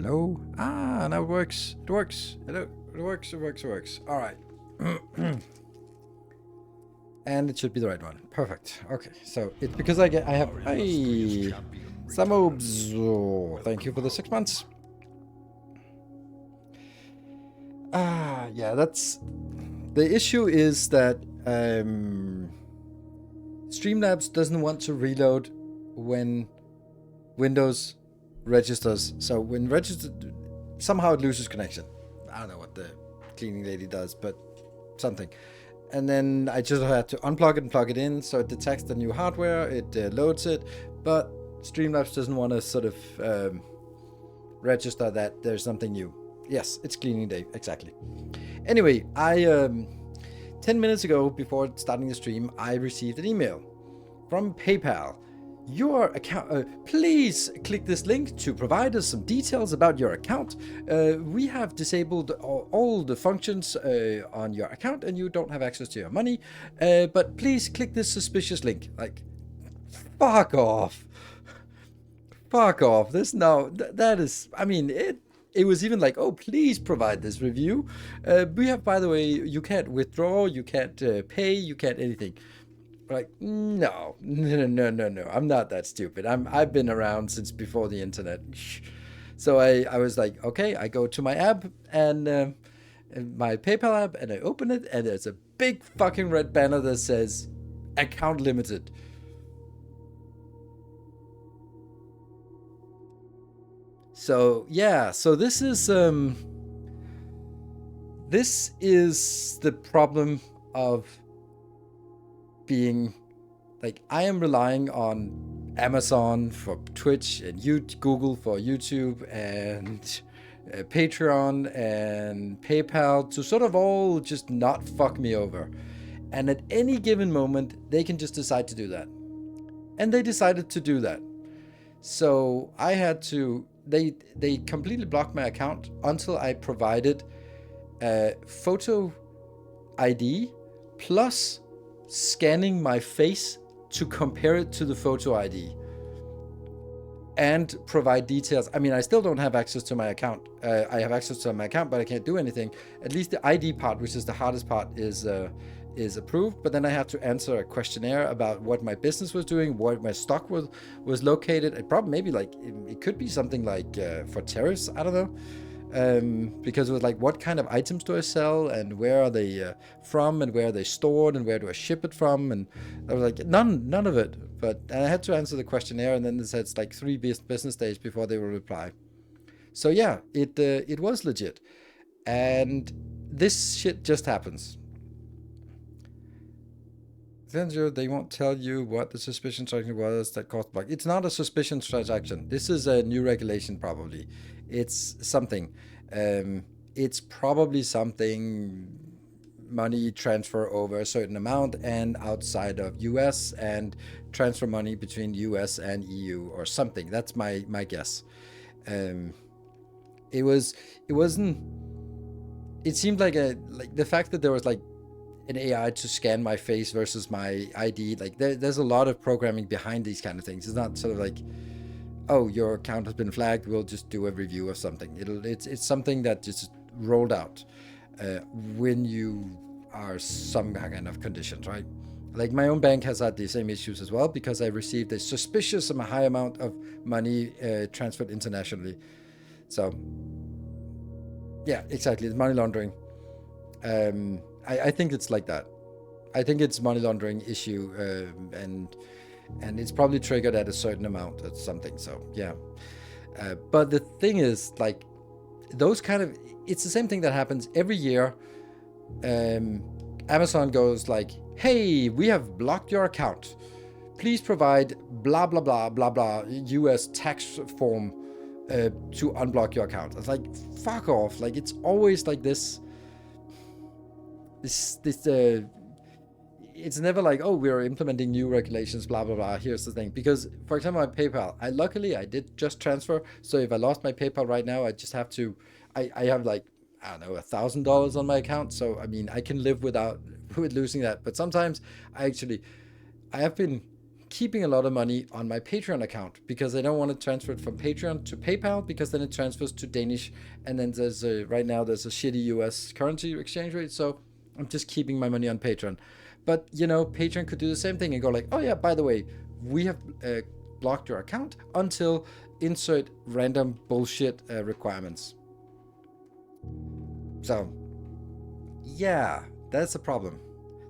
Hello? Ah, now it works. It works. Hello. It works. It works. It works. All right. And it should be the right one. Perfect. Okay. So it's because I have. Hey, Samobs. Oh, thank you for the 6 months. Yeah. That's the issue. Is that Streamlabs doesn't want to reload when Windows registers. So when registered, somehow it loses connection. I don't know what the cleaning lady does, but something. And then I just had to unplug it and plug it in, so it detects the new hardware, it loads it, but Streamlabs doesn't want to sort of register that there's something new. Yes, it's cleaning day, exactly. Anyway, I 10 minutes ago, before starting the stream, I received an email from PayPal. Your account, please click this link to provide us some details about your account. We have disabled all the functions on your account and you don't have access to your money. But please click this suspicious link. Like, fuck off. Fuck off. This, no, that is, I mean, it was even like, oh, please provide this review. We have, by the way, you can't withdraw, you can't pay, you can't anything. Like, no, I'm not that stupid. I've been around since before the internet. So I was like, okay, I go to my app and my PayPal app and I open it and there's a big fucking red banner that says account limited. So yeah, so this is the problem of being like, I am relying on Amazon for Twitch and Google for YouTube and Patreon and PayPal to sort of all just not fuck me over. And at any given moment, they can just decide to do that. And they decided to do that. So I had to, they completely blocked my account until I provided a photo ID plus scanning my face to compare it to the photo ID and provide details. I mean, I still don't have access to my account. I have access to my account, but I can't do anything. At least the ID part, which is the hardest part, is approved. But then I have to answer a questionnaire about what my business was doing, where my stock was located. It probably maybe like it could be something like for tariffs. I don't know. Because it was like, what kind of items do I sell and where are they from and where are they stored and where do I ship it from? And I was like, none of it. But I had to answer the questionnaire and then it said it's like 3 business days before they will reply. So yeah, it was legit. And this shit just happens. They won't tell you what the suspicion transaction was that caused the bug. It's not a suspicion transaction. This is a new regulation probably. It's something. It's probably something money transfer over a certain amount and outside of US and transfer money between US and EU or something. That's my guess. It seemed like the fact that there was like an AI to scan my face versus my ID, like there's a lot of programming behind these kind of things. It's not sort of like, oh, your account has been flagged, we'll just do a review of something. It's something that just rolled out when you are some kind of conditions, right? Like my own bank has had the same issues as well because I received a suspicious high amount of money transferred internationally. So yeah, exactly, it's money laundering. I think it's like that. I think it's money laundering issue, and it's probably triggered at a certain amount or something. So yeah, but the thing is, like, those kind of, it's the same thing that happens every year. Amazon goes like, hey, we have blocked your account. Please provide blah blah blah blah blah US tax form to unblock your account. It's like, fuck off. Like, it's always like this. It's never like, oh, we're implementing new regulations, blah blah blah. Here's the thing, because for example, my PayPal, I did just transfer. So if I lost my PayPal right now, I just have to, I have like, I don't know, $1,000 on my account. So I mean, I can live with losing that. But sometimes I have been keeping a lot of money on my Patreon account because I don't want to transfer it from Patreon to PayPal because then it transfers to Danish, and then right now there's a shitty US currency exchange rate, so I'm just keeping my money on Patreon. But Patreon could do the same thing and go like, oh yeah, by the way, we have blocked your account until insert random bullshit requirements. So yeah, that's a problem.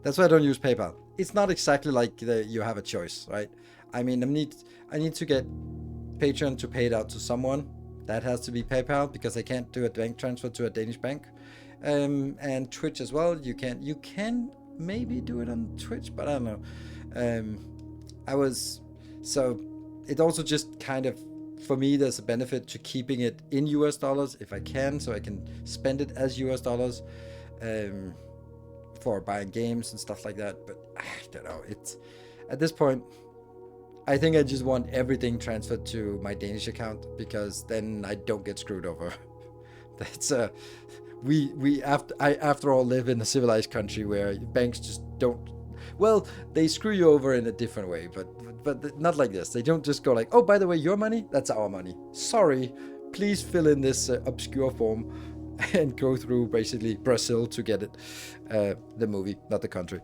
That's why I don't use PayPal. It's not exactly like you have a choice, right? I mean, I need to get Patreon to pay it out to someone. That has to be PayPal because I can't do a bank transfer to a Danish bank. And Twitch as well. You can maybe do it on Twitch, but I don't know. So it also just kind of, for me, there's a benefit to keeping it in US dollars if I can, so I can spend it as US dollars. For buying games and stuff like that, but I don't know. It's at this point, I think I just want everything transferred to my Danish account because then I don't get screwed over. That's we after all live in a civilized country where banks just don't. Well, they screw you over in a different way, but not like this. They don't just go like, oh, by the way, your money, that's our money. Sorry, please fill in this obscure form. And go through basically Brazil to get it, the movie, not the country.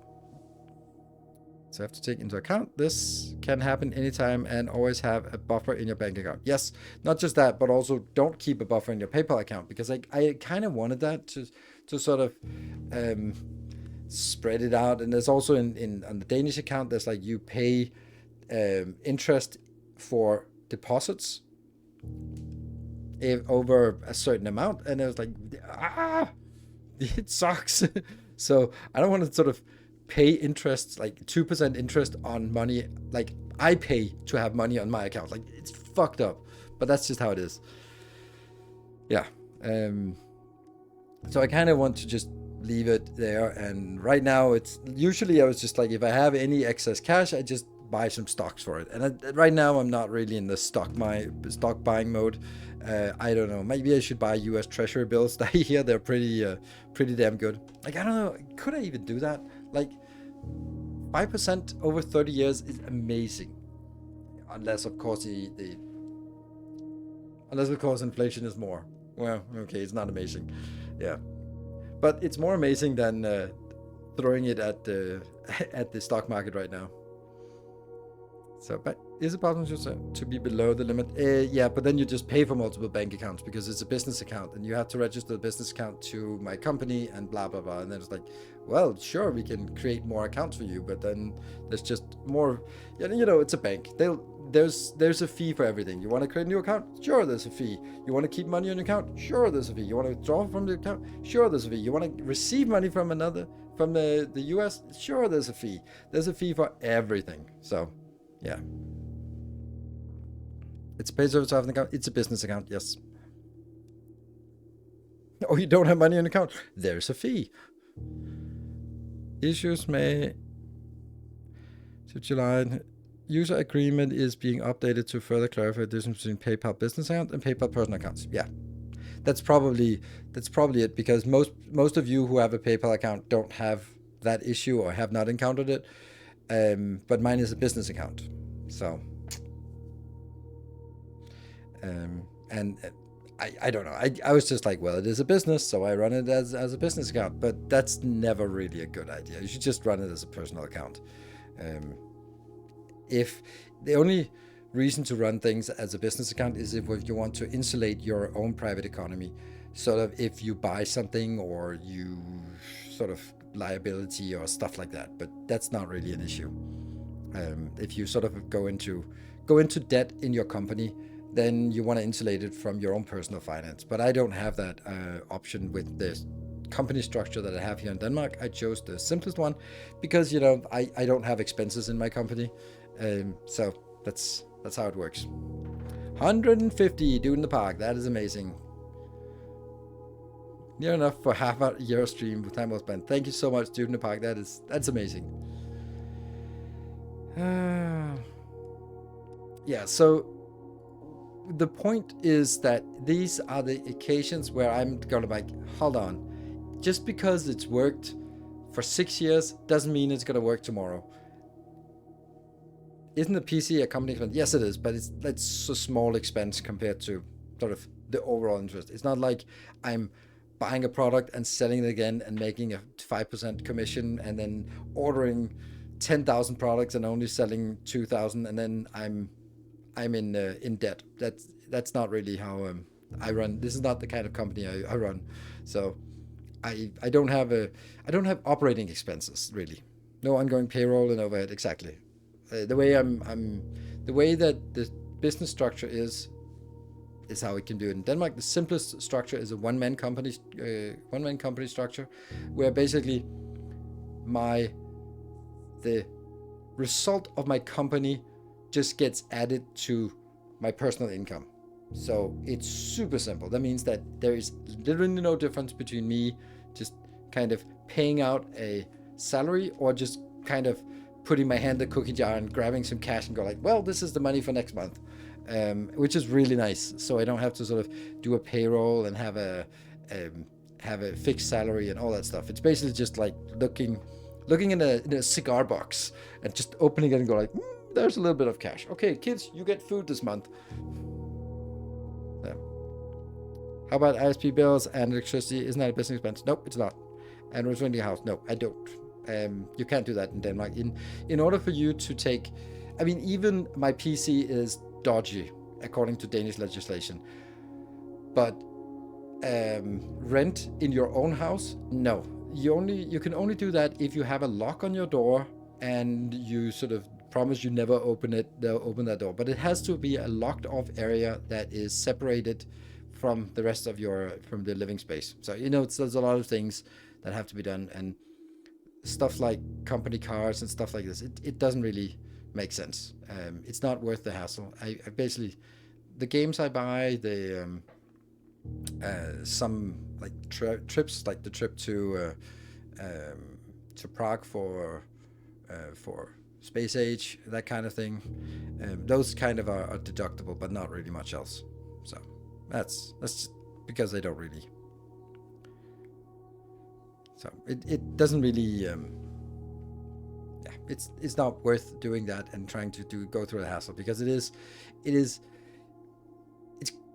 So I have to take into account this can happen anytime and always have a buffer in your bank account. Yes, not just that, but also don't keep a buffer in your PayPal account because I kind of wanted that to sort of spread it out. And there's also on the Danish account, there's like you pay interest for deposits over a certain amount, and it was like, it sucks. So I don't want to sort of pay interest, like 2% interest on money, like I pay to have money on my account. Like, it's fucked up, but that's just how it is. Yeah. So I kind of want to just leave it there, and right now it's usually I was just like, if I have any excess cash, I just buy some stocks for it. And right now I'm not really in the stock buying mode. I don't know, maybe I should buy US Treasury bills. I hear they're pretty damn good. Like, I don't know, could I even do that? Like 5% over 30 years is amazing, unless of course inflation is more. Well, okay, it's not amazing. Yeah, but it's more amazing than throwing it at the stock market right now. So, but is it possible to be below the limit? Yeah, but then you just pay for multiple bank accounts because it's a business account and you have to register the business account to my company and blah, blah, blah. And then it's like, well, sure, we can create more accounts for you, but then there's just more, it's a bank. There's a fee for everything. You want to create a new account? Sure, there's a fee. You want to keep money on your account? Sure, there's a fee. You want to withdraw from the account? Sure, there's a fee. You want to receive money from the US? Sure, there's a fee. There's a fee for everything. So, yeah. It's a pay service to have an account. It's a business account, yes. Oh, you don't have money on account? There's a fee. Issues may to July. User agreement is being updated to further clarify the difference between PayPal business account and PayPal personal accounts. Yeah, that's probably it, because most of you who have a PayPal account don't have that issue or have not encountered it. But mine is a business account, so and I don't know. I was just like, well, it is a business, so I run it as a business account. But that's never really a good idea. You should just run it as a personal account. If the only reason to run things as a business account is if you want to insulate your own private economy, sort of if you buy something or you sort of liability or stuff like that. But that's not really an issue. If you sort of go into debt in your company, then you want to insulate it from your own personal finance. But I don't have that option with the company structure that I have here in Denmark. I chose the simplest one because I don't have expenses in my company. So that's how it works. 150 dude in the park. That is amazing. Near enough for half a year stream with time well spent. Thank you so much, dude in the park. That's amazing. Yeah, so the point is that these are the occasions where I'm gonna like, hold on, just because it's worked for 6 years doesn't mean it's gonna work tomorrow. isn't the PC a company expense? Yes, it is, but that's a small expense compared to sort of the overall interest. It's not like I'm buying a product and selling it again and making a 5% commission, and then ordering 10,000 products and only selling 2,000, and then I'm in debt. That's not really how I run. This is not the kind of company I run. So I don't have operating expenses really. No ongoing payroll and overhead. Exactly. The way that the business structure is how we can do it in Denmark. The simplest structure is a one-man company structure, where basically the result of my company just gets added to my personal income. So it's super simple. That means that there is literally no difference between me just kind of paying out a salary or just kind of putting my hand in the cookie jar and grabbing some cash and go like, well, this is the money for next month, which is really nice. So I don't have to sort of do a payroll and have a fixed salary and all that stuff. It's basically just like looking in a cigar box and just opening it and go like, there's a little bit of cash. Okay, kids, you get food this month. Yeah. How about ISP bills and electricity? Isn't that a business expense? Nope, it's not. And renting a house? No, I don't. You can't do that in Denmark. In order for you to take, I mean, even my PC is dodgy according to Danish legislation, but rent in your own house, no. You can only do that if you have a lock on your door and you sort of promise you never open that door. But it has to be a locked off area that is separated from the rest of from the living space. So there's a lot of things that have to be done, and stuff like company cars and stuff like this, it doesn't really make sense. It's not worth the hassle. I basically, the games I buy, the some like trips, like the trip to Prague for Space Age, that kind of thing, those kind of are deductible, but not really much else. So that's just because they don't really. So it doesn't really, it's not worth doing that and trying to go through the hassle, because it's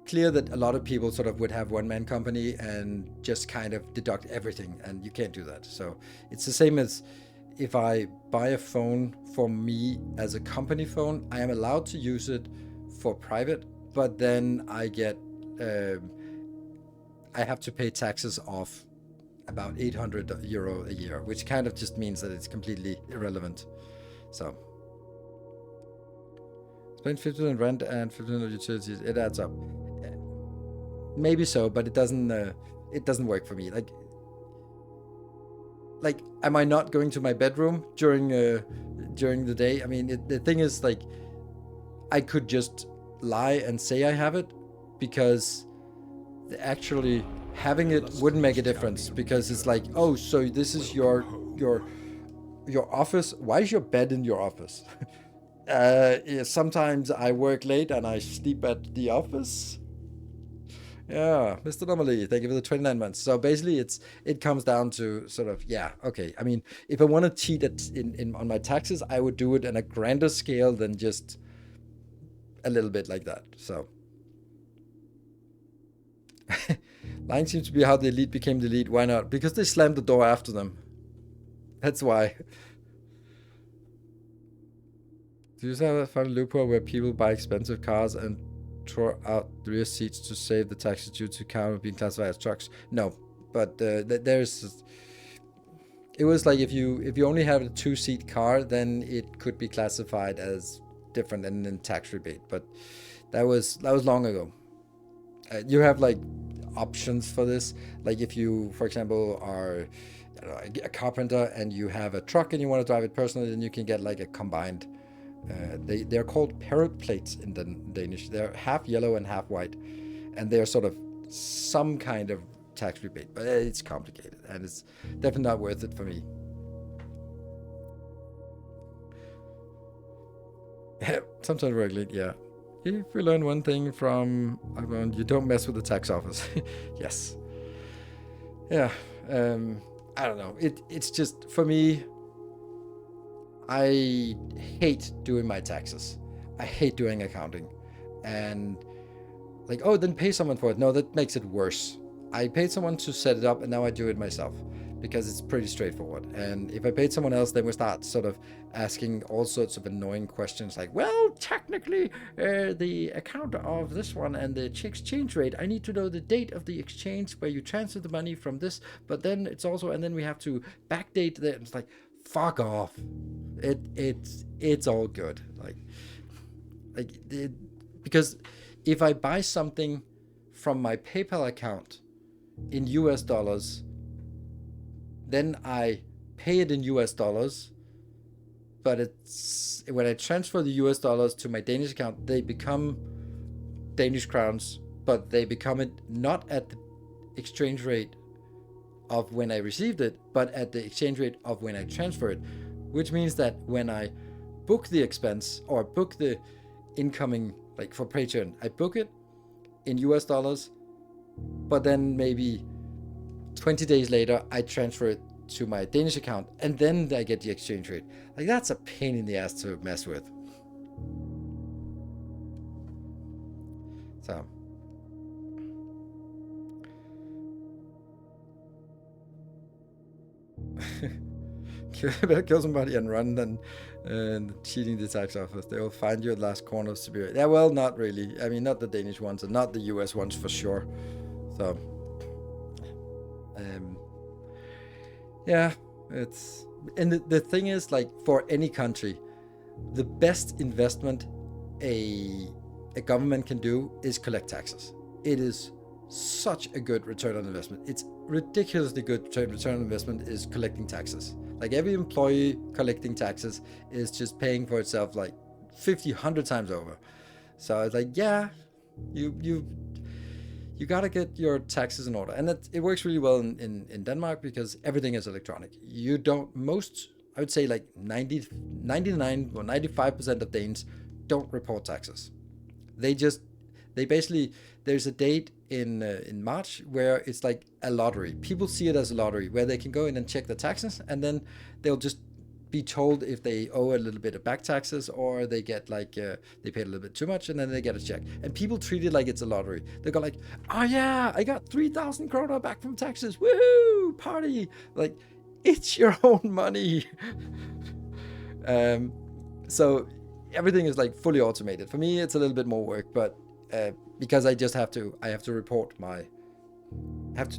clear that a lot of people sort of would have one-man company and just kind of deduct everything, and you can't do that. So it's the same as if I buy a phone for me as a company phone, I am allowed to use it for private, but then I have to pay taxes off about 800 euro a year, which kind of just means that it's completely irrelevant. So spend 50% rent and 50% utilities, it adds up. Maybe so, but it doesn't work for me. Like am I not going to my bedroom during the day? I mean, the thing is, like, I could just lie and say I have it, because actually having it wouldn't make a difference, because it's like, oh, so this is your office. Why is your bed in your office? Sometimes I work late and I sleep at the office. Yeah, Mr. Normally, thank you for the 29 months. So basically, it comes down to sort of, yeah, okay. I mean, if I want to cheat on my taxes, I would do it on a grander scale than just a little bit like that. So lying seems to be how the elite became the elite. Why not? Because they slammed the door after them. That's why. Do you have a fun loophole where people buy expensive cars and throw out the rear seats to save the taxes due to car being classified as trucks? No, but there's. It was like if you only have a 2-seat car, then it could be classified as different and then tax rebate. But that was long ago. You have like options for this. Like if you, for example, are a carpenter and you have a truck and you want to drive it personally, then you can get like a combined. They're called parrot plates in Danish. They're half yellow and half white, and they're sort of some kind of tax rebate, but it's complicated and it's definitely not worth it for me. Sometimes regulate, yeah. If we learn one thing from everyone, you don't mess with the tax office. Yes. Yeah. I don't know. It's just, for me, I hate doing my taxes. I hate doing accounting. And like, oh, then pay someone for it. No, that makes it worse. I paid someone to set it up, and now I do it myself because it's pretty straightforward. And if I paid someone else, then we start sort of asking all sorts of annoying questions like, well, technically, the account of this one and the exchange rate, I need to know the date of the exchange where you transfer the money from this, but then it's also, and then we have to backdate that. It's like, fuck off. It's all good. Because if I buy something from my PayPal account in US dollars, then I pay it in US dollars, but it's when I transfer the US dollars to my Danish account, they become Danish crowns, but they become it not at the exchange rate of when I received it, but at the exchange rate of when I transfer it, which means that when I book the expense or book the incoming, like for Patreon, I book it in US dollars, but then maybe 20 days later, I transfer it to my Danish account, and then I get the exchange rate. Like, that's a pain in the ass to mess with. So. Kill somebody and run, and cheating the tax office. They will find you at last corner of Siberia. Yeah, well, not really. I mean, not the Danish ones and not the US ones for sure. So, yeah, it's, and the thing is, like, for any country, the best investment a government can do is collect taxes. It is such a good return on investment. It's ridiculously good return on investment is collecting taxes. Like, every employee collecting taxes is just paying for itself like 50, 100 times over. So it's like, yeah, you gotta get your taxes in order. And it works really well in Denmark because everything is electronic. You don't, I would say like 99 or 95% of Danes don't report taxes. They basically, there's a date in March where it's like a lottery. People see it as a lottery where they can go in and check the taxes, and then they'll just be told if they owe a little bit of back taxes, or they get like they paid a little bit too much, and then they get a check. And people treat it like it's a lottery. They go like, oh yeah, I got 3,000 krona back from taxes, woohoo, party. Like, it's your own money. So everything is like fully automated. For me, it's a little bit more work, but because I just have to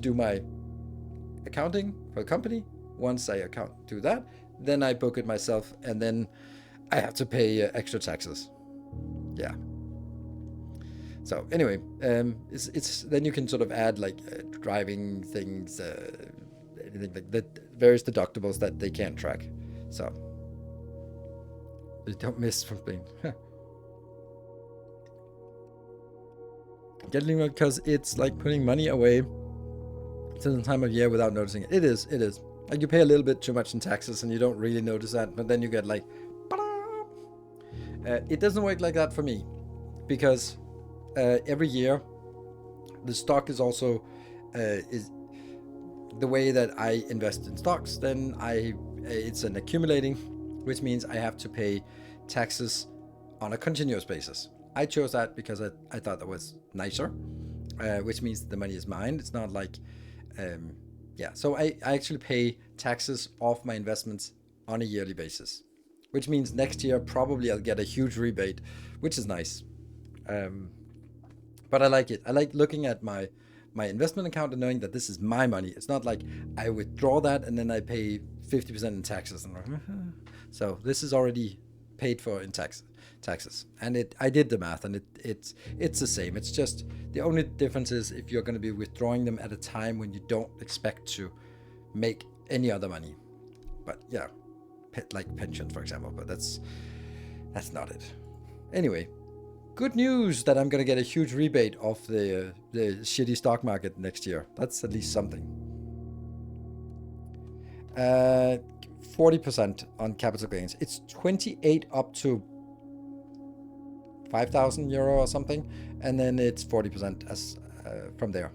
do my accounting for the company. Once I do that, then I book it myself, and then I have to pay extra taxes. Yeah. So anyway, it's then you can sort of add like driving things, anything like that, various deductibles that they can't track. So you don't miss from being. Getting it because it's like putting money away to the time of year without noticing it. It is. Like, you pay a little bit too much in taxes and you don't really notice that, but then you get like, it doesn't work like that for me, because every year the stock is also is the way that I invest in stocks. Then it's an accumulating, which means I have to pay taxes on a continuous basis. I chose that because I thought that was nicer, which means the money is mine. It's not like, so I actually pay taxes off my investments on a yearly basis, which means next year probably I'll get a huge rebate, which is nice. But I like it. I like looking at my investment account and knowing that this is my money. It's not like I withdraw that and then I pay 50% in taxes. So this is already paid for in taxes, and I did the math, and it's the same. It's just the only difference is if you're going to be withdrawing them at a time when you don't expect to make any other money. But yeah, like pensions, for example. But that's not it. Anyway, good news that I'm going to get a huge rebate off the shitty stock market next year. That's at least something. 40% on capital gains. It's 28 up to 5,000 euro or something, and then it's 40% as from there.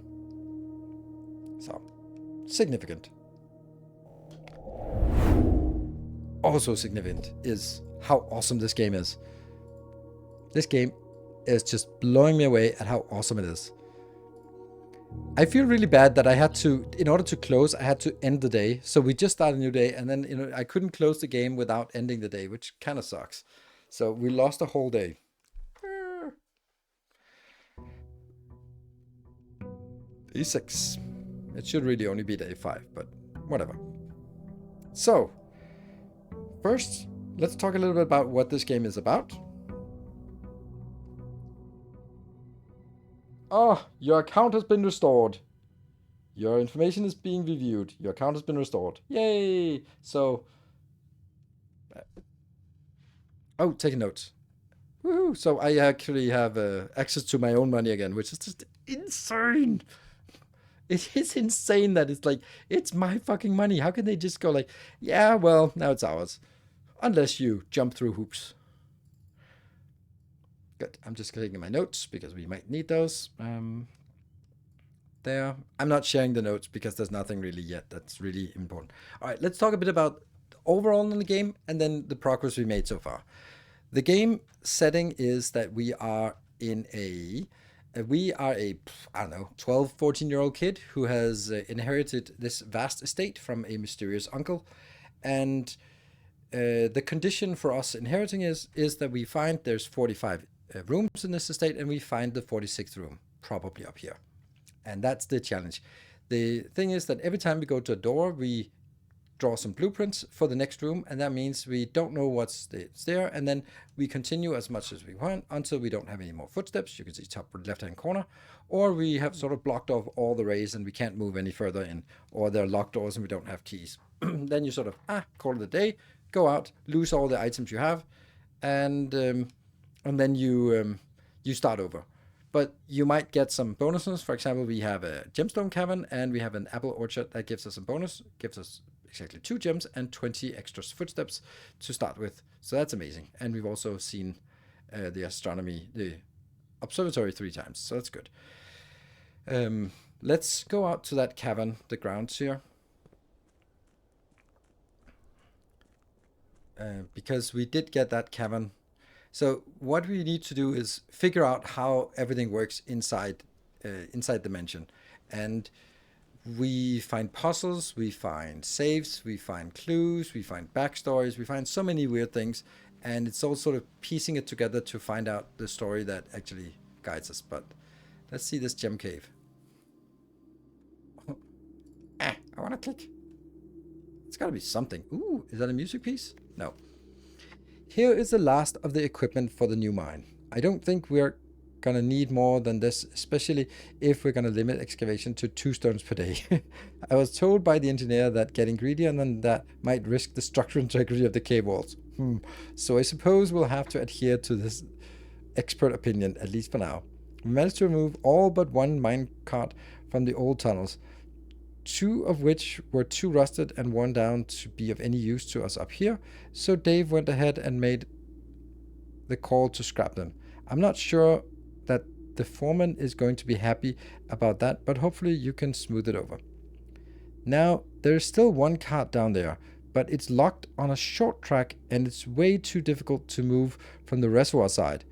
So significant. also significant is how awesome this game is. This game is just blowing me away at how awesome it is. I feel really bad that I had to, in order to close, I had to end the day. So we just started a new day, and then I couldn't close the game without ending the day, which kind of sucks. So we lost a whole day. Day 6. It should really only be day 5, but whatever. So, first, let's talk a little bit about what this game is about. Oh, your account has been restored. Your information is being reviewed. Your account has been restored. Yay! So, oh, taking notes. Woohoo! So I actually have access to my own money again, which is just insane. It is insane that it's like, it's my fucking money. How can they just go like, yeah, well, now it's ours. Unless you jump through hoops. Good. I'm just clicking my notes because we might need those. There. I'm not sharing the notes because there's nothing really yet that's really important. All right, let's talk a bit about overall in the game and then the progress we made so far. The game setting is that we are a I don't know, 12, 14-year-old kid who has inherited this vast estate from a mysterious uncle. And the condition for us inheriting is that we find there's 45 rooms in this estate, and we find the 46th room, probably up here. And that's the challenge. The thing is that every time we go to a door, we draw some blueprints for the next room, and that means we don't know what's there, and then we continue as much as we want until we don't have any more footsteps. You can see top left-hand corner, or we have sort of blocked off all the ways and we can't move any further in, or there are locked doors and we don't have keys. Then you sort of call it a day, go out, lose all the items you have, and then you start over. But you might get some bonuses. For example, we have a gemstone cavern and we have an apple orchard that gives us a bonus, gives us exactly 2 gems and 20 extra footsteps to start with. So that's amazing. And we've also seen the observatory 3 times. So that's good. Let's go out to that cavern, the grounds here. Because we did get that cavern. So what we need to do is figure out how everything works inside the mansion. And we find puzzles, we find saves, we find clues, we find backstories, we find so many weird things. And it's all sort of piecing it together to find out the story that actually guides us. But let's see this gem cave. I want to click. It's got to be something. Ooh, is that a music piece? No. Here is the last of the equipment for the new mine. I don't think we're going to need more than this, especially if we're going to limit excavation to 2 stones per day. I was told by the engineer that getting greedier than that might risk the structural integrity of the cave walls. So I suppose we'll have to adhere to this expert opinion, at least for now. We managed to remove all but 1 minecart from the old tunnels, 2 of which were too rusted and worn down to be of any use to us up here, so Dave went ahead and made the call to scrap them. I'm not sure that the foreman is going to be happy about that, but hopefully you can smooth it over. Now, there's still 1 cart down there, but it's locked on a short track and it's way too difficult to move from the reservoir side.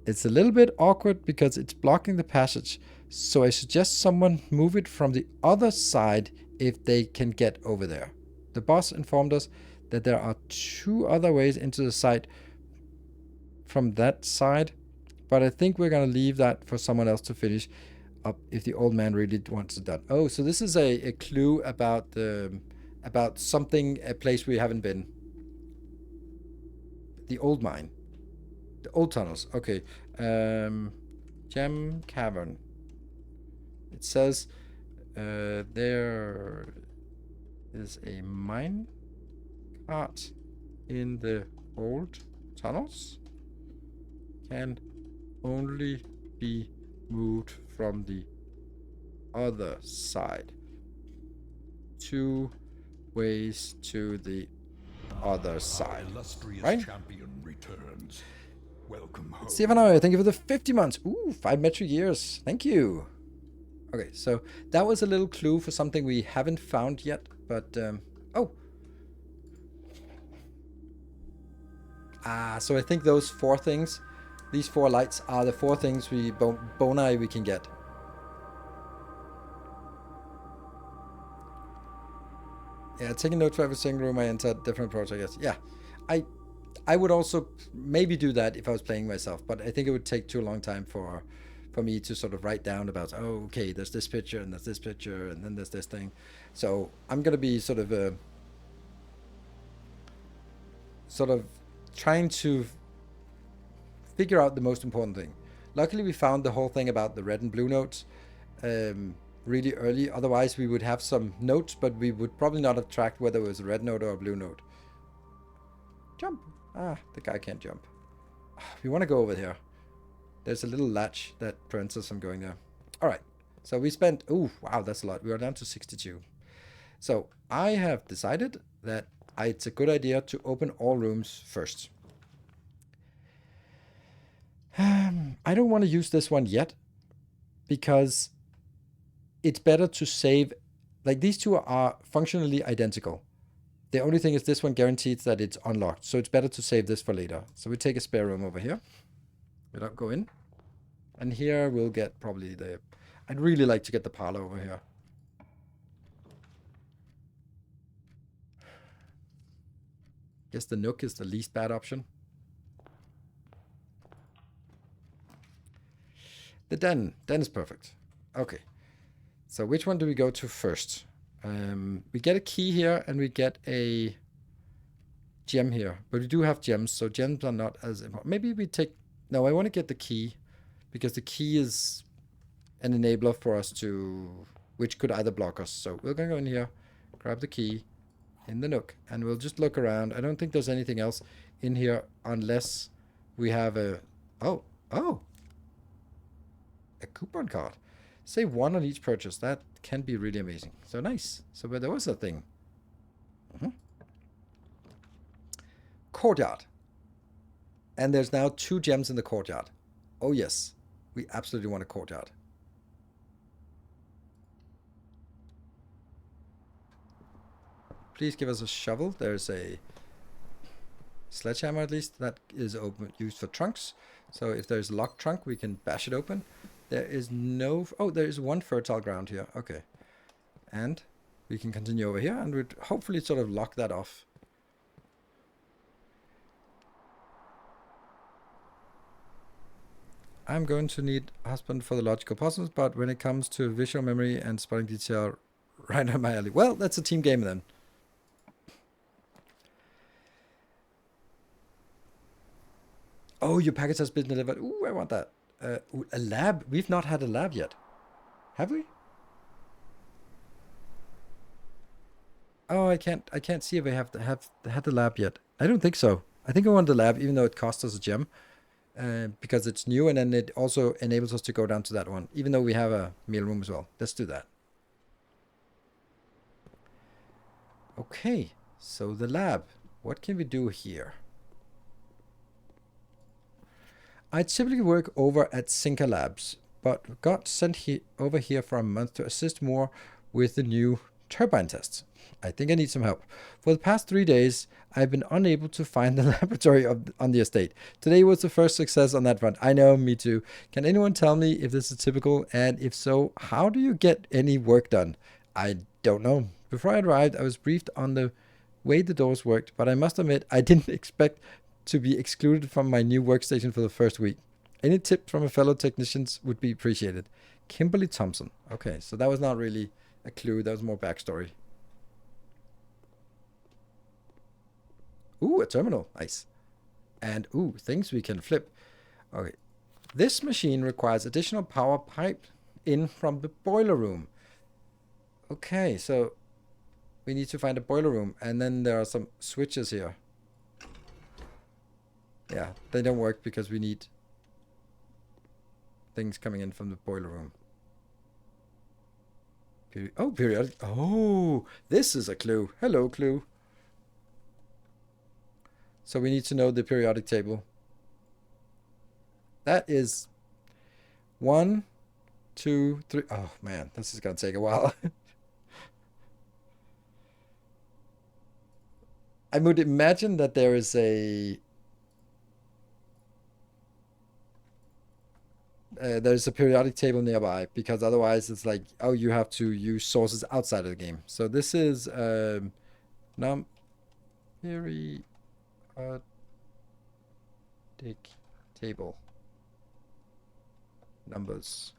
It's a little bit awkward because it's blocking the passage, so I suggest someone move it from the other side if they can get over there. The boss informed us that there are 2 other ways into the site from that side, but I think we're going to leave that for someone else to finish up if the old man really wants it done. Oh, so this is a clue about something, a place we haven't been. The old mine. The old tunnels. Okay. Gem cavern. It says there is a mine cart in the old tunnels. Can only be moved from the other side. 2 ways to the other side. Right? Champion returns. Welcome home. Stefano, thank you for the 50 months. Ooh, 5 metric years. Thank you. Okay, so that was a little clue for something we haven't found yet, but oh. So I think those 4 things, these 4 lights are the 4 things boni we can get. Yeah, taking notes for every single room I enter, different approach, I guess. Yeah, I would also maybe do that if I was playing myself, but I think it would take too long time for me to sort of write down about, oh, okay, there's this picture and there's this picture and then there's this thing. So I'm gonna be sort of trying to figure out the most important thing. Luckily, we found the whole thing about the red and blue notes really early. Otherwise, we would have some notes, but we would probably not have tracked whether it was a red note or a blue note. Jump. The guy can't jump. We want to go over here. There's a little latch that prevents us from going there. All right. So we spent... Oh, wow, that's a lot. We are down to 62. So I have decided that it's a good idea to open all rooms first. I don't want to use this one yet because it's better to save. Like, these two are functionally identical. The only thing is this one guarantees that it's unlocked, so it's better to save this for later. So we take a spare room over here. We don't go in. And here we'll get probably the... I'd really like to get the parlor over here. Guess the nook is the least bad option. The den. Den is perfect. Okay. So which one do we go to first? We get a key here and we get a gem here. But we do have gems, so gems are not as important. Maybe we take... No, I want to get the key because the key is an enabler for us to... which could either block us. So we're going to go in here, grab the key in the nook, and we'll just look around. I don't think there's anything else in here unless we have a... Oh! A coupon card. Save 1 on each purchase. That can be really amazing. So nice. So there was a thing. Courtyard. And there's now 2 gems in the courtyard. Oh yes. We absolutely want a courtyard. Please give us a shovel. There's a sledgehammer at least. That is used for trunks. So if there's a locked trunk, we can bash it open. There is no... Oh, there is 1 fertile ground here. Okay. And we can continue over here and we'd hopefully sort of lock that off. I'm going to need a husband for the logical puzzles, but when it comes to visual memory and spotting detail, right on my alley. Well, that's a team game then. Oh, your package has been delivered. Ooh, I want that. A lab? We've not had a lab yet. Have we? Oh, I can't see if we have had the lab yet. I don't think so. I think I want the lab, even though it costs us a gem. Because it's new, and then it also enables us to go down to that one, even though we have a meal room as well. Let's do that. Okay, so the lab. What can we do here? I typically work over at Synca Labs, but got sent over here for a month to assist more with the new turbine tests. I think I need some help. For the past 3 days, I've been unable to find the laboratory on the estate. Today was the first success on that front. I know, me too. Can anyone tell me if this is typical? And if so, how do you get any work done? I don't know. Before I arrived, I was briefed on the way the doors worked, but I must admit I didn't expect to be excluded from my new workstation for the first week. Any tips from a fellow technicians would be appreciated. Kimberly Thompson. Okay, so that was not really a clue. That was more backstory. Ooh, a terminal. Nice. And ooh, things we can flip. Okay. This machine requires additional power pipe in from the boiler room. Okay, so we need to find a boiler room. And then there are some switches here. Yeah, they don't work because we need things coming in from the boiler room. Periodic. Oh, this is a clue. Hello, clue. So we need to know the periodic table. That is 1, 2, 3. Oh man, this is gonna take a while. I would imagine that there is a there's a periodic table nearby, because otherwise it's like, oh, you have to use sources outside of the game. So this is periodic table numbers.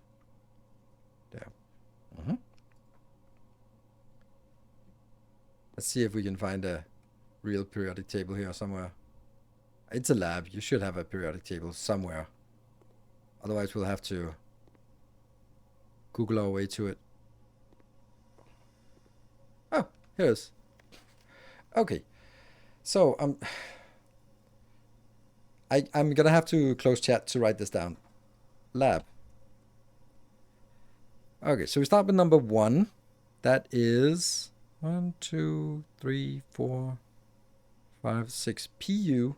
There. Let's see if we can find a real periodic table here somewhere. It's a lab. You should have a periodic table somewhere. Otherwise, we'll have to Google our way to it. Oh, here it is. Okay. So, I'm gonna have to close chat to write this down. Lab. Okay, so we start with number 1. That is 1, 2, 3, 4, 5, 6. PU.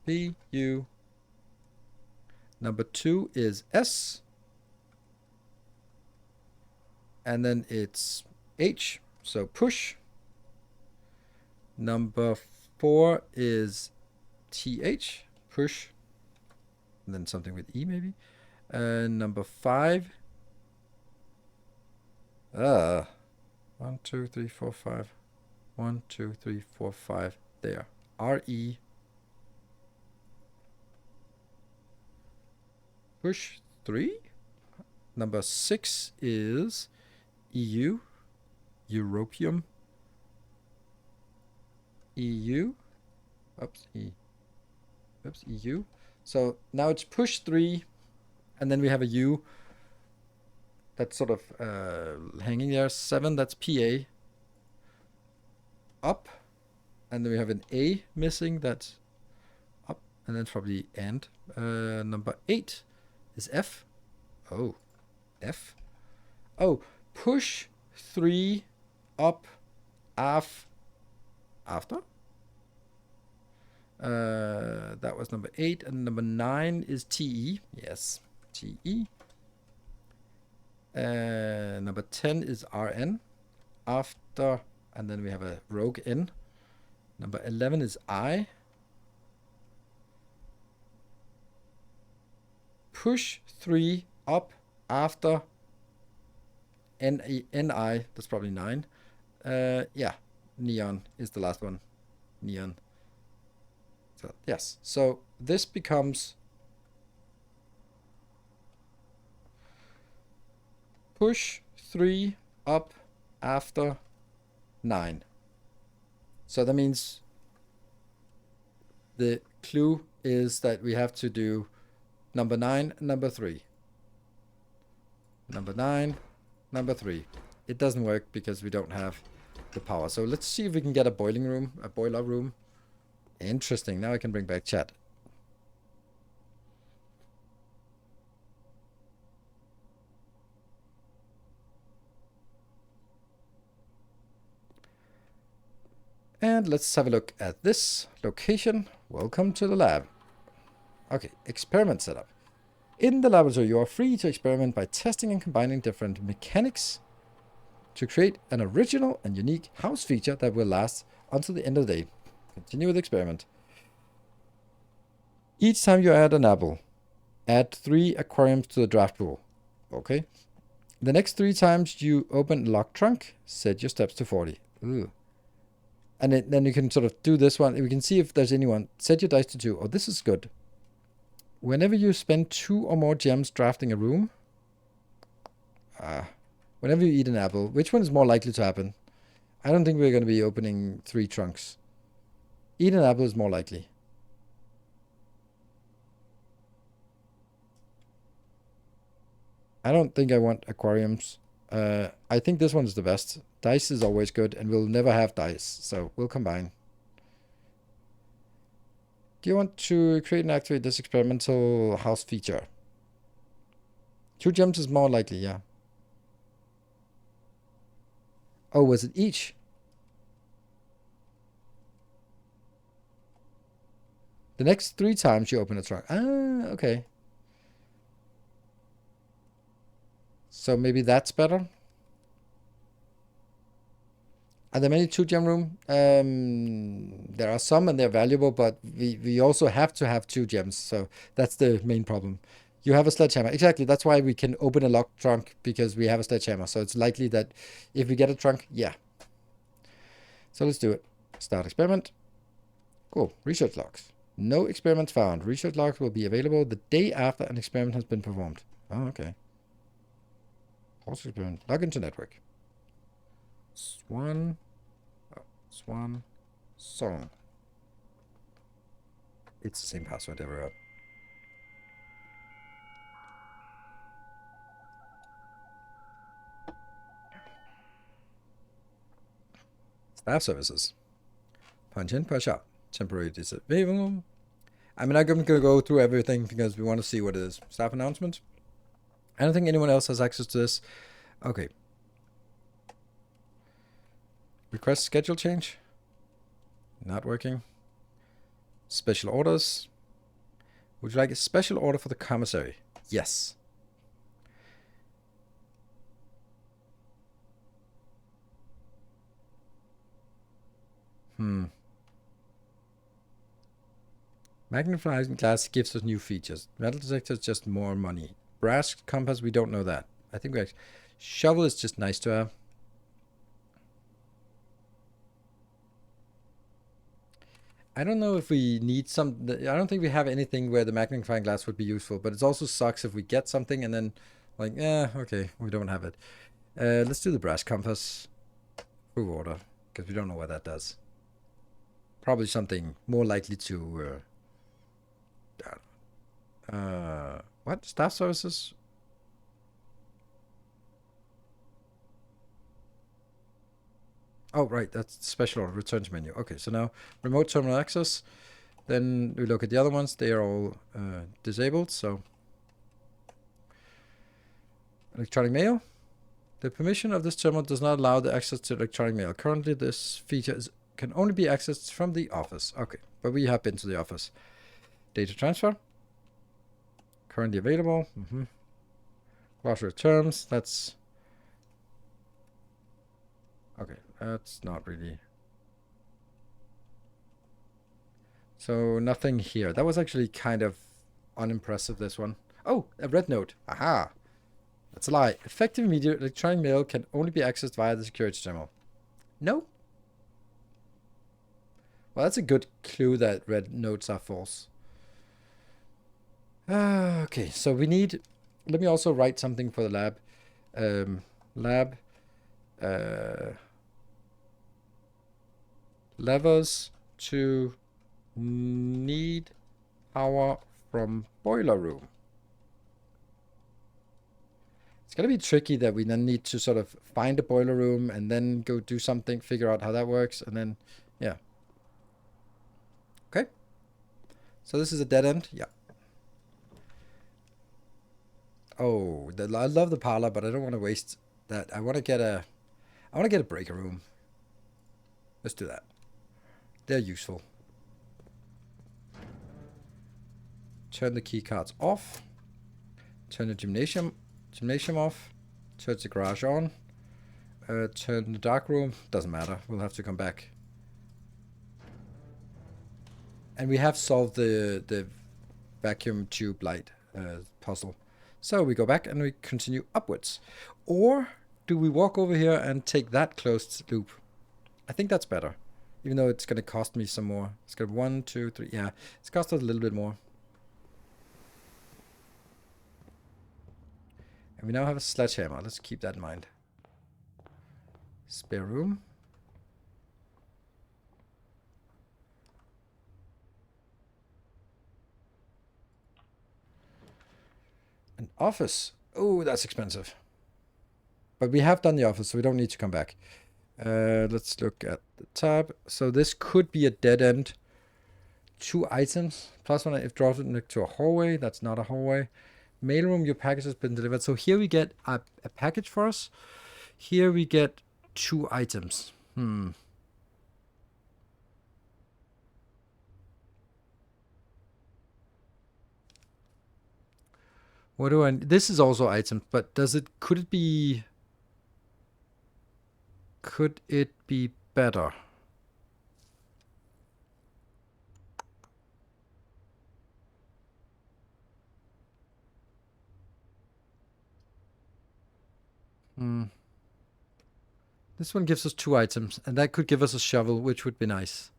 PU. Number 2 is S. And then it's H, so push. Number 4 is TH, push. And then something with E maybe. Number 5. 1, 2, 3, 4, 5. 1, 2, 3, 4, 5. There. RE. Push 3. Number 6 is EU. Europium. EU. Oops, EU. So now it's push 3, and then we have a U that's sort of hanging there. 7, that's PA. Up. And then we have an A missing, that's up. And then probably and. Number 8 is F. Oh, F. Oh, push 3 up after. That was number 8. And number 9 is TE. Yes, TE. Number 10 is RN. After, and then we have a rogue N. Number 11 is I. Push 3 up after NI. That's probably 9. Yeah, neon is the last one. Neon. So, yes. So this becomes push 3 up after 9. So that means the clue is that we have to do number 9, number 3. Number 9, number 3. It doesn't work because we don't have the power. So let's see if we can get a boiler room. Interesting. Now I can bring back chat. And let's have a look at this location. Welcome to the lab. Okay, experiment setup. In the laboratory, you are free to experiment by testing and combining different mechanics to create an original and unique house feature that will last until the end of the day. Continue with the experiment. Each time you add an apple, add 3 aquariums to the draft pool. Okay. The next 3 times you open a locked trunk, set your steps to 40. Ooh. And then you can sort of do this one. We can see if there's anyone. Set your dice to 2. Oh, this is good. Whenever you spend 2 or more gems drafting a room. Whenever you eat an apple. Which one is more likely to happen? I don't think we're going to be opening 3 trunks. Eat an apple is more likely. I don't think I want aquariums. I think this one is the best. Dice is always good, and we'll never have dice, so we'll combine. Do you want to create and activate this experimental house feature? 2 gems is more likely, yeah. Oh, was it each? The next 3 times you open a trunk. Ah, okay. So maybe that's better. Are there many 2-gem room? There are some and they're valuable, but we also have to have 2 gems. So that's the main problem. You have a sledgehammer. Exactly. That's why we can open a locked trunk, because we have a sledgehammer. So it's likely that if we get a trunk, yeah. So let's do it. Start experiment. Cool. Research logs. No experiments found. Research logs will be available the day after an experiment has been performed. Oh, okay. Pause experiment. Log into network. Swan song. It's the same password everywhere. Staff services. Punch in, punch out. Temporary disable. I'm not going to go through everything because we want to see what it is. Staff announcement. I don't think anyone else has access to this. Okay. Request schedule change. Not working. Special orders. Would you like a special order for the commissary? Yes. Magnifying glass gives us new features. Metal detector is just more money. Brass compass, we don't know that. I think we actually... Shovel is just nice to have. I don't know if we need some... I don't think we have anything where the magnifying glass would be useful, but it also sucks if we get something and then, like, okay, we don't have it. Let's do the brass compass. Proof order, because we don't know what that does. Probably something more likely to... what? Staff services? Oh, right. That's special order. Return to menu. Okay, so now remote terminal access. Then we look at the other ones. They are all disabled, so... Electronic mail. The permission of this terminal does not allow the access to electronic mail. Currently, this feature can only be accessed from the office. Okay, but we have been to the office. Data transfer. Currently available. Glossary of terms. That's... Okay, that's not really... So nothing here. That was actually kind of unimpressive, this one. Oh, a red note. Aha. That's a lie. Effective immediate electronic mail can only be accessed via the security terminal. No. Well, that's a good clue that red notes are false. Okay, so we need... Let me also write something for the lab. Levers to need power from boiler room. It's going to be tricky that we then need to sort of find a boiler room and then go do something, figure out how that works, and then, yeah. Okay. So this is a dead end? Yeah. Oh, I love the parlor, but I don't want to waste that. I want to get a breaker room. Let's do that. They're useful. Turn the key cards off. Turn the gymnasium off. Turn the garage on. Turn the dark room. Doesn't matter. We'll have to come back. And we have solved the vacuum tube light puzzle. So we go back and we continue upwards. Or do we walk over here and take that closed loop? I think that's better. Even though it's going to cost me some more. It's going to 1, 2, 3. Yeah, it's cost us a little bit more. And we now have a sledgehammer. Let's keep that in mind. Spare room. An office. Oh, that's expensive. But we have done the office, so we don't need to come back. Let's look at the tab. So this could be a dead end. 2 items. Plus 1 if dropped into a hallway. That's not a hallway. Mailroom, your package has been delivered. So here we get a package for us. Here we get 2 items. What do I... This is also items, but could it be better? This one gives us 2 items, and that could give us a shovel, which would be nice.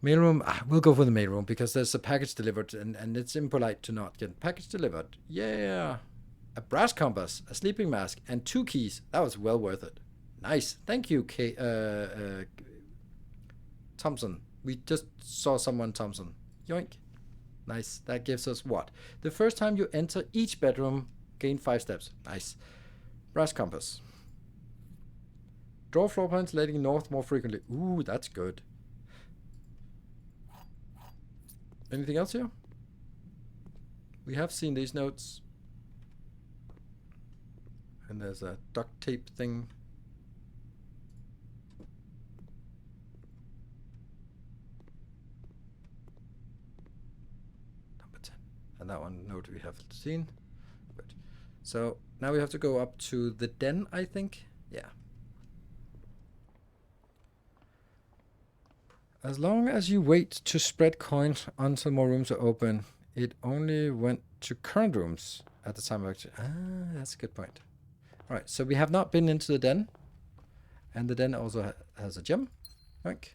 Mailroom, we'll go for the mailroom because there's a package delivered, and it's impolite to not get package delivered. Yeah, a brass compass, a sleeping mask, and 2 keys. That was well worth it. Nice, thank you, Thompson. We just saw someone, Thompson. Yoink. Nice. That gives us what? The first time you enter each bedroom, gain 5 steps. Nice. Brass compass. Draw floor plans leading north more frequently. Ooh, that's good. Anything else here? We have seen these notes. And there's a duct tape thing. Number 10. And that one note we have seen. Good. So now we have to go up to the den, I think. Yeah. As long as you wait to spread coins until more rooms are open, it only went to current rooms at the time of action. That's a good point. All right, so we have not been into the den. And the den also has a gem. Right.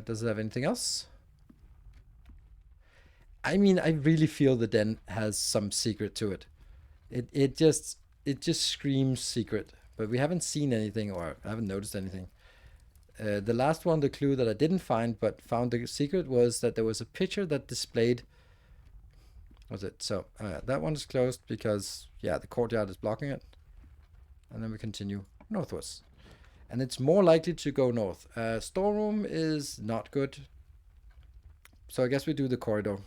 Does it have anything else? I mean, I really feel the den has some secret to it. It just screams secret. But we haven't seen anything, or I haven't noticed anything. The last one, the clue that I didn't find but found the secret, was that there was a picture that displayed. What was it? So that one is closed because, yeah, the courtyard is blocking it. And then we continue northwards. And it's more likely to go north. Storeroom is not good. So I guess we do the corridor.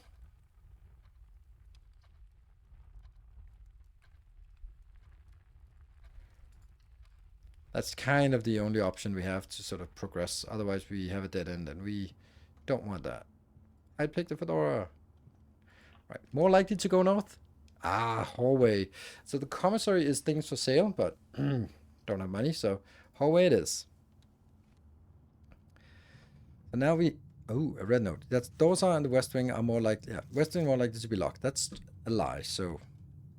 That's kind of the only option we have to sort of progress. Otherwise, we have a dead end, and we don't want that. I'd pick the fedora. Right, more likely to go north. Hallway. So the commissary is things for sale, but don't have money, so hallway it is. And now we... Oh, a red note. That's doors are in the west wing are more likely... Yeah, west wing more likely to be locked. That's a lie, so...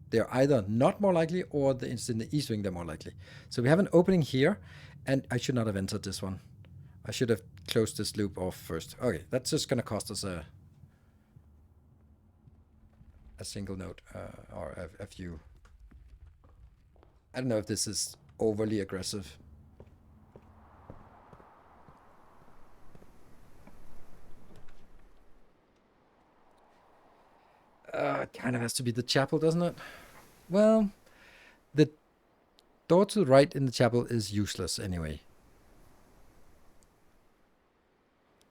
They're either not more likely or it's in the east wing they're more likely. So we have an opening here, and I should not have entered this one. I should have closed this loop off first. Okay, that's just going to cost us a single note, or a few. I don't know if this is overly aggressive. It kind of has to be the chapel, doesn't it? Well, the door to the right in the chapel is useless anyway.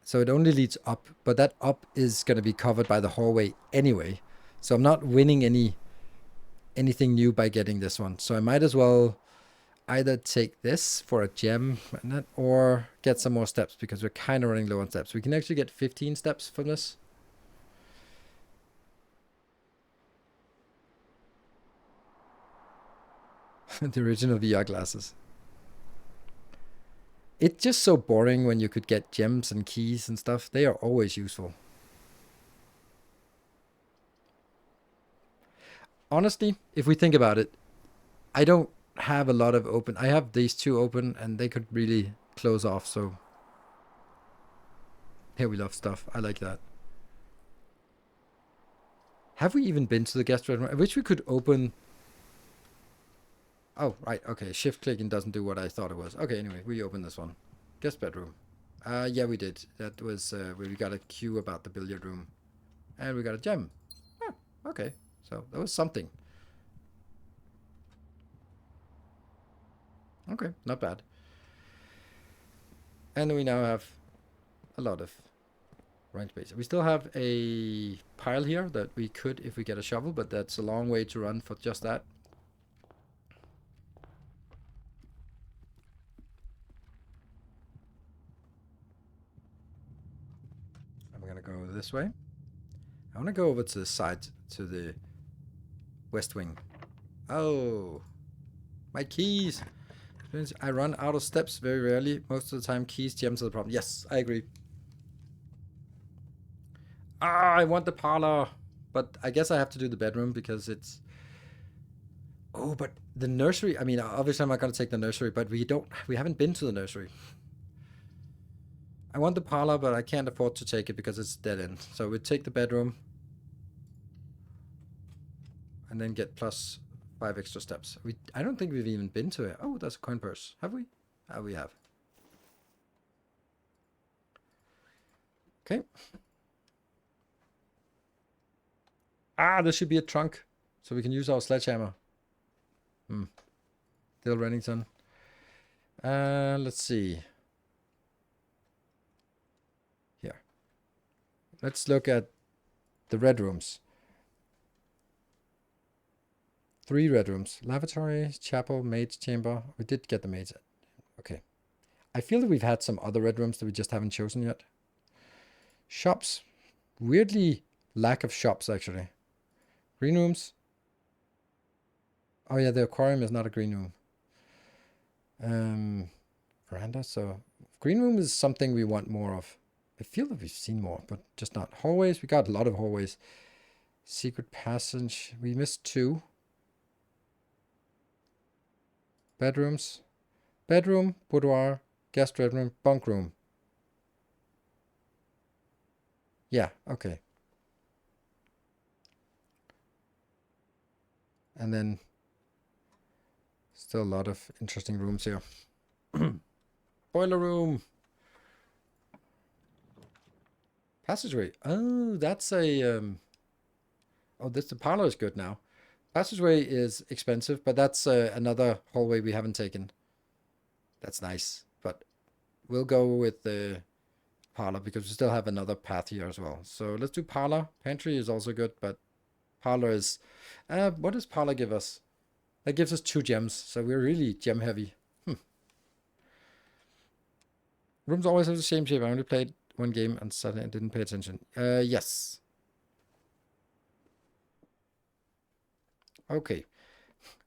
So it only leads up, but that up is going to be covered by the hallway anyway. So I'm not winning anything new by getting this one. So I might as well either take this for a gem or get some more steps, because we're kind of running low on steps. We can actually get 15 steps from this. The original VR glasses. It's just so boring when you could get gems and keys and stuff. They are always useful. Honestly, if we think about it, I don't have a lot of open. I have these 2 open, and they could really close off, so... Here we love stuff. I like that. Have we even been to the guest bedroom? I wish we could open... Oh, right, okay. Shift clicking doesn't do what I thought it was. Okay, anyway, we opened this one. Guest bedroom. Yeah, we did. That was where we got a cue about the billiard room. And we got a gem. Oh, okay. So, that was something. Okay, not bad. And we now have a lot of rank space. We still have a pile here that we could if we get a shovel, but that's a long way to run for just that. I'm gonna go this way. I want to go over to the side, to the west wing. Oh, my keys. I run out of steps very rarely. Most of the time, keys, gems are the problem. Yes, I agree. I want the parlor. But I guess I have to do the bedroom because it's... Oh, but the nursery, I mean, obviously I'm not going to take the nursery, but we haven't been to the nursery. I want the parlor, but I can't afford to take it because it's dead end. So we take the bedroom and then get plus 5 extra steps. I don't think we've even been to it. Oh, that's a coin purse. Have we? Oh, we have. Okay. Ah, there should be a trunk so we can use our sledgehammer. Still Rennington. Let's see. Here. Let's look at the red rooms. 3 red rooms. Lavatory, chapel, maid's chamber. We did get the maid's. Okay. I feel that we've had some other red rooms that we just haven't chosen yet. Shops. Weirdly, lack of shops, actually. Green rooms. Oh, yeah, the aquarium is not a green room. Veranda, so green room is something we want more of. I feel that we've seen more, but just not. Hallways, we got a lot of hallways. Secret passage, we missed 2. Bedrooms. Bedroom, boudoir, guest bedroom, bunk room. Yeah, okay. And then still a lot of interesting rooms here. Boiler room. Passageway. Oh, that's a oh, the parlor is good now. Passageway is expensive, but that's another hallway we haven't taken. That's nice, but we'll go with the parlor because we still have another path here as well. So let's do parlor. Pantry is also good, but parlor is... what does parlor give us? That gives us 2 gems, so we're really gem heavy. Rooms always have the same shape. I only played 1 game and suddenly I didn't pay attention. Yes. Okay.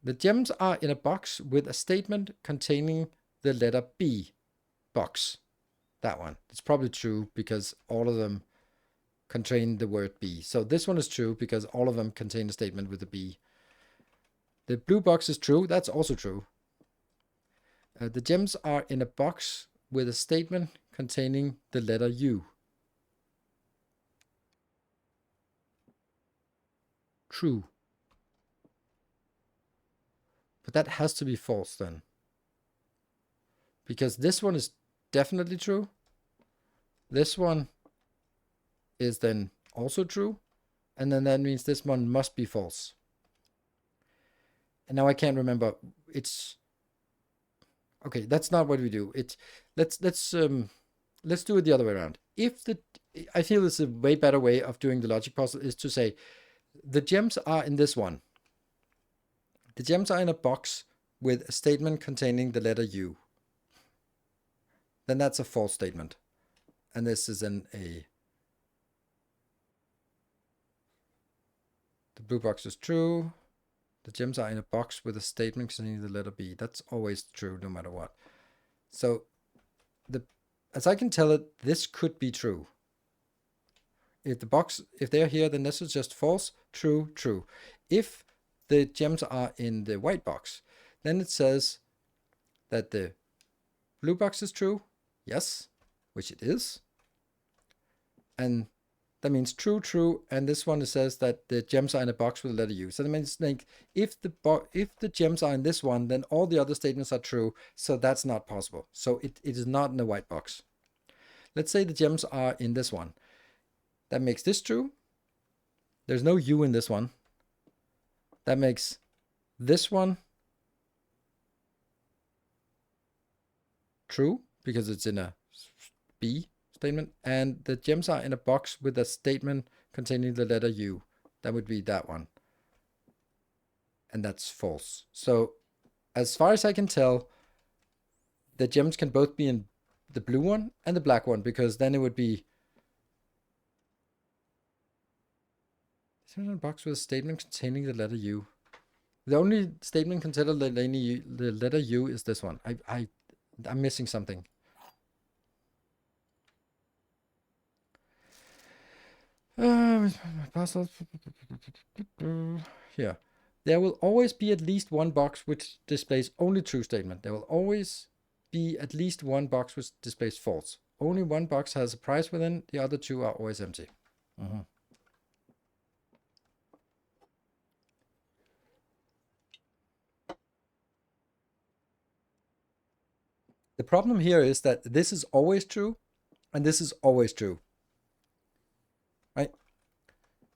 The gems are in a box with a statement containing the letter B. Box. That one. It's probably true because all of them contain the word B. So this one is true because all of them contain a statement with a B. The blue box is true. That's also true. The gems are in a box with a statement containing the letter U. True. But that has to be false then. Because this one is definitely true. This one is then also true. And then that means this one must be false. And now I can't remember. It's... Okay, that's not what we do. Let's do it the other way around. I feel it's a way better way of doing the logic puzzle is to say the gems are in this one. The gems are in a box with a statement containing the letter U. Then that's a false statement. And this is the blue box is true. The gems are in a box with a statement containing the letter B. That's always true no matter what. So as I can tell it, this could be true. If they're here, then this is just false, true, true. If the gems are in the white box, then it says that the blue box is true, yes, which it is. And that means true, true, and this one says that the gems are in a box with the letter U. So that means like if the gems are in this one, then all the other statements are true, so that's not possible. So it is not in the white box. Let's say the gems are in this one. That makes this true. There's no U in this one. That makes this one true because it's in a B statement. And the gems are in a box with a statement containing the letter U. That would be that one. And that's false. So as far as I can tell, the gems can both be in the blue one and the black one, because then it would be in a box with a statement containing the letter U. The only statement containing the letter U is this one. I'm missing something. Puzzle. Here. there will always be at least one box which displays only true statement. There will always be at least one box which displays false. Only one box has a price within, the other two are always empty. The problem here is that this is always true, and this is always true. Right?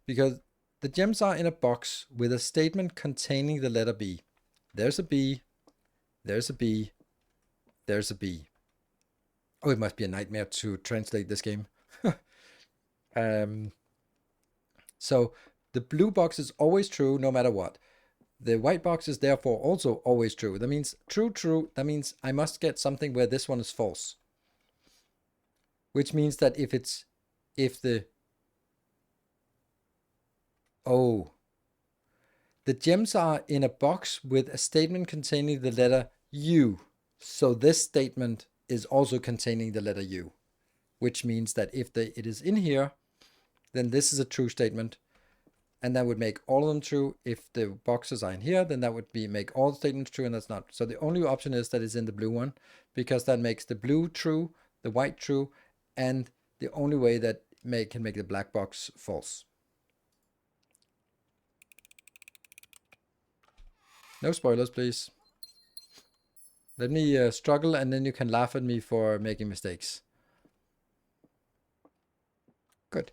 Because the gems are in a box with a statement containing the letter B. There's a B, there's a B, there's a B. Oh, it must be a nightmare to translate this game. So the blue box is always true no matter what. The white box is therefore also always true. That means true, true. That means I must get something where this one is false. Which means that the gems are in a box with a statement containing the letter U. So this statement is also containing the letter U, which means that if it is in here, then this is a true statement, and that would make all of them true. If the boxes are in here, then that would make all the statements true, and that's not. So the only option is that it's in the blue one, because that makes the blue true, the white true, and the only way that can make the black box false. No spoilers, please. Let me struggle, and then you can laugh at me for making mistakes. Good.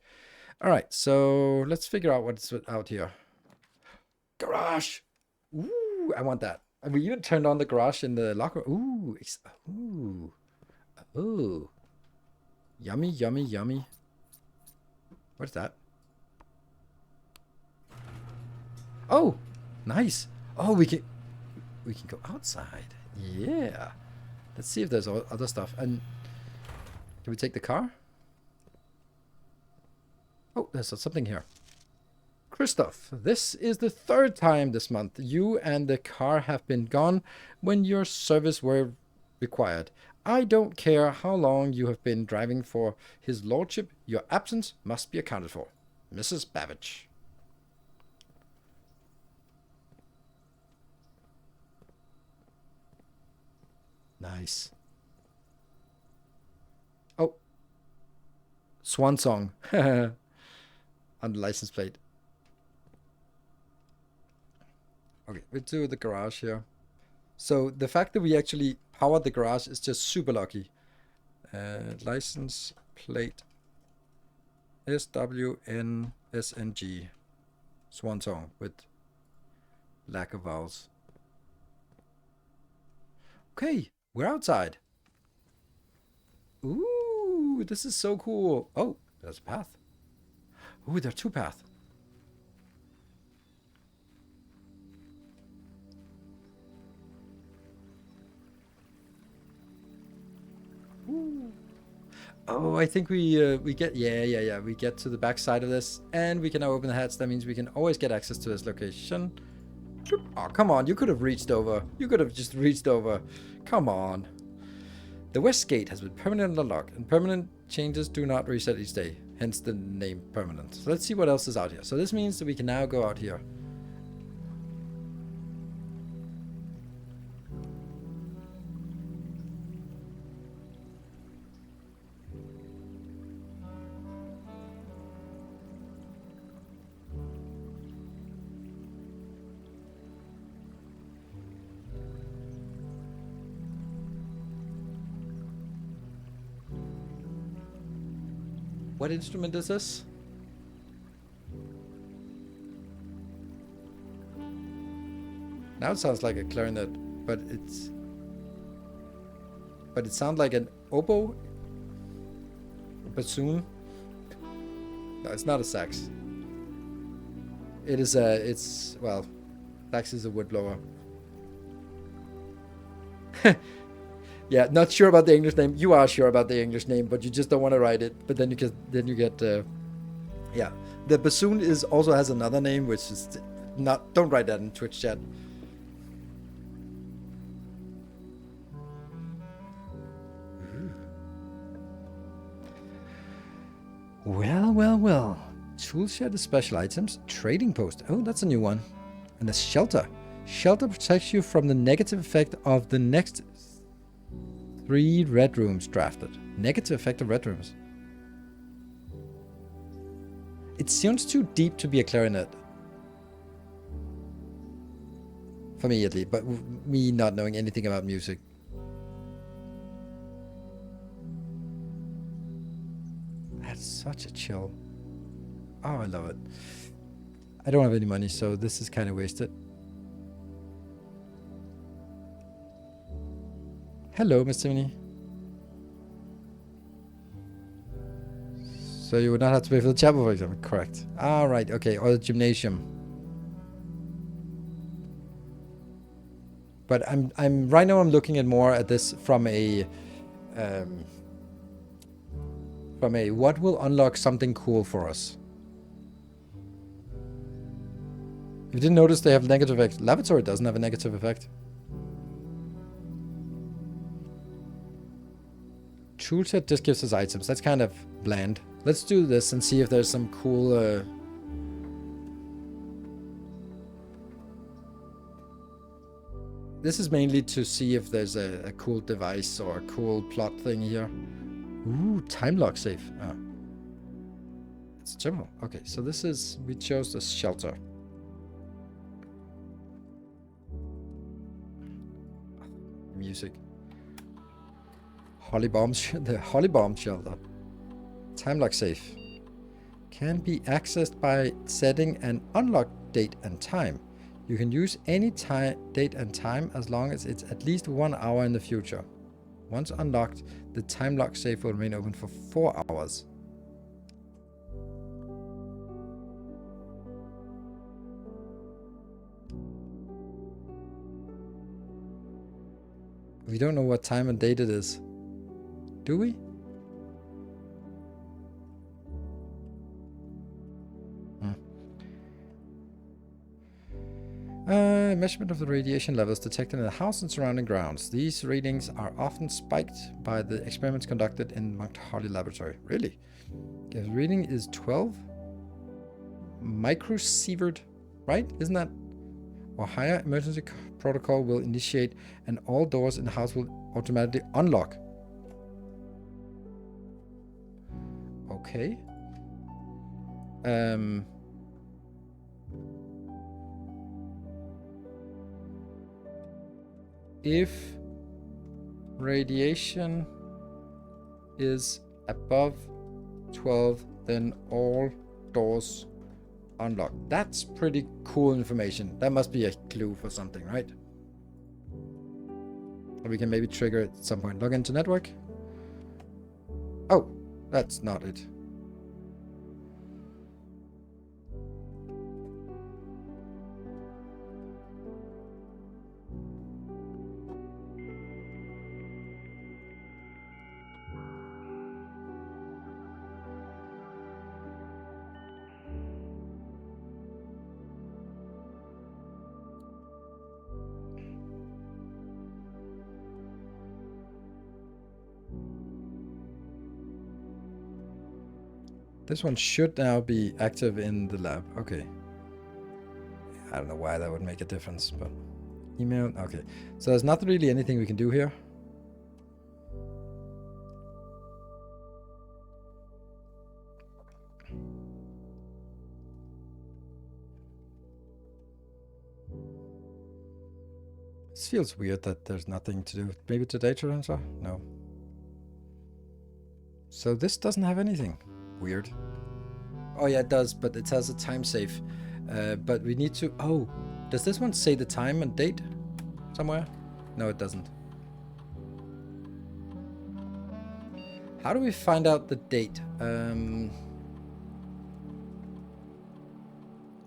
All right, so let's figure out what's out here. Garage. Ooh, I want that. And we even turned on the garage in the locker. Ooh, ooh. Yummy, yummy, yummy. What's that? Oh, nice. Oh, we can go outside. Yeah. Let's see if there's other stuff. And can we take the car? Oh, there's something here. Christoph, this is the 3rd time this month you and the car have been gone when your service were required. I don't care how long you have been driving for his lordship, your absence must be accounted for. Mrs. Babbage. Nice. Oh. Swan song. On the license plate. Okay, we'll do the garage here. So the fact that we actually powered the garage is just super lucky. License plate SWNSNG. Swan song with lack of vowels. Okay, we're outside. Ooh, this is so cool. Oh, there's a path. Ooh, there are 2 paths. Ooh. Oh, I think we get we get to the back side of this, and we can now open the hatch. That means we can always get access to this location. Oh, come on, you could have reached over. You could have just reached over. Come on. The west gate has been permanently unlocked, and permanent changes do not reset each day. Hence the name permanent. So let's see what else is out here. So this means that we can now go out here. What instrument is this? Now it sounds like a clarinet, but it sounds like an oboe, a bassoon. No, it's not a sax. It is well, sax is a wood blower. Yeah, not sure about the English name. You are sure about the English name, but you just don't want to write it. But then you get yeah. The bassoon also has another name, which is not. Don't write that in Twitch chat. Well. Tool shed is special items. Trading post. Oh, that's a new one. And the shelter. Shelter protects you from the negative effect of the next 3 red rooms drafted. Negative effect of red rooms. It sounds too deep to be a clarinet. For me at least, but me not knowing anything about music. That's such a chill. Oh, I love it. I don't have any money, so this is kind of wasted. Hello, Mr. Mini. So you would not have to pay for the chapel, for example. Correct. All right. Okay. Or the gymnasium. But I'm right now. I'm looking at more at this from a what will unlock something cool for us. If you didn't notice, they have negative effect. Lavatory doesn't have a negative effect. Toolset just gives us items. That's kind of bland. Let's do this and see if there's some cool... This is mainly to see if there's a cool device or a cool plot thing here. Ooh, time lock safe. Oh. It's a terminal. Okay, so this is... We chose the shelter. Music. Holly bomb... The Holly bomb shelter. Time lock safe. Can be accessed by setting an unlock date and time. You can use any date and time as long as it's at least 1 hour in the future. Once unlocked, the time lock safe will remain open for 4 hours. We don't know what time and date it is. Do we? Measurement of the radiation levels detected in the house and surrounding grounds. These readings are often spiked by the experiments conducted in Mount Holly Laboratory. Really? The reading is 12 microsievert, right? Isn't that? Or higher, emergency protocol will initiate and all doors in the house will automatically unlock. Okay. If radiation is above 12, then all doors unlock. That's pretty cool information. That must be a clue for something, right? Or we can maybe trigger it at some point. Log into network. Oh, that's not it. This one should now be active in the lab. Okay. I don't know why that would make a difference, but... Email, okay. So there's not really anything we can do here. This feels weird that there's nothing to do. Maybe it's a data transfer? No. So this doesn't have anything. Weird. Oh yeah, it does, but it has a time save. But we need to... Oh, does this one say the time and date somewhere? No, it doesn't. How do we find out the date?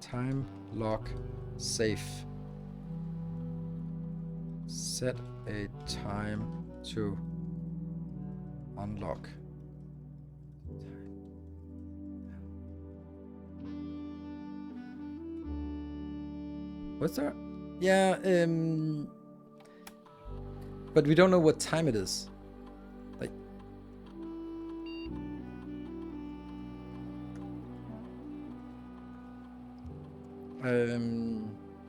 Time lock safe. Set a time to unlock. What's there? Yeah, but we don't know what time it is. Like,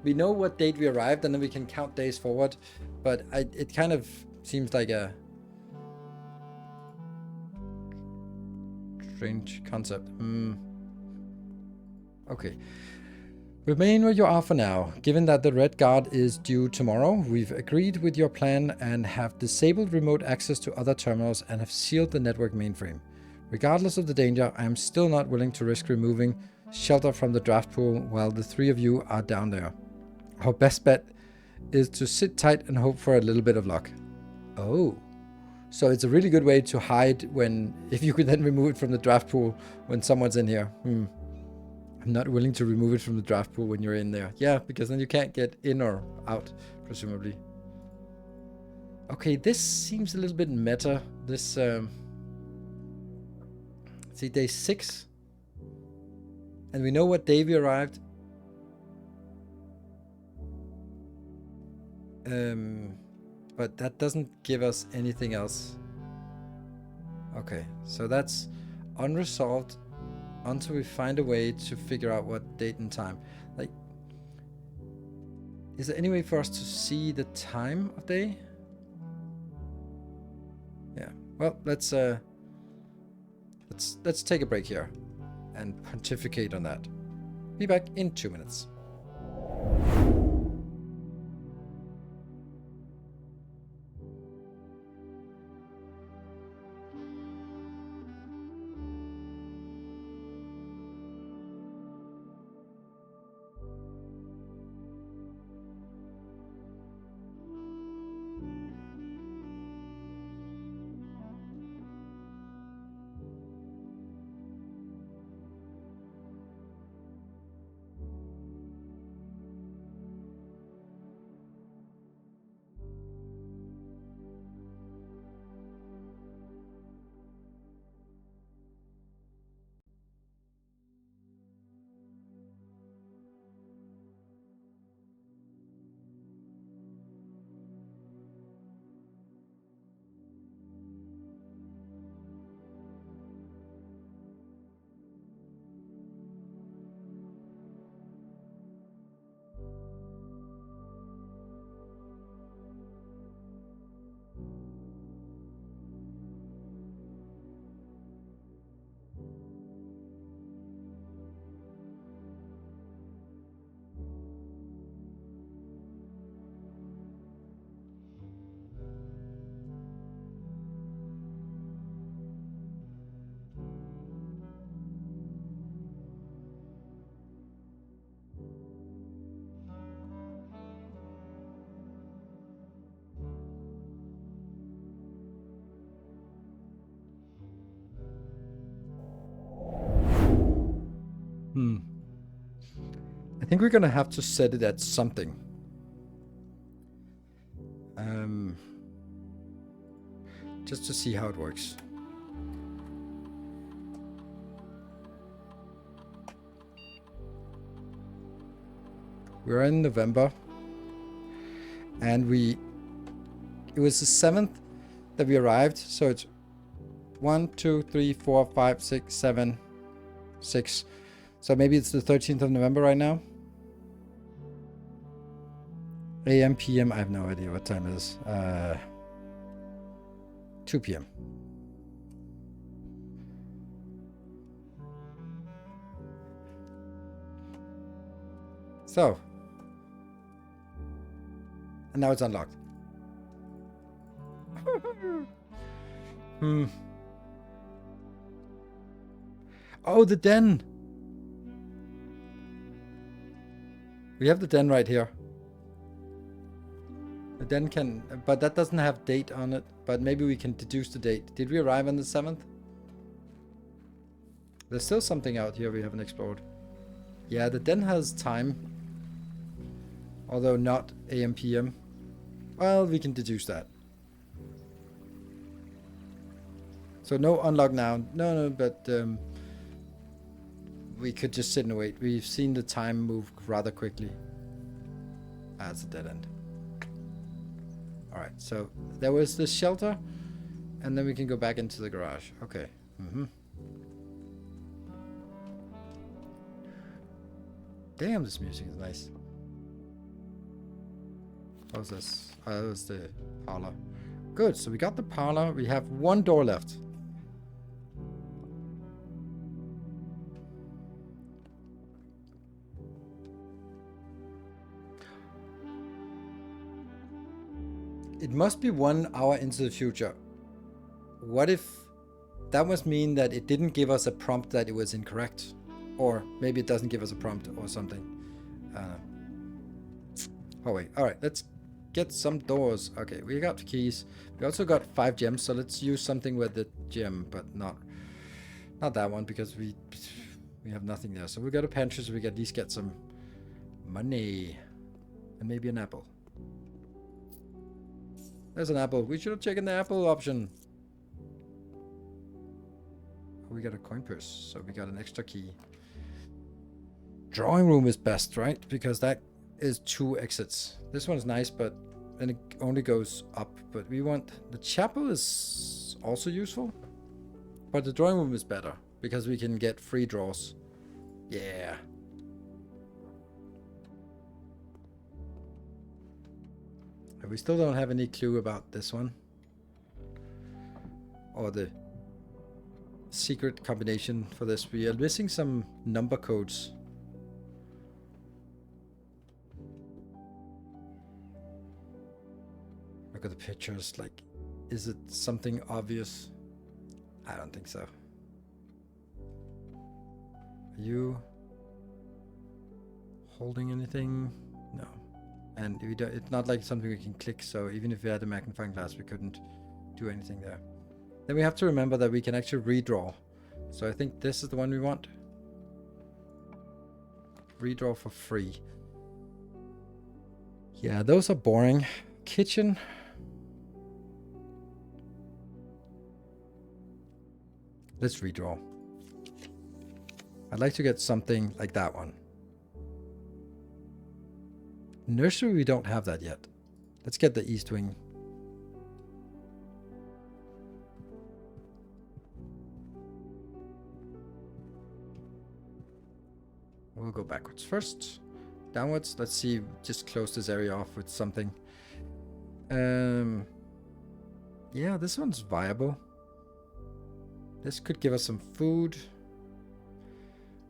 we know what date we arrived, and then we can count days forward. But it kind of seems like a strange concept. Okay. Remain where you are for now. Given that the Red Guard is due tomorrow, we've agreed with your plan and have disabled remote access to other terminals and have sealed the network mainframe. Regardless of the danger, I am still not willing to risk removing shelter from the draft pool while the three of you are down there. Our best bet is to sit tight and hope for a little bit of luck. Oh. So it's a really good way to hide if you could then remove it from the draft pool when someone's in here. I'm not willing to remove it from the draft pool when you're in there. Yeah, because then you can't get in or out, presumably. Okay, this seems a little bit meta. This, see, day 6. And we know what day we arrived. But that doesn't give us anything else. Okay, so that's unresolved until we find a way to figure out what date and time. Like, is there any way for us to see the time of day? Yeah. Well, let's take a break here and pontificate on that. Be back in 2 minutes. I think we're gonna have to set it at something. Just to see how it works. We're in November, and it was the 7th that we arrived, so it's 1, 2, 3, 4, 5, 6, 7, 6. So maybe it's the 13th of November right now. AM, PM, I have no idea what time it is. 2 p.m. So. And now it's unlocked. Oh, the den. We have the den right here. The den can, but that doesn't have date on it. But maybe we can deduce the date. Did we arrive on the 7th? There's still something out here we haven't explored. Yeah, the den has time. Although not AM, PM. Well, we can deduce that. So no unlock now. No, but we could just sit and wait. We've seen the time move rather quickly. Ah, it's a dead end. Alright, so there was the shelter, and then we can go back into the garage. Okay. Damn, this music is nice. What was this? That was the parlor. Good, so we got the parlor. We have one door left. It must be 1 hour into the future. What if that must mean that it didn't give us a prompt that it was incorrect? Or maybe it doesn't give us a prompt or something. Oh wait, alright, let's get some doors. Okay, we got keys. We also got 5 gems, so let's use something with the gem, but not that one because we have nothing there. So we go to pantry so we can at least get some money. And maybe an apple. There's an apple. We should have taken the apple option. We got a coin purse, so we got an extra key. Drawing room is best, right? Because that is 2 exits. This one's nice, but then it only goes up. But we want... The chapel is also useful. But the drawing room is better, because we can get free draws. Yeah. We still don't have any clue about this one. Or the secret combination for this. We are missing some number codes. Look at the pictures. Like, is it something obvious? I don't think so. Are you holding anything? No. And we don't, it's not like something we can click, so even if we had a magnifying glass, we couldn't do anything there. Then we have to remember that we can actually redraw. So I think this is the one we want. Redraw for free. Yeah, those are boring. Kitchen. Let's redraw. I'd like to get something like that one. Nursery, we don't have that yet. Let's get the east wing. We'll go backwards first. Downwards. Let's see. Just close this area off with something. Yeah, this one's viable. This could give us some food.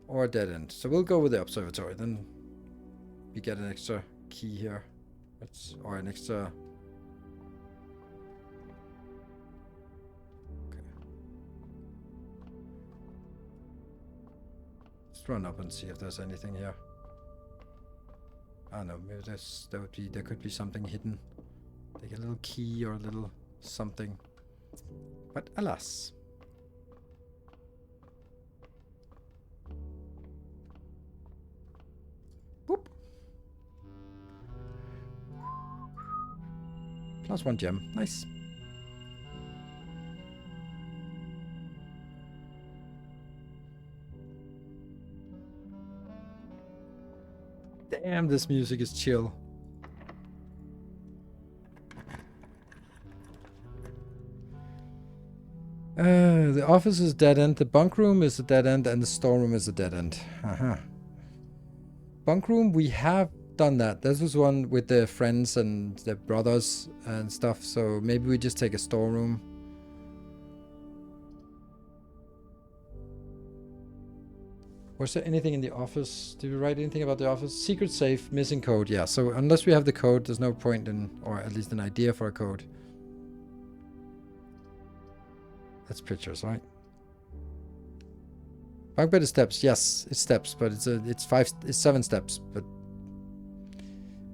Or a dead end. So we'll go with the observatory. Then we get an extra key here. Or an extra... Okay. Let's run up and see if there's anything here. I don't know, maybe there could be something hidden. Like a little key or a little something. But alas. Boop. Plus 1 gem. Nice. Damn, this music is chill. The office is dead end, the bunk room is a dead end, and the storeroom is a dead end. Bunk room, we have done that. This was one with the friends and the brothers and stuff, so maybe we just take a storeroom. Was there anything in the office? Did we write anything about the office? Secret safe, missing code. Yeah, so unless we have the code, there's no point in, or at least an idea for a code. That's pictures, right? Bunk bed is steps. Yes, it's steps, but it's 7 steps. But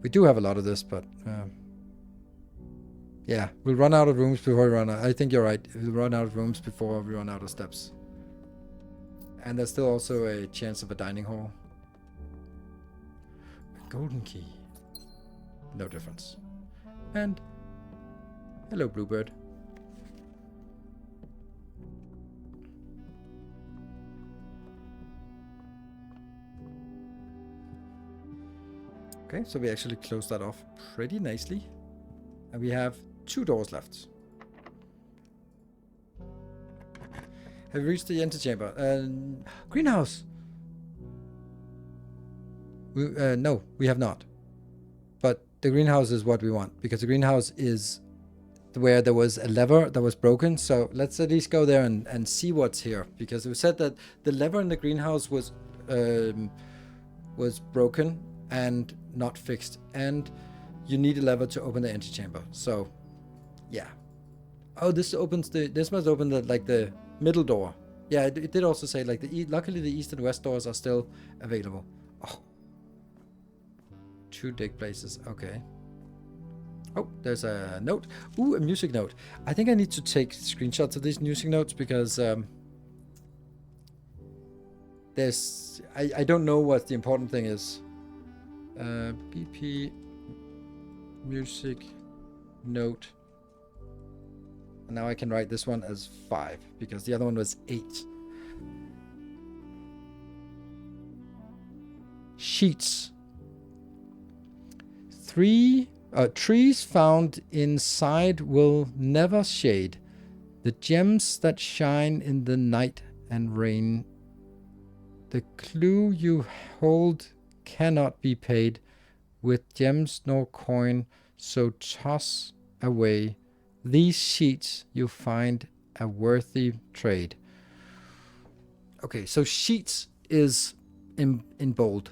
we do have a lot of this, but yeah, we'll run out of rooms before we run out. I think you're right. We'll run out of rooms before we run out of steps. And there's still also a chance of a dining hall. A golden key. No difference. And hello, Bluebird. Okay, so we actually closed that off pretty nicely. And we have 2 doors left. Have we reached the antechamber? Greenhouse! No, we have not. But the greenhouse is what we want, because the greenhouse is where there was a lever that was broken. So let's at least go there and see what's here, because it said that the lever in the greenhouse was broken and not fixed, and you need a lever to open the antechamber. So yeah. Oh, this must open the middle door. Yeah, it did also say like luckily the east and west doors are still available. Oh, 2 dig places. Okay. Oh, there's a note. Ooh, a music note. I think I need to take screenshots of these music notes, because I don't know what the important thing is. BP music note. And now I can write this one as 5, because the other one was 8. Sheets. 3 trees found inside will never shade. The gems that shine in the night and rain. The clue you hold cannot be paid with gems nor coin, so toss away these sheets. You find a worthy trade. Okay, so sheets is in bold.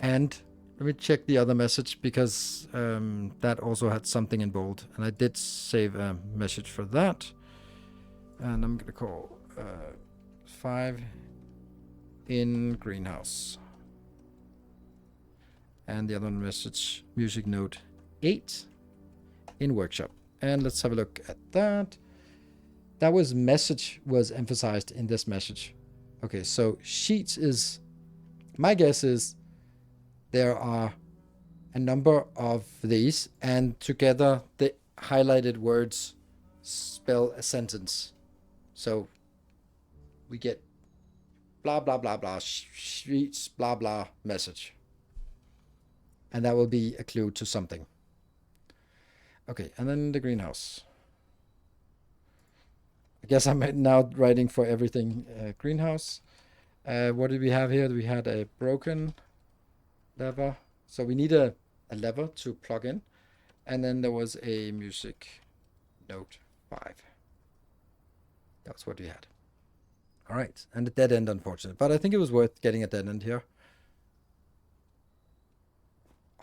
And let me check the other message, because that also had something in bold. And I did save a message for that. And I'm going to call 5 in greenhouse. And the other message, music note 8 in workshop. And let's have a look at that. That was message was emphasized in this message. Okay, so sheets is, my guess is there are a number of these, and together the highlighted words spell a sentence. So we get blah, blah, blah, blah, sheets, blah, blah, message. And that will be a clue to something. Okay, and then the greenhouse. I guess I'm now writing for everything. Greenhouse. What did we have here? We had a broken lever. So we need a lever to plug in. And then there was a music note 5. That's what we had. All right, and a dead end, unfortunately. But I think it was worth getting a dead end here.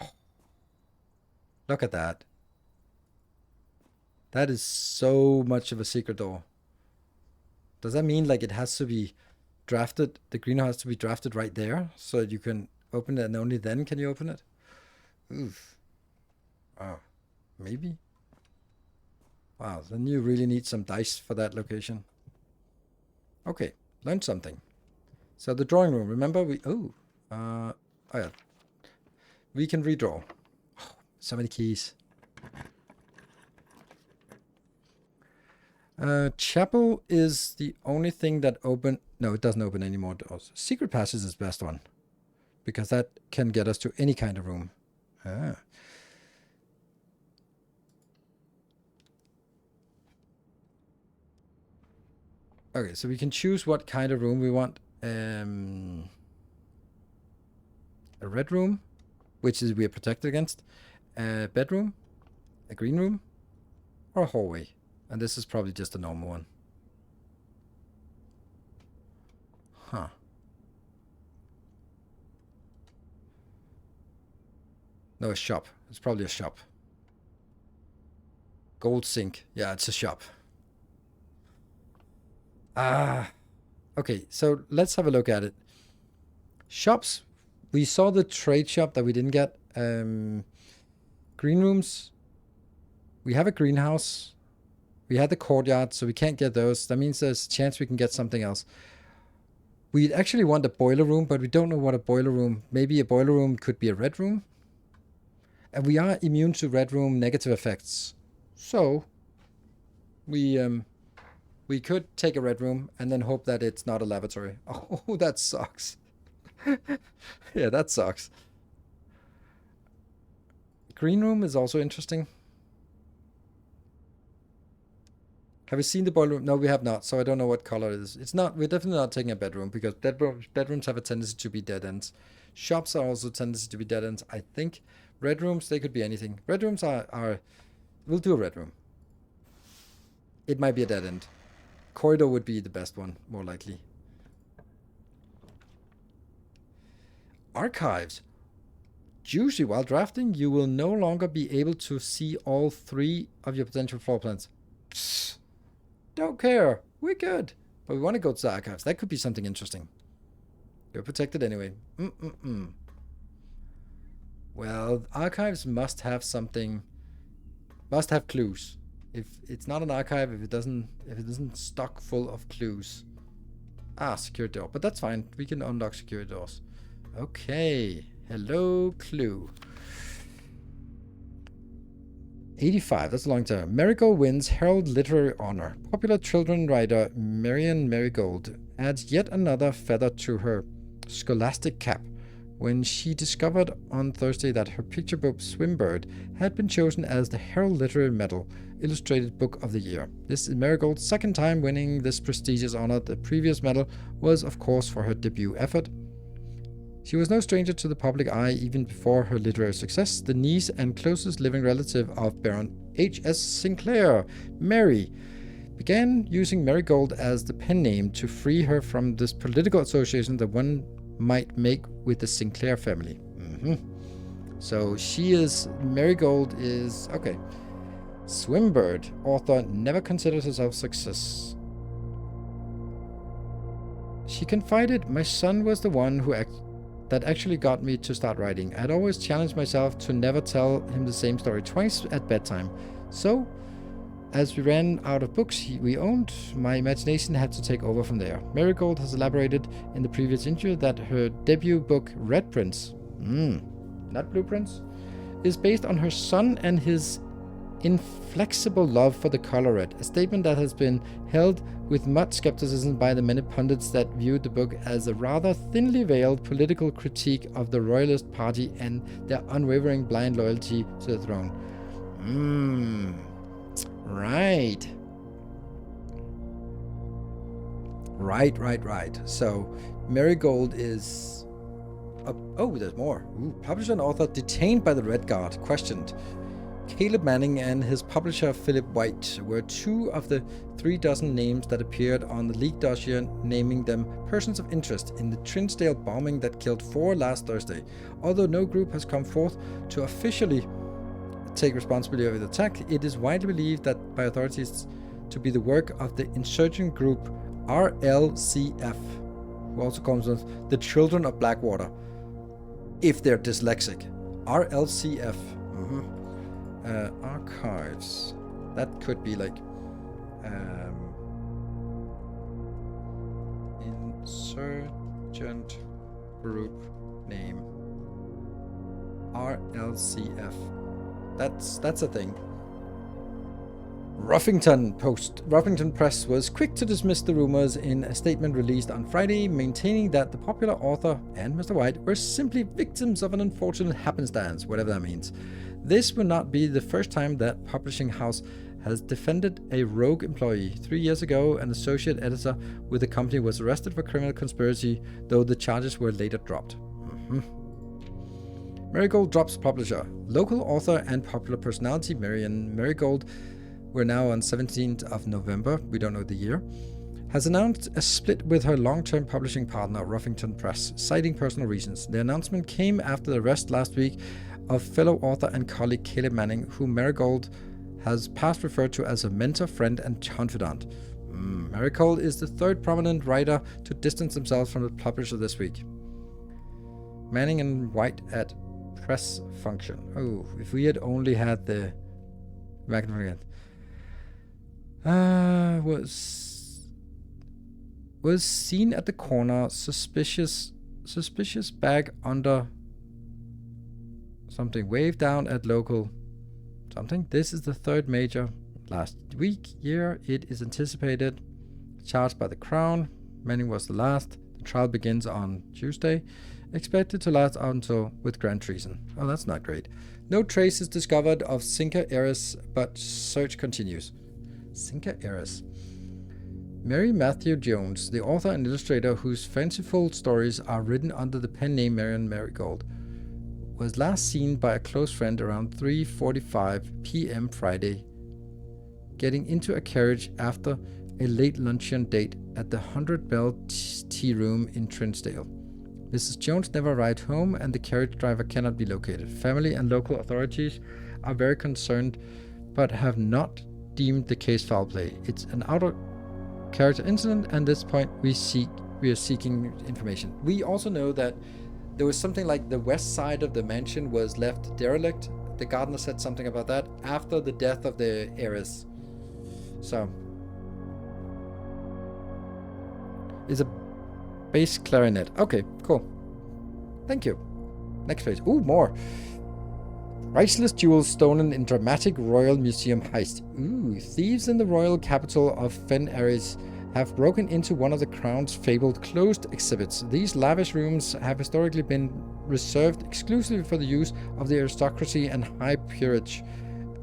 Oh, look at that. That is so much of a secret door. Does that mean like it has to be drafted, the greenhouse has to be drafted right there so that you can open it, and only then can you open it? Oof. Wow. Maybe. Wow, then you really need some dice for that location. Okay, learned something. So the drawing room, remember oh yeah. We can redraw. Oh, so many keys. Chapel is the only thing that no, it doesn't open any more doors. Secret passage is the best one, because that can get us to any kind of room. Ah. Okay, so we can choose what kind of room we want. A red room, which is we are protected against. A bedroom, a green room, or a hallway. And this is probably just a normal one. Huh. No, a shop. It's probably a shop. Gold sink. Yeah, it's a shop. Ah. Okay, so let's have a look at it. Shops. We saw the trade shop that we didn't get. Green rooms. We have a greenhouse. We had the courtyard, so we can't get those. That means there's a chance we can get something else. We actually want a boiler room, but we don't know what a boiler room. Maybe a boiler room could be a red room. And we are immune to red room negative effects. So we could take a red room and then hope that it's not a lavatory. Oh, that sucks. Yeah, that sucks. Green room is also interesting. Have we seen the boiler room? No, we have not. So I don't know what color it is. It's not. We're definitely not taking a bedroom, because bedrooms have a tendency to be dead ends. Shops are also a tendency to be dead ends, I think. Red rooms, they could be anything. Red rooms are... We'll do a red room. It might be a dead end. Corridor would be the best one, more likely. Archives. Juicy. While drafting, you will no longer be able to see all 3 of your potential floor plans. Psst. Don't care. We're good. But we want to go to the archives. That could be something interesting. You're protected anyway. Well, archives must have something. Must have clues. If it's not an archive, if it isn't stock full of clues. Security door. But that's fine. We can unlock security doors. Okay. Hello, clue. 85. That's a long time. Marigold wins Herald Literary Honor. Popular children writer Marian Marigold adds yet another feather to her scholastic cap when she discovered on Thursday that her picture book Swimbird had been chosen as the Herald Literary Medal Illustrated Book of the Year. This is Marigold's second time winning this prestigious honor. The previous medal was, of course, for her debut effort. She was no stranger to the public eye even before her literary success. The niece and closest living relative of Baron H.S. Sinclair, Mary, began using Marigold as the pen name to free her from this political association that one might make with the Sinclair family. So she is... Marigold is... Okay. Swimbird, author, never considered herself success. She confided, my son was the one that actually got me to start writing. I'd always challenged myself to never tell him the same story twice at bedtime. So, as we ran out of books we owned, my imagination had to take over from there. Marigold has elaborated in the previous interview that her debut book, Red Prince, not Blueprints, is based on her son and his inflexible love for the color red, a statement that has been held with much skepticism by the many pundits that viewed the book as a rather thinly veiled political critique of the Royalist Party and their unwavering blind loyalty to the throne. Right. Right. So, Marigold is... Oh, there's more. Publisher and author detained by the Red Guard, questioned. Caleb Manning and his publisher Philip White were 2 of the 36 names that appeared on the leaked dossier, naming them persons of interest in the Trinsdale bombing that killed 4 last Thursday. Although no group has come forth to officially take responsibility for the attack, it is widely believed that by authorities to be the work of the insurgent group RLCF, who also comes with the Children of Blackwater, if they're dyslexic. RLCF. Archives. That could be like insurgent group name. RLCF. That's a thing. Ruffington Press was quick to dismiss the rumors in a statement released on Friday, maintaining that the popular author and Mr. White were simply victims of an unfortunate happenstance, whatever that means. This will not be the first time that publishing house has defended a rogue employee. 3 years ago, an associate editor with the company was arrested for criminal conspiracy, though the charges were later dropped. Marigold drops publisher. Local author and popular personality Marian Marigold, we're now on 17th of November, we don't know the year, has announced a split with her long-term publishing partner, Ruffington Press, citing personal reasons. The announcement came after the arrest last week of fellow author and colleague Caleb Manning, whom Marigold has past referred to as a mentor, friend, and confidant. Marigold is the 3rd prominent writer to distance themselves from the publisher this week. Manning and White at press function. Oh, if we had only had the... was seen at the corner, suspicious bag under something, waved down at local something. This is the 3rd major last year. It is anticipated, charged by the Crown. Manning was the last. The trial begins on Tuesday, expected to last until with grand treason. Oh, that's not great. No trace is discovered of Cinca Heiress, but search continues. Cinca Heiress. Mary Matthew Jones, the author and illustrator whose fanciful stories are written under the pen name Marian Marigold. was last seen by a close friend around 3:45 p.m. Friday, getting into a carriage after a late luncheon date at the 100 Bell Tea Room in Trinsdale. Mrs. Jones never arrived home and the carriage driver cannot be located. Family and local authorities are very concerned but have not deemed the case foul play. It's an out-of-character incident, and at this point we are seeking information. We also know that there was something like the west side of the mansion was left derelict. The gardener said something about that after the death of the heiress. So, it's a bass clarinet. Okay, cool. Thank you. Next page. Ooh, more. Priceless jewels stolen in dramatic Royal Museum heist. Ooh, thieves in the royal capital of Fen Ares have broken into one of the Crown's fabled closed exhibits. These lavish rooms have historically been reserved exclusively for the use of the aristocracy and high peerage,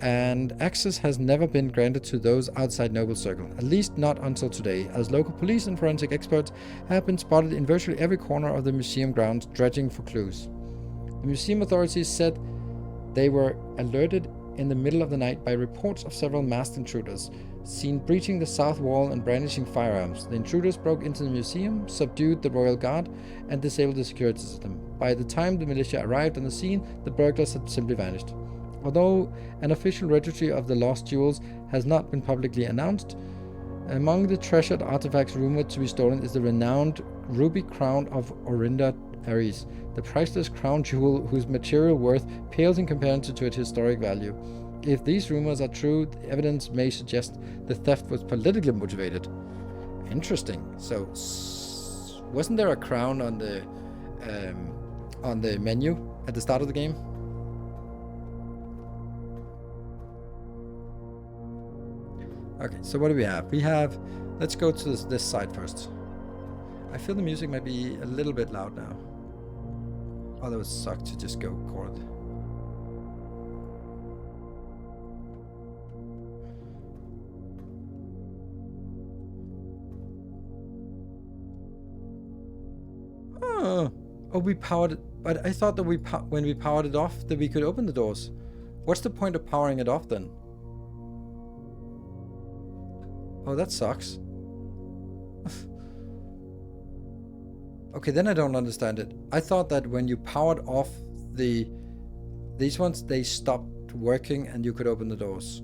and access has never been granted to those outside noble circle, at least not until today, as local police and forensic experts have been spotted in virtually every corner of the museum grounds dredging for clues. The museum authorities said they were alerted in the middle of the night by reports of several masked intruders seen breaching the south wall and brandishing firearms. The intruders broke into the museum, subdued the royal guard, and disabled the security system. By the time the militia arrived on the scene, the burglars had simply vanished. Although an official registry of the lost jewels has not been publicly announced, among the treasured artifacts rumored to be stolen is the renowned ruby crown of Orinda Ares, the priceless crown jewel whose material worth pales in comparison to its historic value. If these rumors are true, the evidence may suggest the theft was politically motivated. Interesting. So, wasn't there a crown on the menu at the start of the game? Okay, so what do we have? We have... Let's go to this side first. I feel the music might be a little bit loud now. Oh, that would suck to just go chord. Oh, we powered it. But I thought that when we powered it off, that we could open the doors. What's the point of powering it off then? Oh, that sucks. Okay, then I don't understand it. I thought that when you powered off these ones, they stopped working and you could open the doors.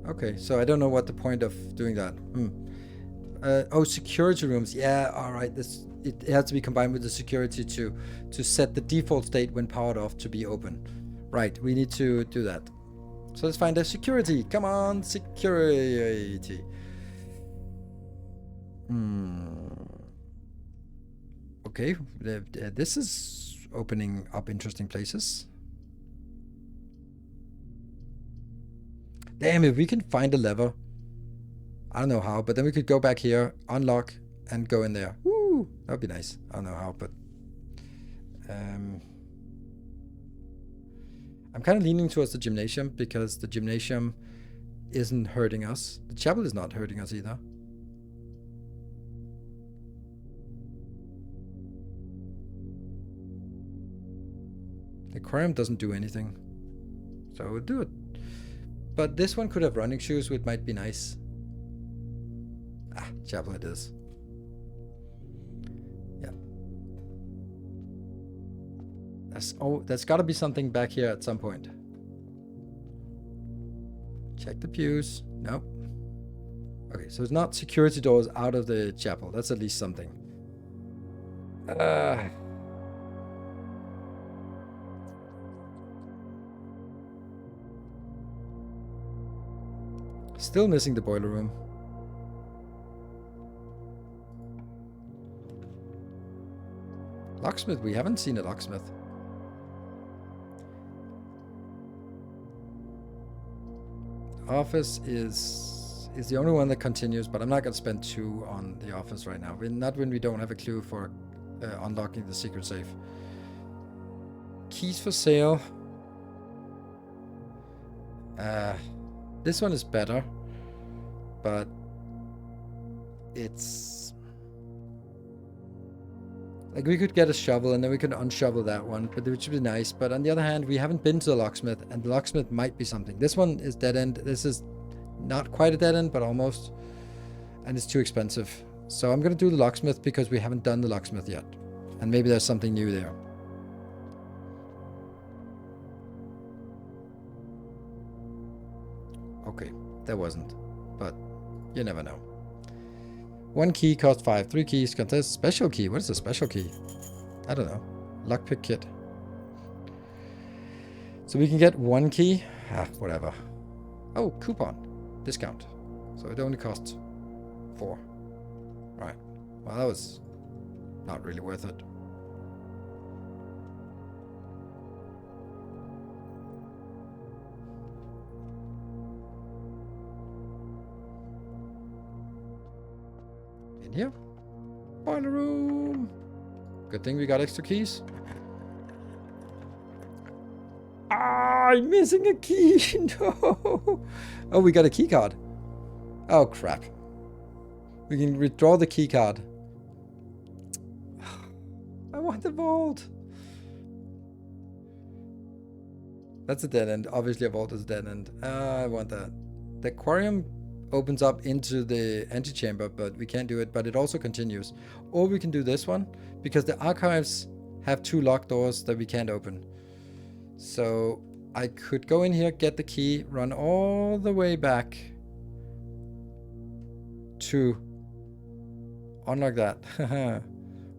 Okay, so I don't know what the point of doing that. Oh, security rooms. Yeah, all right. It has to be combined with the security to set the default state when powered off to be open. Right, we need to do that. So let's find the security. Come on, security. Okay, this is opening up interesting places. Damn, if we can find a lever. I don't know how, but then we could go back here, unlock, and go in there. Woo! That would be nice. I don't know how, but... I'm kind of leaning towards the gymnasium, because the gymnasium isn't hurting us. The chapel is not hurting us either. The aquarium doesn't do anything. So we'll do it. But this one could have running shoes, which might be nice. Ah, chapel it is. Yeah. There's got to be something back here at some point. Check the pews. Nope. Okay, so it's not security doors out of the chapel. That's at least something. Still missing the boiler room. Locksmith, we haven't seen a locksmith. Office is the only one that continues, but I'm not going to spend 2 on the office right now. Not when we don't have a clue for unlocking the secret safe. Keys for sale. This one is better, but it's Like, we could get a shovel and then we could unshovel that one, but which would be nice. But on the other hand, we haven't been to the locksmith, and the locksmith might be something. This one is dead end. This is not quite a dead end, but almost. And it's too expensive. So I'm going to do the locksmith because we haven't done the locksmith yet. And maybe there's something new there. Okay, there wasn't. But you never know. 1 key costs 5. 3 keys contest special key. What is a special key? I don't know. Lockpick kit. So we can get 1 key. Whatever. Oh, coupon. Discount. So it only costs 4. Right. Well, that was not really worth it. In here. Boiler room. Good thing we got extra keys. I'm missing a key. No. Oh, we got a key card. Oh, crap. We can withdraw the key card. I want the vault. That's a dead end. Obviously, a vault is a dead end. I want that. The aquarium opens up into the antechamber, but we can't do it. But it also continues. Or we can do this one, because the archives have 2 locked doors that we can't open. So I could go in here, get the key, run all the way back to unlock that.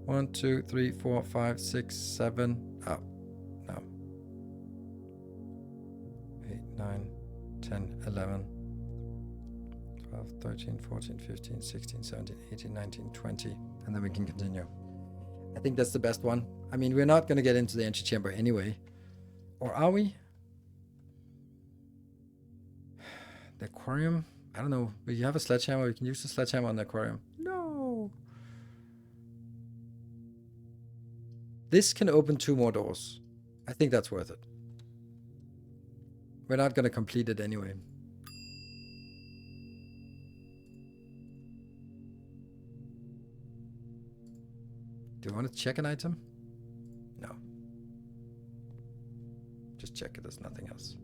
1, 2, 3, 4, 5, 6, 7. Oh, no. 8, 9, 10, 11, 12, 13, 14, 15, 16, 17, 18, 19, 20. And then we can continue. I think that's the best one. I mean, we're not going to get into the antechamber anyway. Or are we? The aquarium? I don't know. We have a sledgehammer. We can use the sledgehammer on the aquarium. No. This can open 2 more doors. I think that's worth it. We're not going to complete it anyway. Do you want to check an item? No. Just check it. There's nothing else.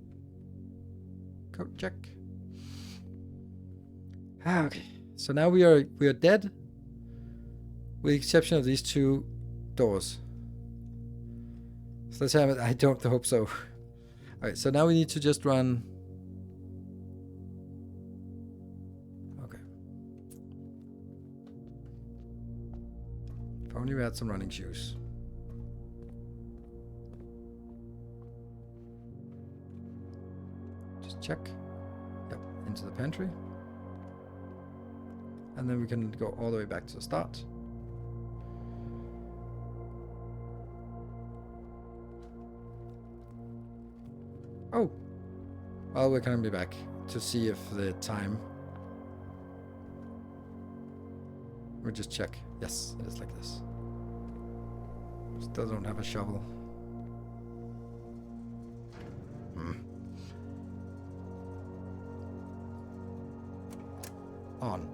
Code check. Okay. So now we are dead, with the exception of these 2 doors. So let's have it. I don't hope so. Alright, so now we need to just run. Okay. If only we had some running shoes. Just check. Yep, into the pantry. And then we can go all the way back to the start. Oh! Well, we're gonna be back to see if the time... We'll just check. Yes, it is like this. Still don't have a shovel. On.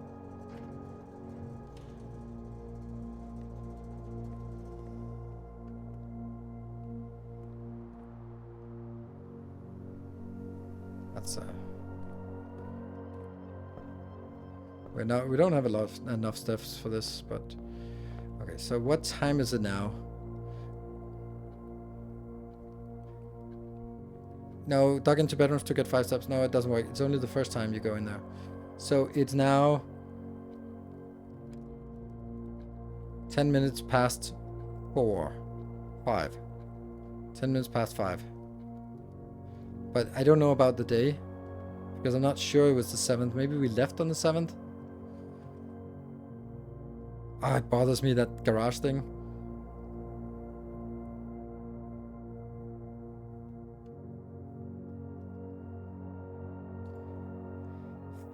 That's we don't have enough stuffs for this, but okay. So what time is it now? No, dug into bedrooms to get 5 steps. No, it doesn't work. It's only the first time you go in there. So it's now 10 minutes past 5. 10 minutes past 5. But I don't know about the day, because I'm not sure it was the 7th. Maybe we left on the 7th. Oh, it bothers me, that garage thing.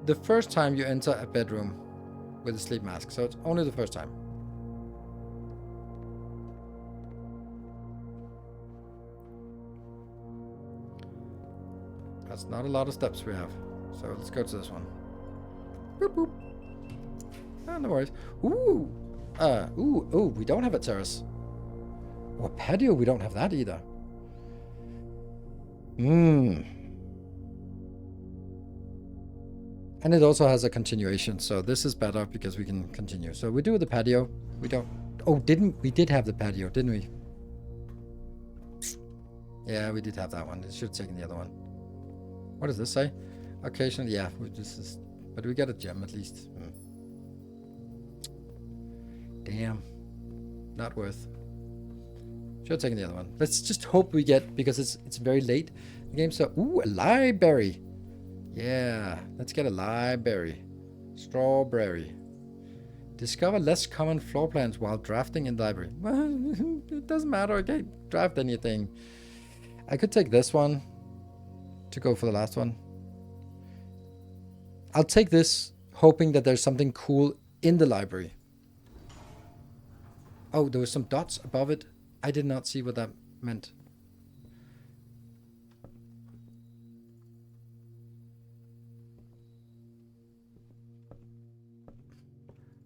The first time you enter a bedroom with a sleep mask, so it's only the first time. That's not a lot of steps we have. So let's go to this one. Boop, boop. Ah, no worries. Ooh! Ooh, we don't have a terrace. Or patio, we don't have that either. And it also has a continuation, so this is better because we can continue. So we do the patio. We don't... Oh, we did have the patio, didn't we? Yeah, we did have that one. It should have taken the other one. What does this say? Occasionally, yeah, but we got a gem at least. Damn. Not worth. Should have taken the other one. Let's just hope we get, because it's very late in the game. So, ooh, a library. Yeah, let's get a library. Strawberry. Discover less common floor plans while drafting in the library. Well, it doesn't matter. I can't draft anything. I could take this one to go for the last one. I'll take this, hoping that there's something cool in the library. Oh, there were some dots above it. I did not see what that meant.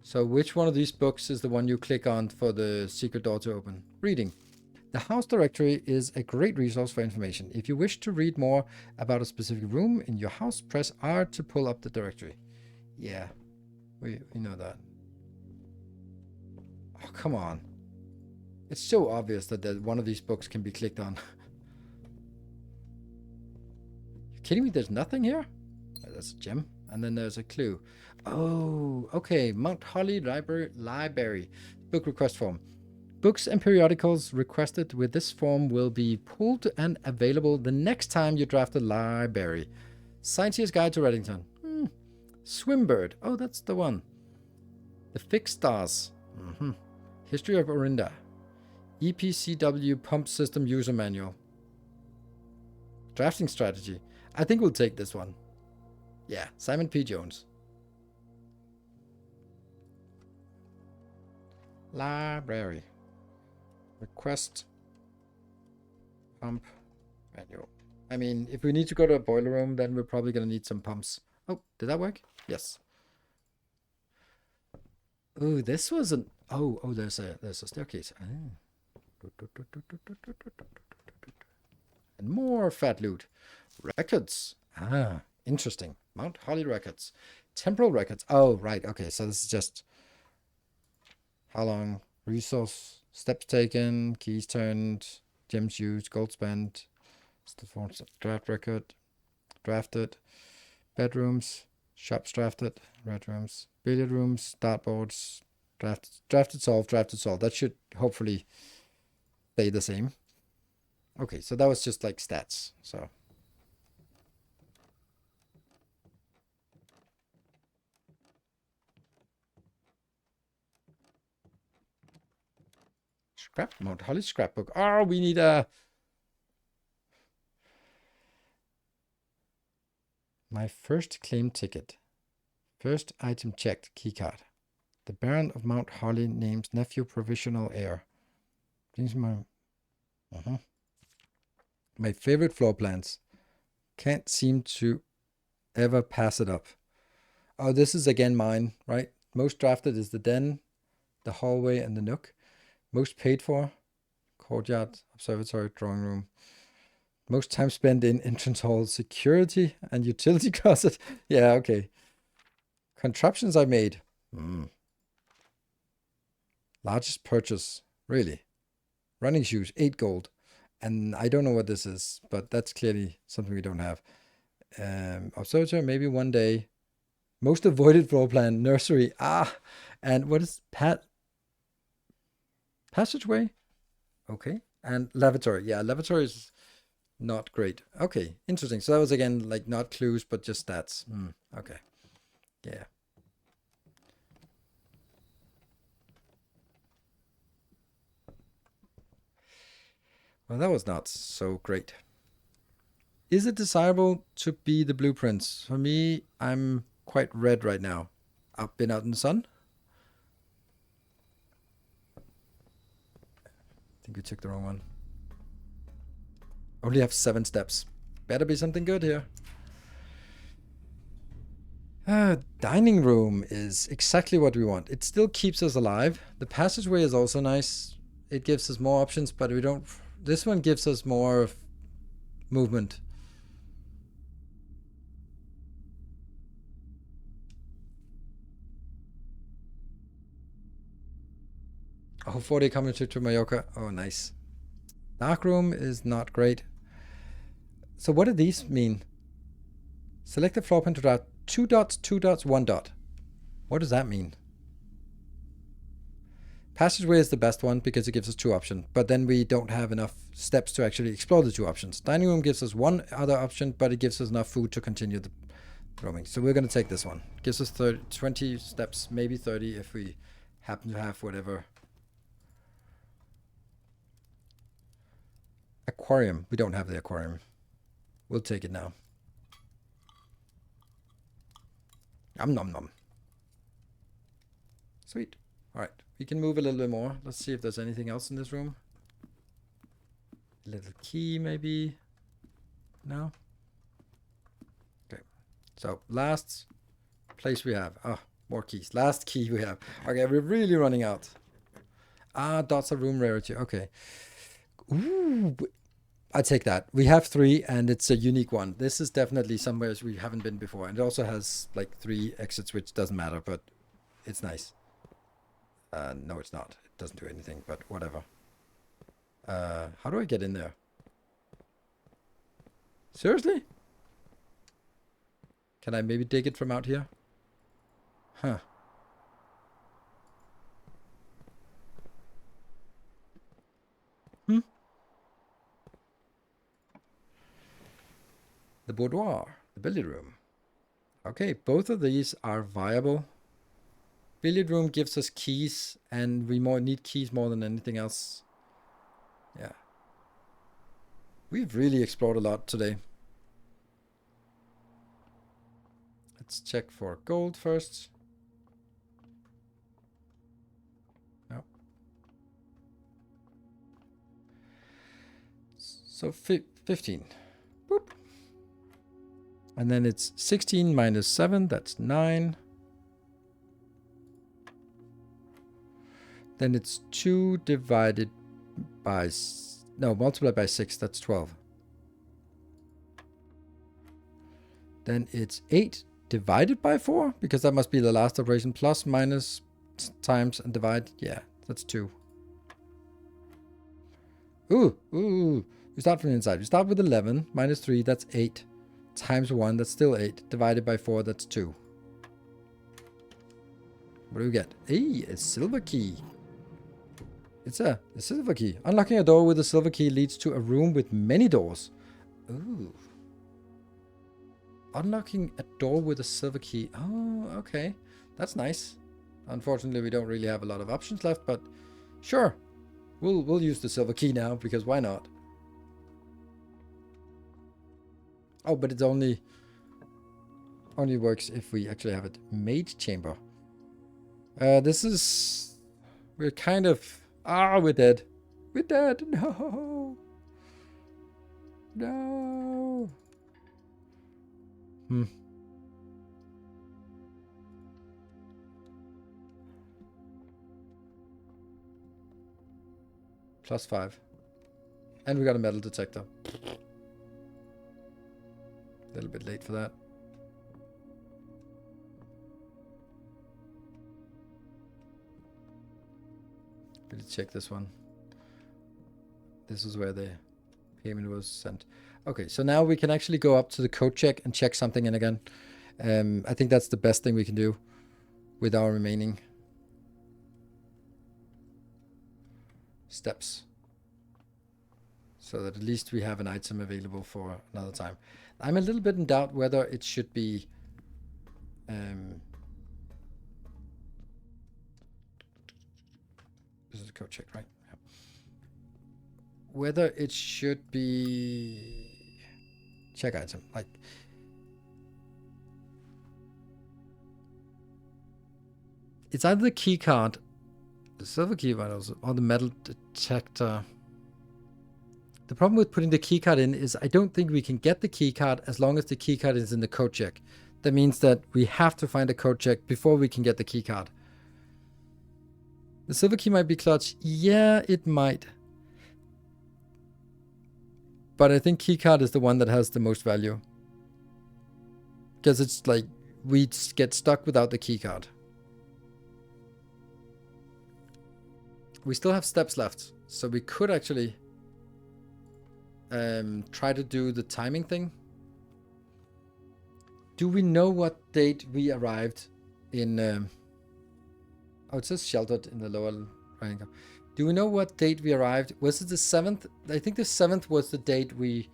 So which one of these books is the one you click on for the secret door to open? Reading. The house directory is a great resource for information. If you wish to read more about a specific room in your house, press R to pull up the directory. Yeah, we know that. Oh, come on. It's so obvious that one of these books can be clicked on. You kidding me? There's nothing here? Oh, that's a gem. And then there's a clue. Oh, okay. Mount Holly Library. Book request form. Books and periodicals requested with this form will be pulled and available the next time you draft a library. Sightseer's Guide to Reddington. Swimbird. Oh, that's the one. The Fixed Stars. History of Orinda. EPCW Pump System User Manual. Drafting Strategy. I think we'll take this one. Yeah, Simon P. Jones. Library. Request. Pump. Manual. I mean, if we need to go to a boiler room, then we're probably going to need some pumps. Oh, did that work? Yes. Oh, this wasn't... Oh, there's a staircase. And more fat loot. Records. Interesting. Mount Holly records. Temporal records. Oh, right. Okay, so this is just how long, resource, steps taken, keys turned, gems used, gold spent, draft record, drafted, bedrooms, shops drafted, red rooms, billiard rooms, dartboards, drafted, solved. That should hopefully stay the same. Okay, so that was just like stats. So Mount Holly scrapbook. Oh, we need a... My first claim ticket. First item checked. Keycard. The Baron of Mount Holly names nephew provisional heir. My favorite floor plans. Can't seem to ever pass it up. Oh, this is again mine, right? Most drafted is the den, the hallway, and the nook. Most paid for, courtyard, observatory, drawing room. Most time spent in entrance hall, security, and utility closet. Yeah, okay. Contraptions I made. Largest purchase, really. Running shoes, 8 gold. And I don't know what this is, but that's clearly something we don't have. Observatory, maybe one day. Most avoided floor plan, nursery. And what is passageway? Okay. And lavatory. Yeah, lavatory is not great. Okay, interesting. So that was again like not clues, but just stats. Okay. Yeah. Well, that was not so great. Is it desirable to be the blueprints? For me, I'm quite red right now. I've been out in the sun. I think we took the wrong one. Only have 7 steps. Better be something good here. Dining room is exactly what we want. It still keeps us alive. The passageway is also nice. it gives us more options, but we don't. This one gives us more of movement. Oh, 40 coming to Mallorca. Oh, nice. Dark room is not great. So what do these mean? Select the floor plan to dot 2 dots, 2 dots, 1 dot. What does that mean? Passageway is the best one because it gives us 2 options, but then we don't have enough steps to actually explore the 2 options. Dining room gives us 1 other option, but it gives us enough food to continue the roaming. So we're going to take this one. Gives us 20 steps, maybe 30 if we happen to have whatever. Aquarium. We don't have the aquarium. We'll take it now. Nom nom nom. Sweet. All right. We can move a little bit more. Let's see if there's anything else in this room. Little key, maybe. No? Okay. So, last place we have. Oh, more keys. Last key we have. Okay, we're really running out. Ah, dots of room rarity. Okay. Ooh. I take that. We have 3, and it's a unique one. This is definitely somewhere we haven't been before. And it also has, like, 3 exits, which doesn't matter, but it's nice. No, it's not. It doesn't do anything, but whatever. How do I get in there? Seriously? Can I maybe dig it from out here? Huh. The boudoir, the billiard room. Okay, both of these are viable. Billiard room gives us keys, and we need keys more than anything else. Yeah. We've really explored a lot today. Let's check for gold first. No. So 15. Boop. And then it's 16 minus 7, that's 9. Then it's 2 divided by, multiplied by 6, that's 12. Then it's 8 divided by 4, because that must be the last operation, plus, minus, times, and divide. Yeah, that's 2. Ooh, we start from the inside. We start with 11, minus 3, that's 8. Times 1, that's still 8. Divided by 4, that's 2. What do we get? Hey, a silver key. It's a silver key. Unlocking a door with a silver key leads to a room with many doors. Ooh. Unlocking a door with a silver key. Oh, okay. That's nice. Unfortunately, we don't really have a lot of options left, but sure. We'll use the silver key now, because why not? Oh, but it only works if we actually have it. Maid chamber. This is... We're kind of... we're dead. We're dead. No. No. +5. And we got a metal detector. A little bit late for that. Let's check this one. This is where the payment was sent. Okay, so now we can actually go up to the code check and check something in again. I think that's the best thing we can do with our remaining steps. So that at least we have an item available for another time. I'm a little bit in doubt whether it should be this is a code check, right? Yeah. Whether it should be check item, like it's either the key card, the silver key vials, or the metal detector. The problem with putting the keycard in is I don't think we can get the keycard as long as the keycard is in the code check. That means that we have to find a code check before we can get the keycard. The silver key might be clutch. Yeah, it might. But I think keycard is the one that has the most value. Because it's like, we get stuck without the keycard. We still have steps left. So we could actually try to do the timing thing. Do we know what date we arrived in... oh, it says sheltered in the lower right hand. Do we know what date we arrived? Was it the 7th? I think the 7th was the date we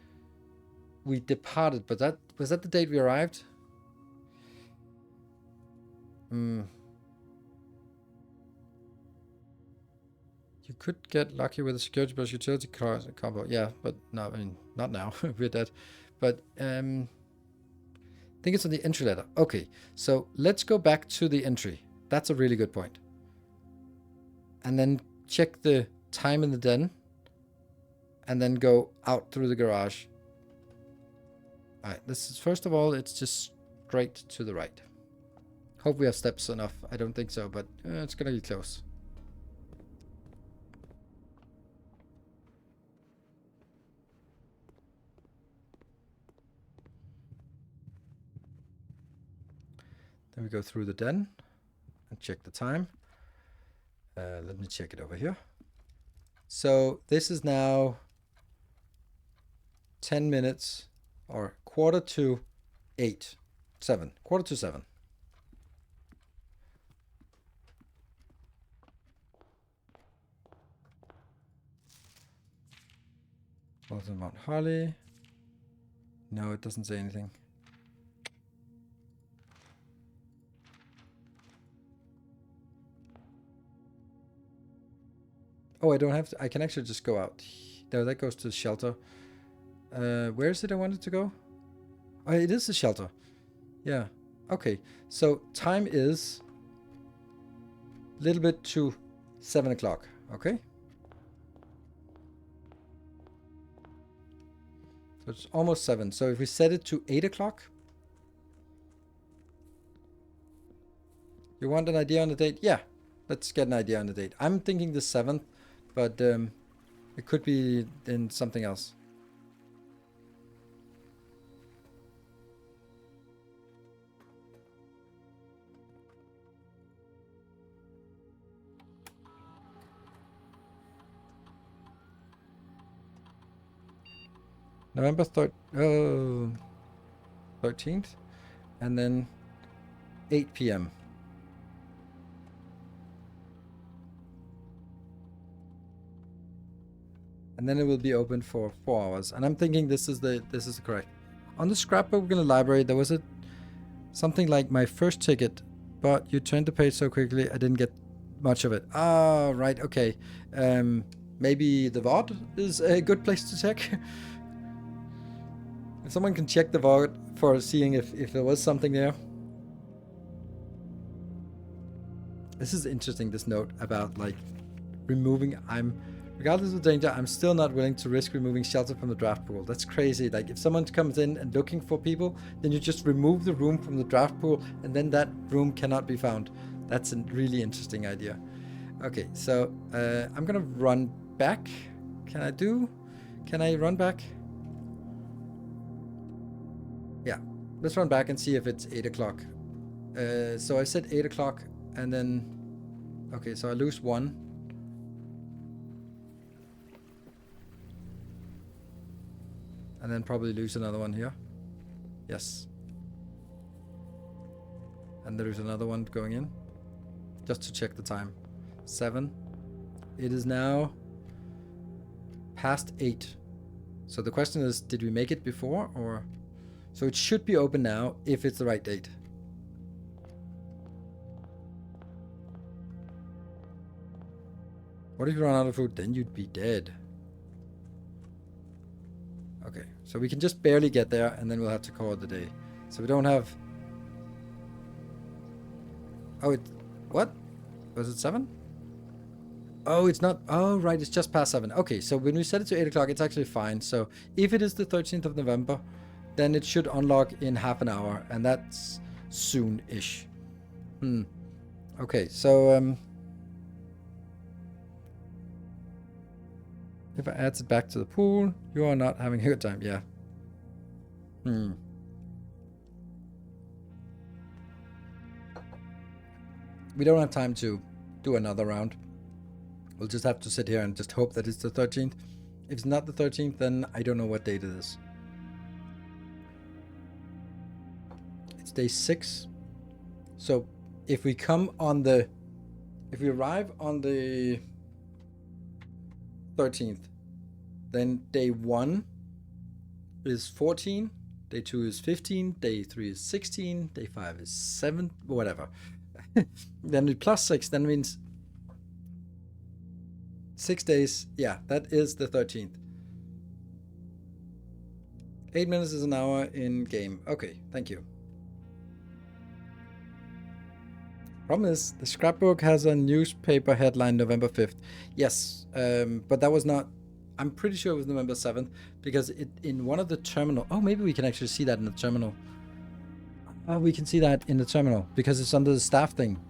departed, but was that the date we arrived? You could get lucky with a security plus utility combo. Yeah, but no, I mean, not now. We're dead. But I think it's on the entry letter. Okay, so let's go back to the entry. That's a really good point. And then check the time in the den. And then go out through the garage. Alright, this is, first of all, it's just straight to the right. Hope we have steps enough. I don't think so, but it's gonna be close. Then we go through the den and check the time. Let me check it over here. So this is now 10 minutes or quarter to 7. Quarter to 7. Walton Mount Harley. No, it doesn't say anything. Oh, I don't have to. I can actually just go out. No, that goes to the shelter. Where is it I wanted to go? Oh, it is the shelter. Yeah. Okay. So time is a little bit to 7 o'clock. Okay. So it's almost 7. So if we set it to 8 o'clock. You want an idea on the date? Yeah. Let's get an idea on the date. I'm thinking the 7th. But it could be in something else. November 13th. And then 8 p.m. And then it will be open for 4 hours. And I'm thinking this is the correct. On the scrapbook in the library, there was something like my first ticket, but you turned the page so quickly I didn't get much of it. Ah, right, okay. Maybe the VOD is a good place to check. If someone can check the VOD for seeing if there was something there. This is interesting, this note about like removing. Regardless of the danger, I'm still not willing to risk removing shelter from the draft pool. That's crazy. Like, if someone comes in and looking for people, then you just remove the room from the draft pool, and then that room cannot be found. That's a really interesting idea. Okay, so I'm gonna run back. Can I run back? Yeah, let's run back and see if it's 8 o'clock. So I said 8 o'clock, and then... Okay, so I lose 1. And then probably lose another one here. Yes. And there is another one going in. Just to check the time. 7. It is now past 8. So the question is, did we make it before or... So it should be open now if it's the right date. What if you run out of food? Then you'd be dead. Okay, so we can just barely get there and then we'll have to call it the day. So we don't have... Oh, what? Was it 7? Oh, it's not... Oh, right, it's just past 7. Okay, so when we set it to 8 o'clock, it's actually fine. So if it is the 13th of November, then it should unlock in half an hour. And that's soon-ish. Okay, so... If I add it back to the pool, you are not having a good time. Yeah. We don't have time to do another round. We'll just have to sit here and just hope that it's the 13th. If it's not the 13th, then I don't know what date it is. It's day 6. So if we come on the... If we arrive on the 13th, then day 1 is 14, day 2 is 15, day 3 is 16, day 5 is 7, whatever. Then with plus 6, that means 6 days. Yeah, that is the 13th. 8 minutes is an hour in game. Okay, thank you. Problem is, the scrapbook has a newspaper headline November 5th. Yes, but that was not... I'm pretty sure it was November 7th, because it in one of the terminal... Oh, maybe we can actually see that in the terminal. Oh, we can see that in the terminal, because it's under the staff thing.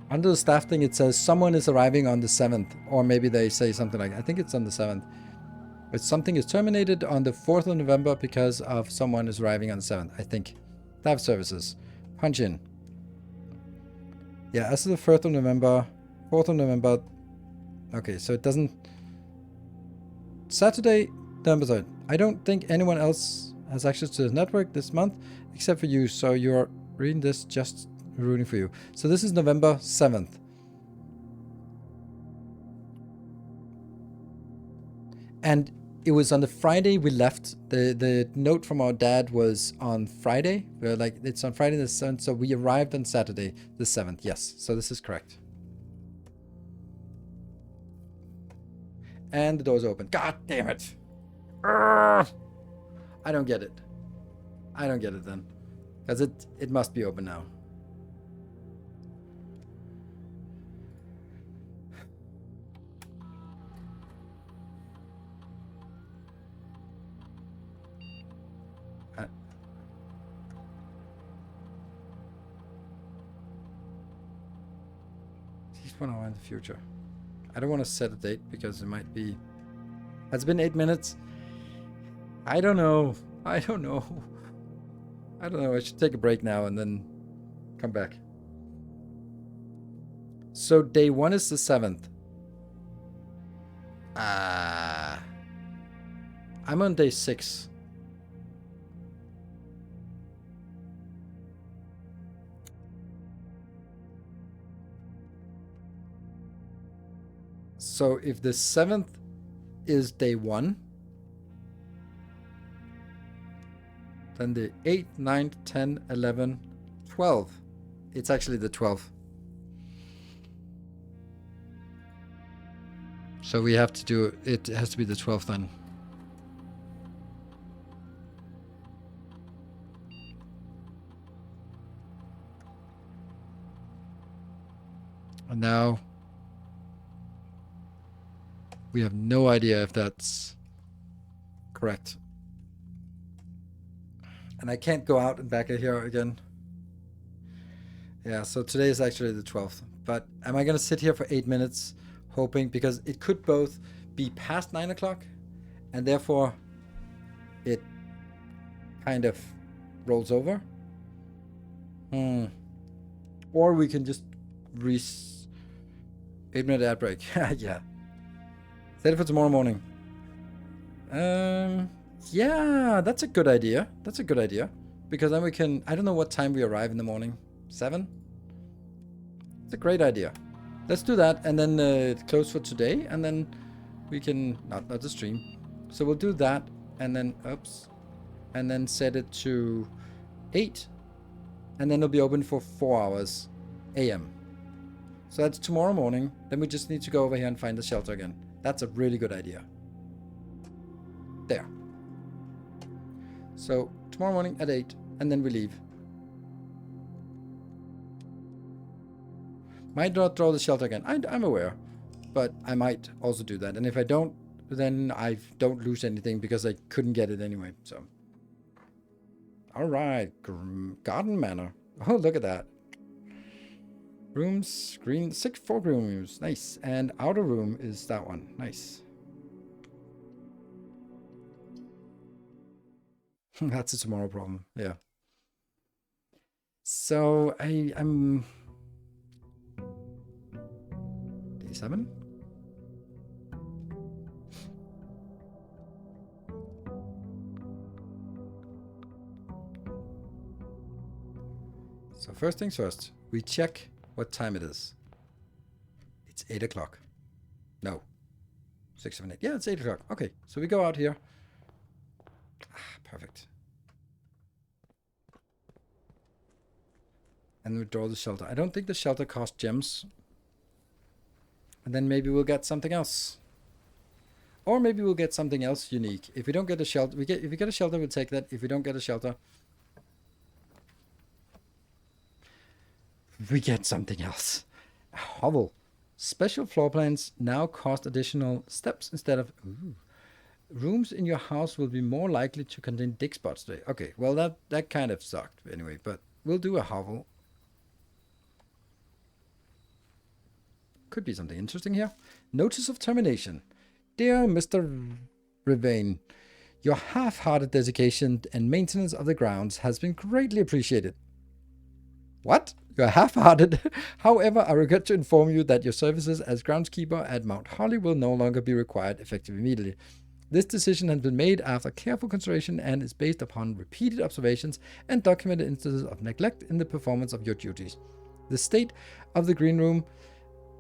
Under the staff thing, it says someone is arriving on the 7th. Or maybe they say something like... I think it's on the 7th. But something is terminated on the 4th of November because of someone is arriving on the 7th, I think. Staff services. Punch in. Yeah, as of the 4th of November. 4th of November. Okay, so it doesn't... Saturday, November 3rd. I don't think anyone else has access to the network this month, except for you. So you're reading this, just rooting for you. So this is November 7th. And it was on the Friday we left. The note from our dad was on Friday. We were like, it's on Friday the 7th. So we arrived on Saturday the 7th. Yes, so this is correct. And the door's open. God damn it. Urgh. I don't get it. I don't get it then. Because it must be open now. He's 1 hour in the future. I don't want to set a date because it might be... It's been 8 minutes. I don't know. I don't know. I don't know. I should take a break now and then come back. So day 1 is the 7th. I'm on day 6. So if the 7th is day 1, then the 8th, 9th, 10, 11, 12. It's actually the 12th. So we have to do it. It has to be the 12th then. And now we have no idea if that's correct. And I can't go out and back here again. Yeah, so today is actually the 12th. But am I going to sit here for 8 minutes hoping? Because it could both be past 9 o'clock and therefore it kind of rolls over. Or we can just 8-minute ad break. Yeah. Set it for tomorrow morning. Yeah, that's a good idea. That's a good idea. Because then we can... I don't know what time we arrive in the morning. 7? It's a great idea. Let's do that and then close for today. And then we can... Not the stream. So we'll do that and then... Oops. And then set it to 8. And then it'll be open for 4 hours AM. So that's tomorrow morning. Then we just need to go over here and find the shelter again. That's a really good idea. There. So tomorrow morning at 8, and then we leave. Might not draw the shelter again. I'm aware, but I might also do that. And if I don't, then I don't lose anything because I couldn't get it anyway. So, all right, Garden Manor. Oh, look at that. Rooms, green, 4 rooms, nice. And outer room is that one, nice. That's a tomorrow problem, yeah. So I'm day 7. So first things first, we check what time it is. It's 8 o'clock. No, 6, 7, 8. Yeah, it's 8 o'clock. Okay, so we go out here. Perfect. And we draw the shelter. I don't think the shelter costs gems. And then maybe we'll get something else. Or maybe we'll get something else unique. If we don't get a shelter, if we get a shelter, we'll take that. If we don't get a shelter, we get something else. A hovel. Special floor plans now cost additional steps instead of... Ooh. Rooms in your house will be more likely to contain dig spots today. Okay, well that kind of sucked anyway, but we'll do a hovel. Could be something interesting here. Notice of termination. Dear Mr. Rivane, your half-hearted dedication and maintenance of the grounds has been greatly appreciated. What? You're half-hearted? However, I regret to inform you that your services as groundskeeper at Mount Holly will no longer be required effective immediately. This decision has been made after careful consideration and is based upon repeated observations and documented instances of neglect in the performance of your duties. The state of the green room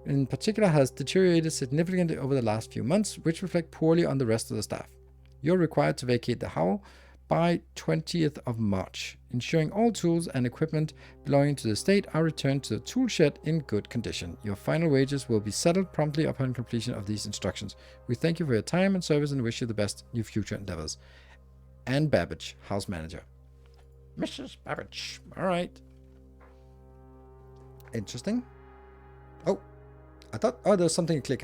in particular has deteriorated significantly over the last few months, which reflect poorly on the rest of the staff. You're required to vacate the hovel by 20th of March, ensuring all tools and equipment belonging to the estate are returned to the tool shed in good condition. Your final wages will be settled promptly upon completion of these instructions. We thank you for your time and service and wish you the best in your future endeavors. Anne Babbage, house manager. Mrs. Babbage. All right. Interesting. Oh, I thought, there's something to click.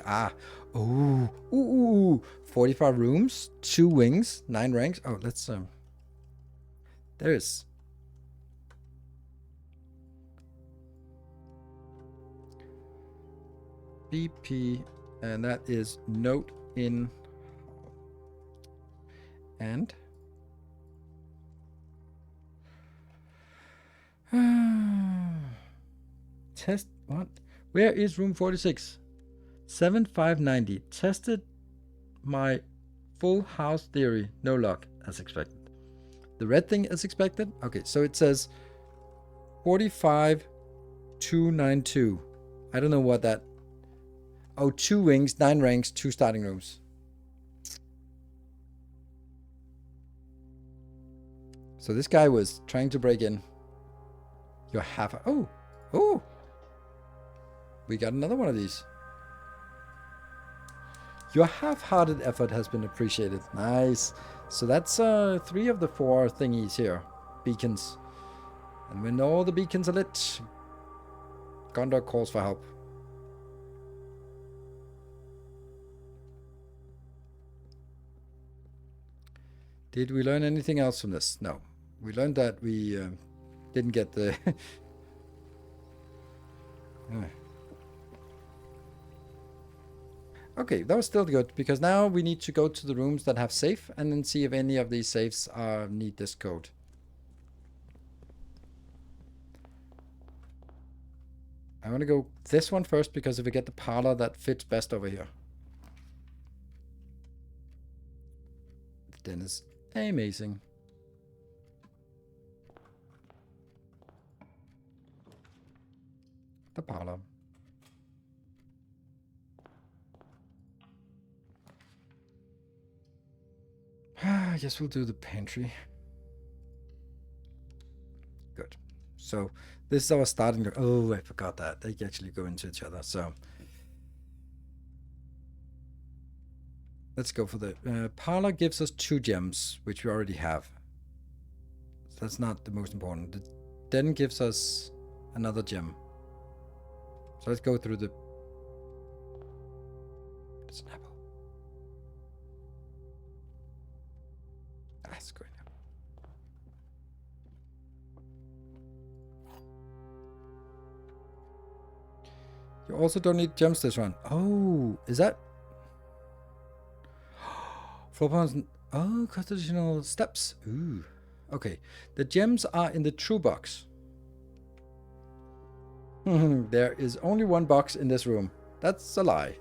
Ooh, 45 rooms, 2 wings, 9 ranks. Oh, let's, there is. BP, and that is note in, and test, what? Where is room 46? 7590. Tested my full house theory. No luck, as expected. The red thing as expected? Okay, so it says 45292. I don't know what that... Oh, 2 wings, 9 ranks, 2 starting rooms. So this guy was trying to break in. You're half... Oh! We got another one of these. Your half-hearted effort has been appreciated. Nice. So that's 3 of the 4 thingies here. Beacons. And when all the beacons are lit, Gondor calls for help. Did we learn anything else from this? No. We learned that we didn't get the... Okay, that was still good, because now we need to go to the rooms that have safe and then see if any of these safes need this code. I want to go this one first, because if we get the parlor, that fits best over here. The den is amazing. The parlor. I guess we'll do the pantry. Good. So this is our starting. Oh, I forgot that. They actually go into each other. So let's go for the parlor. Gives us 2 gems, which we already have. So that's not the most important. The den gives us another gem. So let's go through the... It's an apple. That's good. You also don't need gems this run. Oh, is that? Floor plans. Oh, constitutional steps. Ooh. Okay. The gems are in the true box. There is only one box in this room. That's a lie.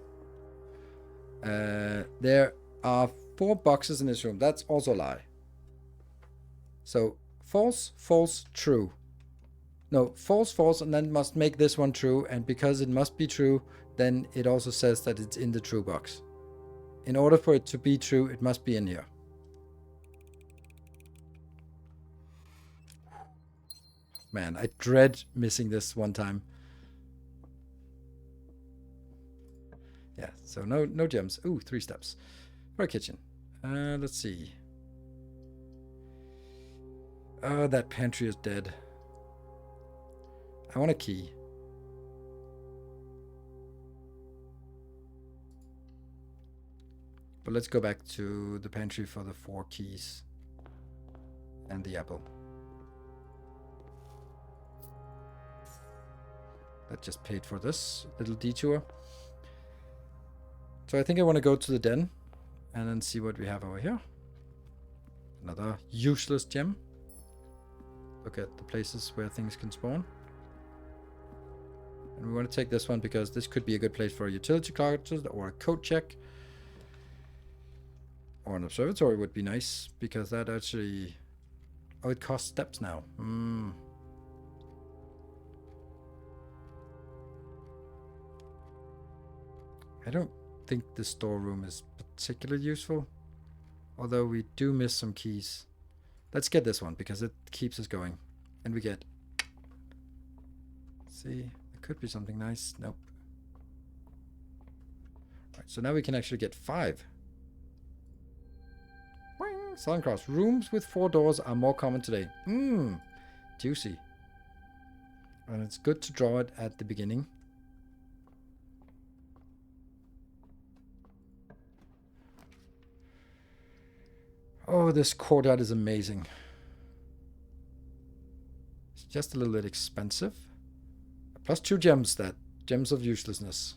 There are 4 boxes in this room. That's also a lie. So, false, false, true. No, false, false, and then must make this one true. And because it must be true, then it also says that it's in the true box. In order for it to be true, it must be in here. Man, I dread missing this one time. Yeah, so no gems. Ooh, 3 steps. For a kitchen. Let's see. Oh, that pantry is dead. I want a key. But let's go back to the pantry for the 4 keys. And the apple. That just paid for this little detour. So I think I want to go to the den and then see what we have over here. Another useless gem. Look at the places where things can spawn. And we want to take this one because this could be a good place for a utility closet or a code check. Or an observatory would be nice because that actually... Oh, it costs steps now. I don't think the storeroom is particularly useful. Although we do miss some keys. Let's get this one because it keeps us going. And we get... Let's see, it could be something nice. Nope. Alright, so now we can actually get 5. Southern Cross. Rooms with 4 doors are more common today. Juicy. And it's good to draw it at the beginning. Oh, this courtyard is amazing. It's just a little bit expensive. Plus 2 gems, that. Gems of uselessness.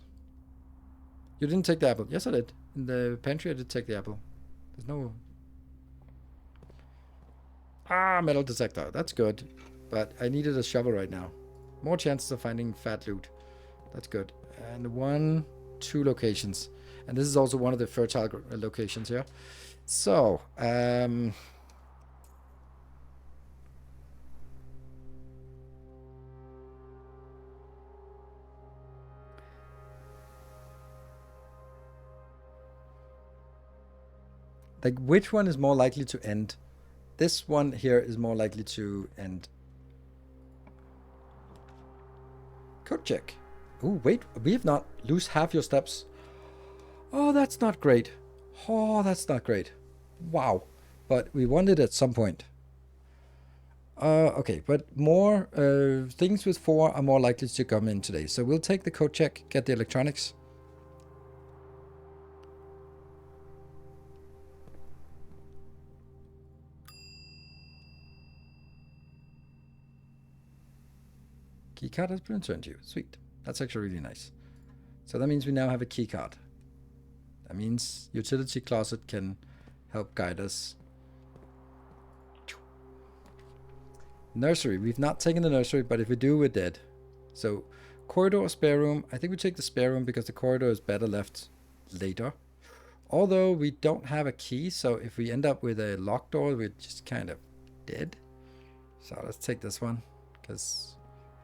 You didn't take the apple. Yes, I did. In the pantry, I did take the apple. There's no... Ah, metal detector. That's good. But I needed a shovel right now. More chances of finding fat loot. That's good. And 1, 2 locations. And this is also one of the fertile locations here. So, like, which one is more likely to end? This one here is more likely to end. Code check. Oh, wait, we have not lose half your steps. Oh, that's not great. Oh, that's not great. Wow. But we won it at some point. Okay, but more things with 4 are more likely to come in today. So we'll take the code check, get the electronics. Key card has been returned to you. Sweet. That's actually really nice. So that means we now have a key card. That means utility closet can help guide us. Nursery. We've not taken the nursery, but if we do, we're dead. So corridor or spare room. I think we take the spare room because the corridor is better left later. Although we don't have a key, so if we end up with a locked door, we're just kind of dead. So let's take this one because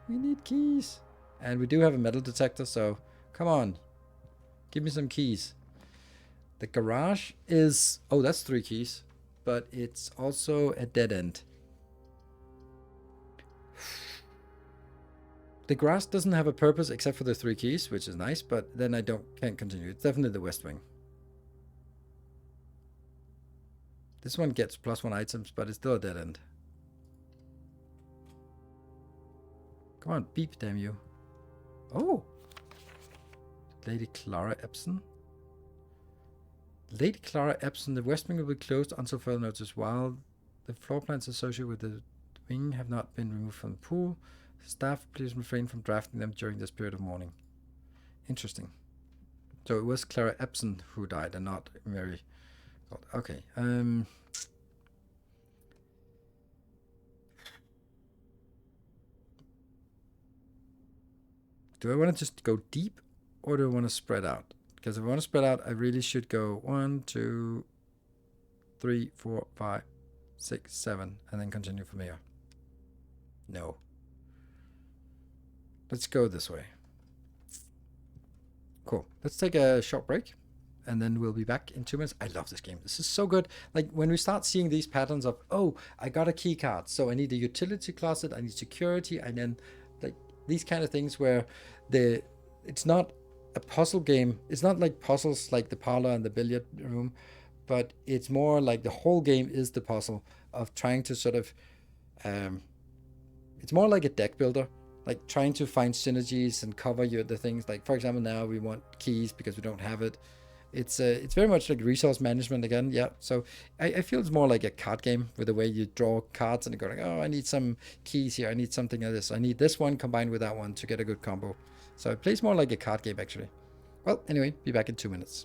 we need keys. And we do have a metal detector, so come on. Give me some keys. The garage is... Oh, that's 3 keys. But it's also a dead end. The grass doesn't have a purpose except for the 3 keys, which is nice, but then I can't continue. It's definitely the west wing. This one gets +1 items, but it's still a dead end. Come on, beep, damn you. Oh! Lady Clara Epson. Lady Clara Epson, the west wing will be closed until further notice. While the floor plans associated with the wing have not been removed from the pool, staff, please refrain from drafting them during this period of mourning. Interesting. So it was Clara Epson who died and not Mary. Okay. Do I want to just go deep or do I want to spread out? Because if I want to spread out, I really should go 1, 2, 3, 4, 5, 6, 7, and then continue from here. No. Let's go this way. Cool. Let's take a short break and then we'll be back in 2 minutes. I love this game. This is so good. Like when we start seeing these patterns of, oh, I got a key card, so I need a utility closet, I need security, and then like these kind of things where it's not a puzzle game. It's not like puzzles like the parlor and the billiard room, but it's more like the whole game is the puzzle of trying to sort of, it's more like a deck builder, like trying to find synergies and cover the things. Like for example, now we want keys because we don't have it. It's very much like resource management again. Yeah. So I feel it's more like a card game with the way you draw cards and you go like, oh, I need some keys here. I need something like this. I need this one combined with that one to get a good combo. So it plays more like a card game actually. Well, anyway, be back in 2 minutes.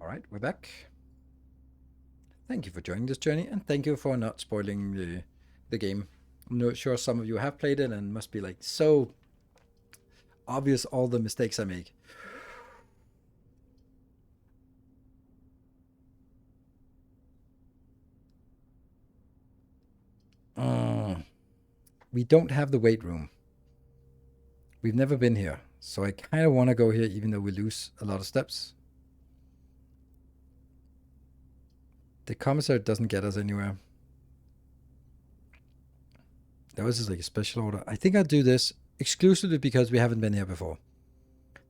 All right, we're back. Thank you for joining this journey, and thank you for not spoiling the game. I'm not sure some of you have played it and must be like so obvious all the mistakes I make. We don't have the weight room. We've never been here, so I kind of want to go here even though we lose a lot of steps. The commissary doesn't get us anywhere. That was just like a special order. I think I'll do this exclusively because we haven't been here before.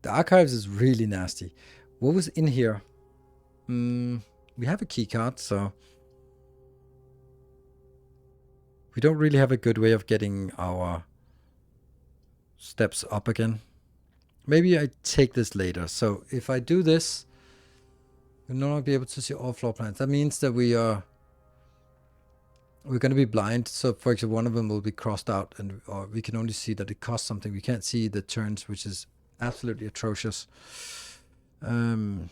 The archives is really nasty. What was in here? We have a key card, so we don't really have a good way of getting our steps up again. Maybe I take this later. So if I do this, we'll no longer be able to see all floor plans. That means that we're going to be blind. So for example, one of them will be crossed out, or we can only see that it costs something. We can't see the turns, which is absolutely atrocious. Commissar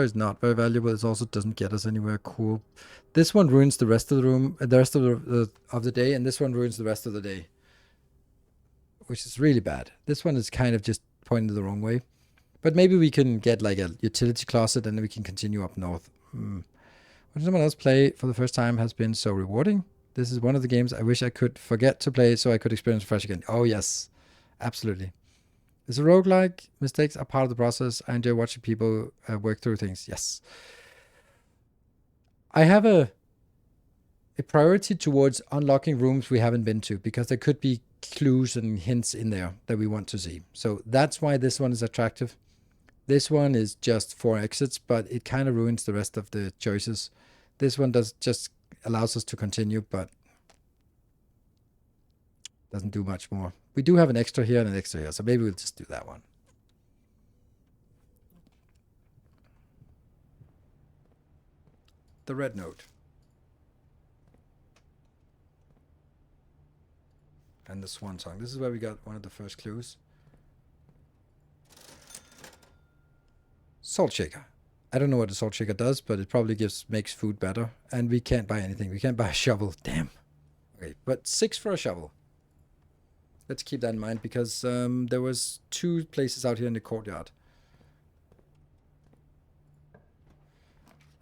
is not very valuable. It also doesn't get us anywhere cool. This one ruins the rest of the room, the rest of the day, and this one ruins the rest of the day, which is really bad. This one is kind of just pointed the wrong way. But maybe we can get like a utility closet and then we can continue up north. When someone else play for the first time has been so rewarding. This is one of the games I wish I could forget to play so I could experience fresh again. Oh yes, absolutely. It's a roguelike. Mistakes are part of the process. I enjoy watching people work through things. Yes. I have a priority towards unlocking rooms we haven't been to because there could be clues and hints in there that we want to see. So that's why this one is attractive. This one is just 4 exits, but it kind of ruins the rest of the choices. This one does just allows us to continue, but doesn't do much more. We do have an extra here and an extra here, so maybe we'll just do that one. The red note. And the swan song. This is where we got one of the first clues. Salt shaker. I don't know what the salt shaker does, but it probably makes food better. And we can't buy anything. We can't buy a shovel. Damn. Okay, but 6 for a shovel. Let's keep that in mind because there was 2 places out here in the courtyard.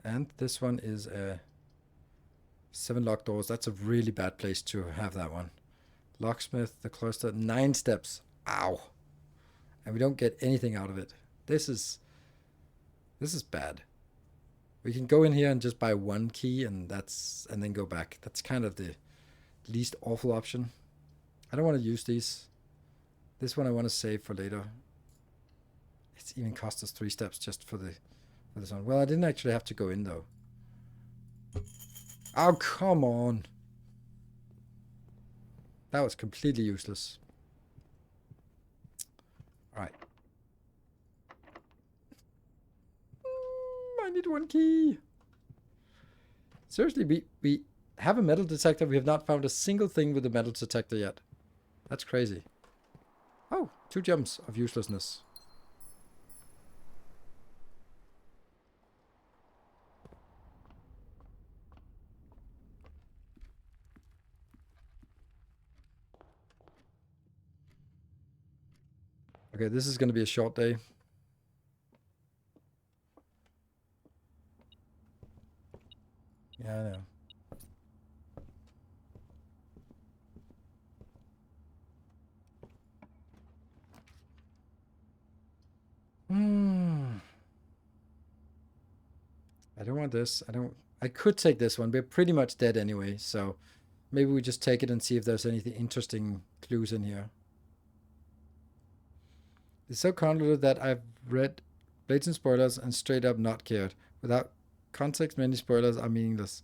And this one is 7 locked doors. That's a really bad place to have that one. Locksmith, the cloister, 9 steps. Ow. And we don't get anything out of it. This is bad. We can go in here and just buy 1 key and then go back. That's kind of the least awful option. I don't want to use these. This one I want to save for later. It's even cost us 3 steps just for this one. Well, I didn't actually have to go in though. Oh, come on. That was completely useless. Alright. I need 1 key. Seriously, we have a metal detector. We have not found a single thing with a metal detector yet. That's crazy. Oh, 2 gems of uselessness. Okay, this is going to be a short day. Yeah, I know. I don't want this. I could take this one. We're pretty much dead anyway, so maybe we just take it and see if there's anything interesting clues in here. It's so convoluted that I've read blatant spoilers and straight up not cared. Without context, many spoilers are meaningless.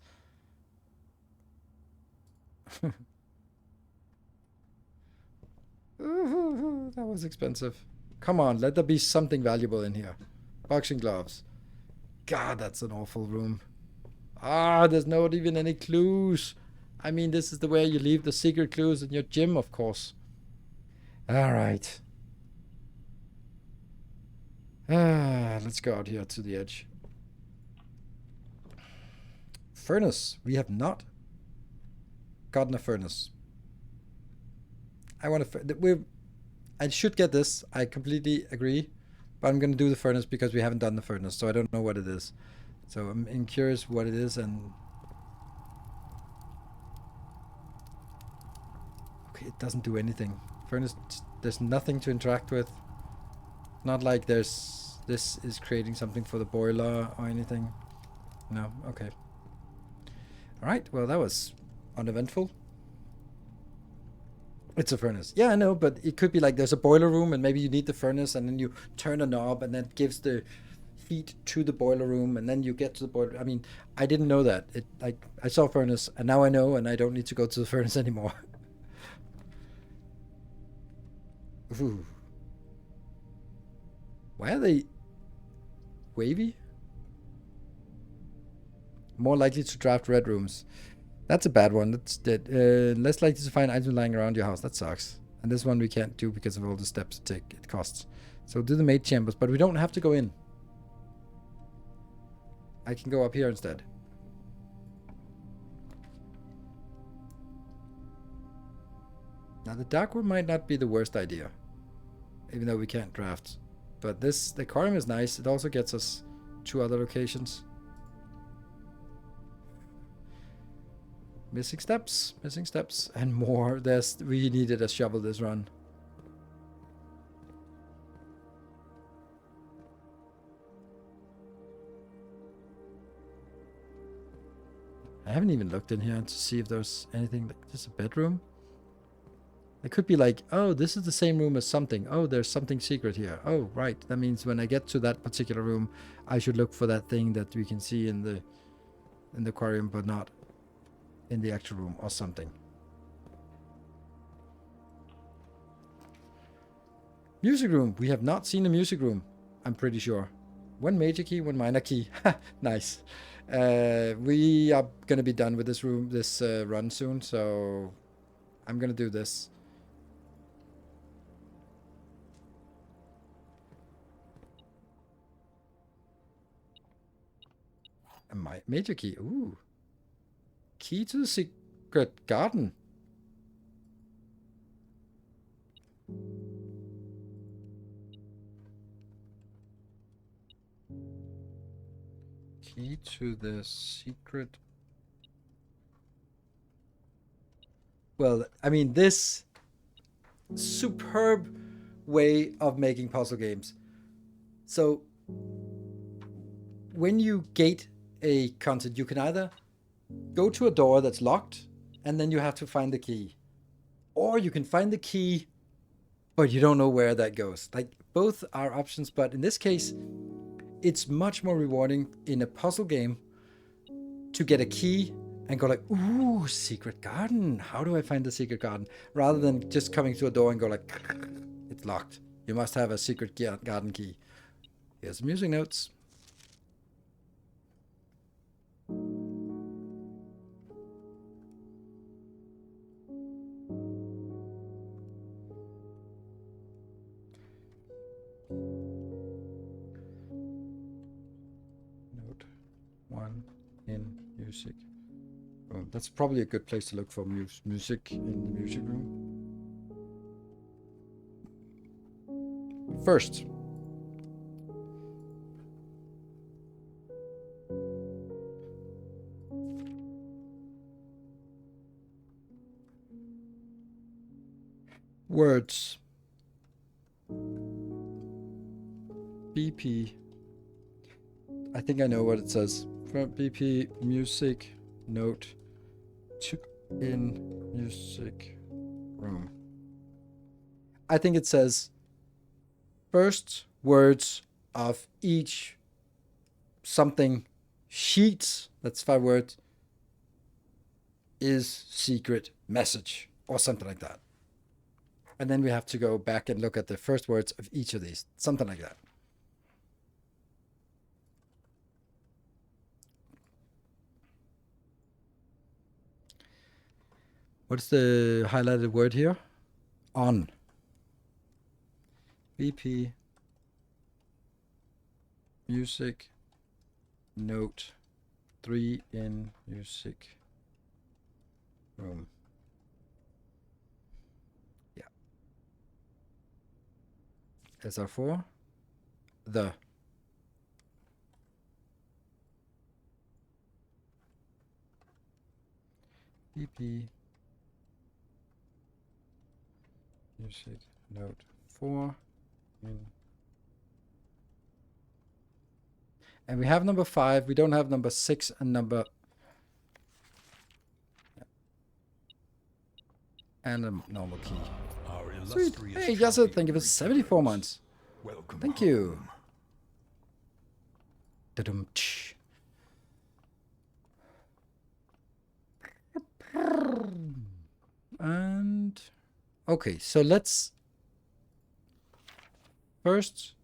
Ooh, that was expensive. Come on, let there be something valuable in here. Boxing gloves. God, that's an awful room. Ah, there's not even any clues. I mean, this is the way you leave the secret clues in your gym, of course. Alright. Let's go out here to the edge. Furnace. We have not gotten a furnace. I should get this. I completely agree. But I'm going to do the furnace because we haven't done the furnace. So I don't know what it is. So I'm curious what it is. And okay, it doesn't do anything. Furnace, there's nothing to interact with. Not like this is creating something for the boiler or anything. No, okay. Alright, well that was uneventful. It's a furnace. Yeah, I know, but it could be like there's a boiler room and maybe you need the furnace and then you turn a knob and that gives the heat to the boiler room and then you get to the boiler. I mean, I didn't know that. I saw furnace and now I know and I don't need to go to the furnace anymore. Ooh. Why are they wavy? More likely to draft red rooms. That's a bad one. That's dead. Less likely to find items lying around your house. That sucks. And this one we can't do because of all the steps it costs. So do the maid chambers, but we don't have to go in. I can go up here instead. Now the dark room might not be the worst idea. Even though we can't draft. But the aquarium is nice. It also gets us 2 other locations. Missing steps, and more. We needed a shovel this run. I haven't even looked in here to see if there's anything. Like, just a bedroom. It could be like, oh, this is the same room as something. Oh, there's something secret here. Oh, right. That means when I get to that particular room, I should look for that thing that we can see in the aquarium, but not in the actual room or something. Music room. We have not seen a music room, I'm pretty sure. One major key, one minor key. Nice. We are going to be done with this room, this run soon, so I'm going to do this. My major key. Ooh. Key to the secret garden. Key to the secret. Well, I mean, this superb way of making puzzle games. So when you gate a content, you can either go to a door that's locked and then you have to find the key, or you can find the key but you don't know where that goes. Like, both are options, but in this case it's much more rewarding in a puzzle game to get a key and go like, ooh, secret garden, how do I find the secret garden, rather than just coming to a door and go like, it's locked, you must have a secret garden key. Here's some music notes. Note 1 in music. Oh, that's probably a good place to look for music in the music room. First, words. BP. I think I know what it says. From BP music note to in music room. I think it says first words of each something sheet, that's 5 words, is secret message or something like that. And then we have to go back and look at the first words of each of these, something like that. What's the highlighted word here? On. BP music note 3 in music room. Yeah. SR4. The. BP music note 4 in. And we have number 5. We don't have number 6 and number. And a normal key. Sweet. Hey, Yasser, thank you for 74 months. Welcome. Thank you. Da-dum, tsh. And okay, so let's first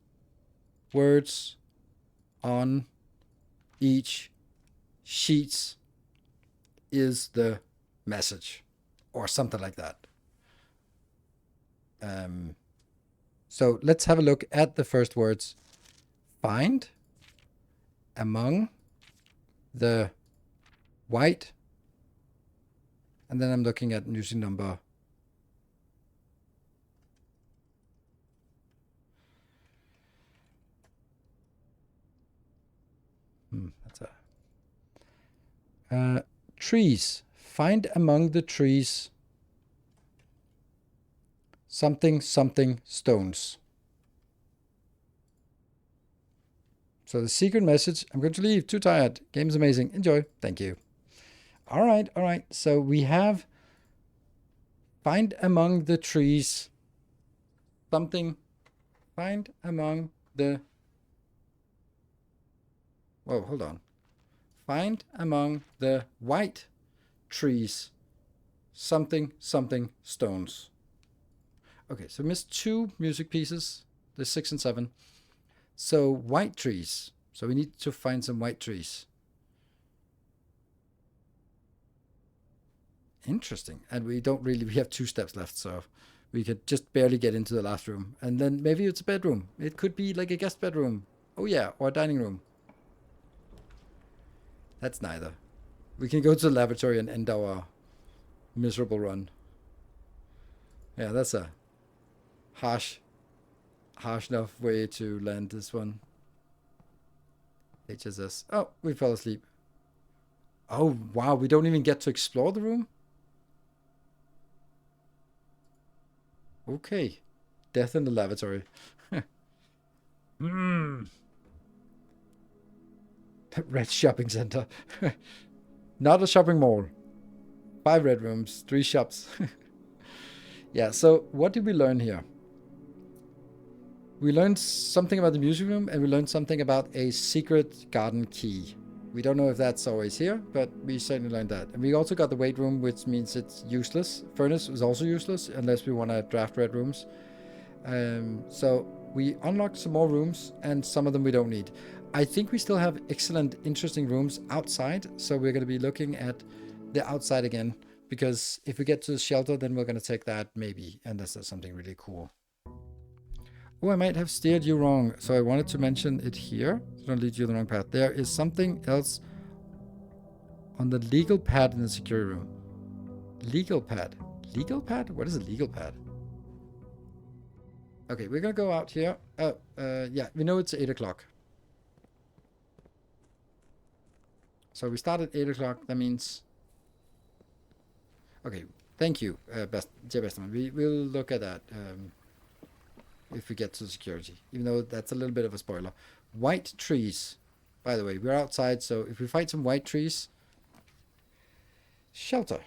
words on each sheets is the message or something like that. So let's have a look at the first words. Find among the white, and then I'm looking at music number. That's a trees. Find among the trees something stones. So the secret message, I'm going to leave, too tired. Game's amazing. Enjoy. Thank you. All right. So we have Find among the trees something. Find among the... Whoa, hold on. Find among the white trees something stones. Okay, so we missed 2 music pieces. There's 6 and 7. So white trees. So we need to find some white trees. Interesting. And we have 2 steps left, so we could just barely get into the last room. And then maybe it's a bedroom. It could be like a guest bedroom. Oh yeah, or a dining room. That's neither. We can go to the laboratory and end our miserable run. Yeah, that's a harsh enough way to land this one. HSS. Oh, we fell asleep. Oh, wow, we don't even get to explore the room? Okay. Death in the lavatory. Red shopping center. Not a shopping mall. 5 red rooms, 3 shops. Yeah, so what did we learn here? We learned something about the music room, and we learned something about a secret garden key. We don't know if that's always here, but we certainly learned that. And we also got the weight room, which means it's useless. Furnace is also useless, unless we want to draft red rooms. So we unlocked some more rooms, and some of them we don't need. I think we still have excellent, interesting rooms outside, so we're going to be looking at the outside again, because if we get to the shelter, then we're going to take that, maybe, unless there's something really cool. Oh, I might have steered you wrong, so I wanted to mention it here, so don't lead you the wrong path. There is something else on the legal pad in the security room. Legal pad? Legal pad? What is a legal pad? Okay, we're going to go out here. Yeah, we know it's 8 o'clock. So we start at 8 o'clock. That means... Okay, thank you, Dear Bestman. We will look at that if we get to security, even though that's a little bit of a spoiler. White trees. By the way, we're outside, so if we find some white trees... Shelter.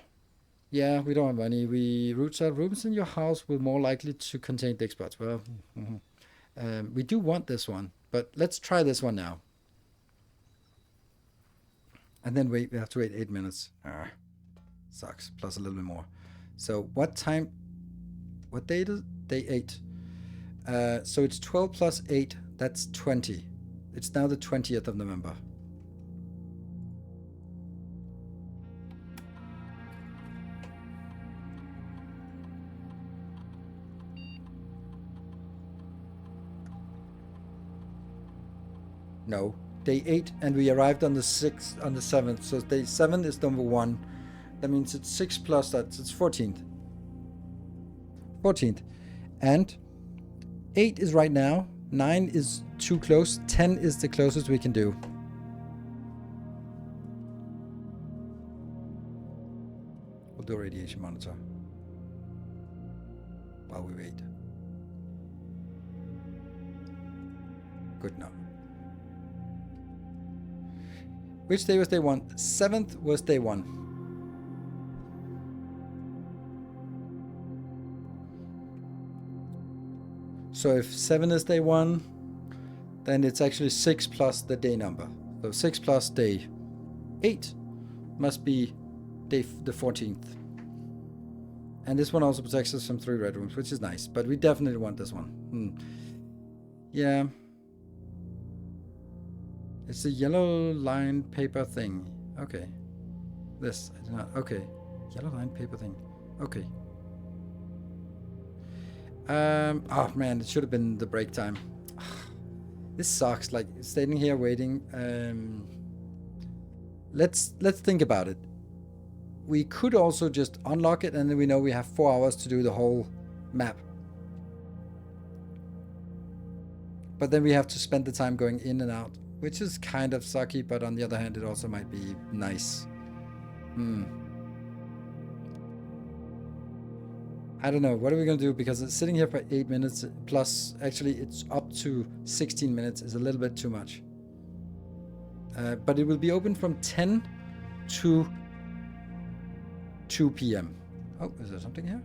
Yeah, we don't have money. Roots in your house will more likely to contain dig spots. Well, we do want this one, but let's try this one now. And then wait, we have to wait 8 minutes. Sucks. Plus a little bit more. So what time? What day is day 8? So it's 12 plus 8. That's 20. It's now the 20th of November. No. Day 8, and we arrived on the 6th, on the 7th. So day 7 is number 1. That means it's 6 plus that. It's 14th. 14th. And 8 is right now. 9 is too close. 10 is the closest we can do. We'll do a radiation monitor while we wait. Good enough. Which day was day 1? 7th was day 1. So if 7 is day 1, then it's actually 6 plus the day number. So 6 plus day 8 must be day the 14th. And this one also protects us from 3 red rooms, which is nice. But we definitely want this one. Yeah. It's a yellow line paper thing. Okay. This, I do not. Okay. Yellow line paper thing. Okay. Oh man, it should have been the break time. This sucks. Like standing here waiting. Let's think about it. We could also just unlock it, and then we know we have 4 hours to do the whole map. But then we have to spend the time going in and out, which is kind of sucky, but on the other hand, it also might be nice. I don't know. What are we going to do? Because it's sitting here for 8 minutes, plus actually it's up to 16 minutes is a little bit too much. But it will be open from 10 to 2 p.m. Oh, is there something here?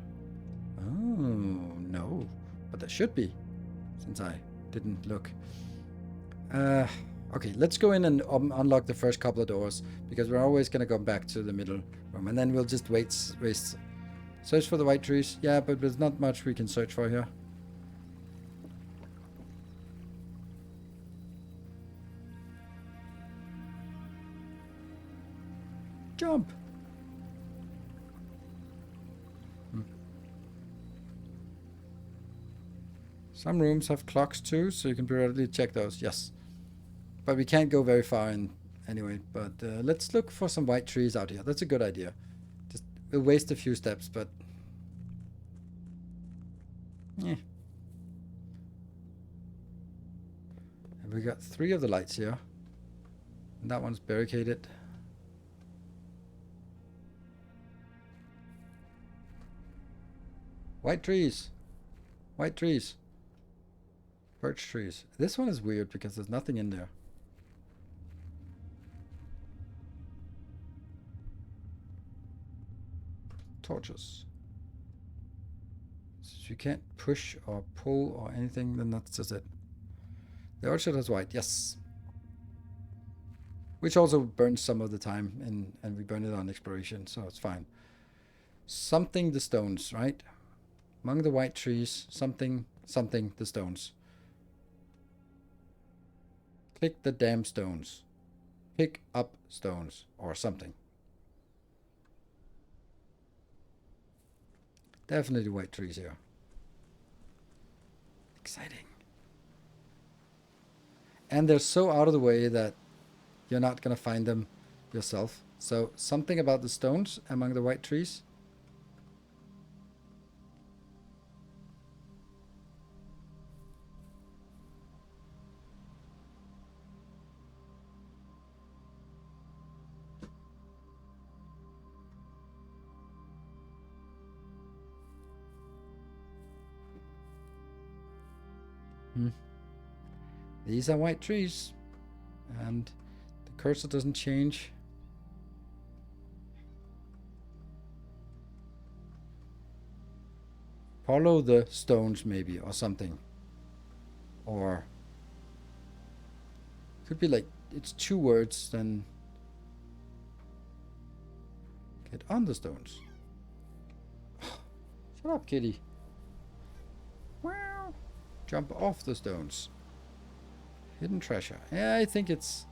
no. But there should be, since I didn't look. Okay, let's go in and unlock the first couple of doors, because we're always going to go back to the middle room, and then we'll just waste. Search for the white trees. Yeah, but there's not much we can search for here. Jump! Some rooms have clocks too, so you can periodically check those. Yes. But we can't go very far in anyway. But let's look for some white trees out here. That's a good idea. Just we'll waste a few steps, but yeah. And we got 3 of the lights here. And that one's barricaded. White trees. White trees. Birch trees. This one is weird because there's nothing in there. Torches. So if you can't push or pull or anything, then that's just it. The orchard has white, yes. Which also burns some of the time, and we burn it on exploration, so it's fine. Something the stones, right? Among the white trees, something the stones. Click the damn stones. Pick up stones or something. Definitely white trees here. Exciting. And they're so out of the way that you're not going to find them yourself. So something about the stones among the white trees. These are white trees, and the cursor doesn't change. Follow the stones maybe, or something. Or could be like, it's 2 words, then get on the stones. Shut up, kitty. Wow. Jump off the stones. Hidden treasure. Yeah, I think it's...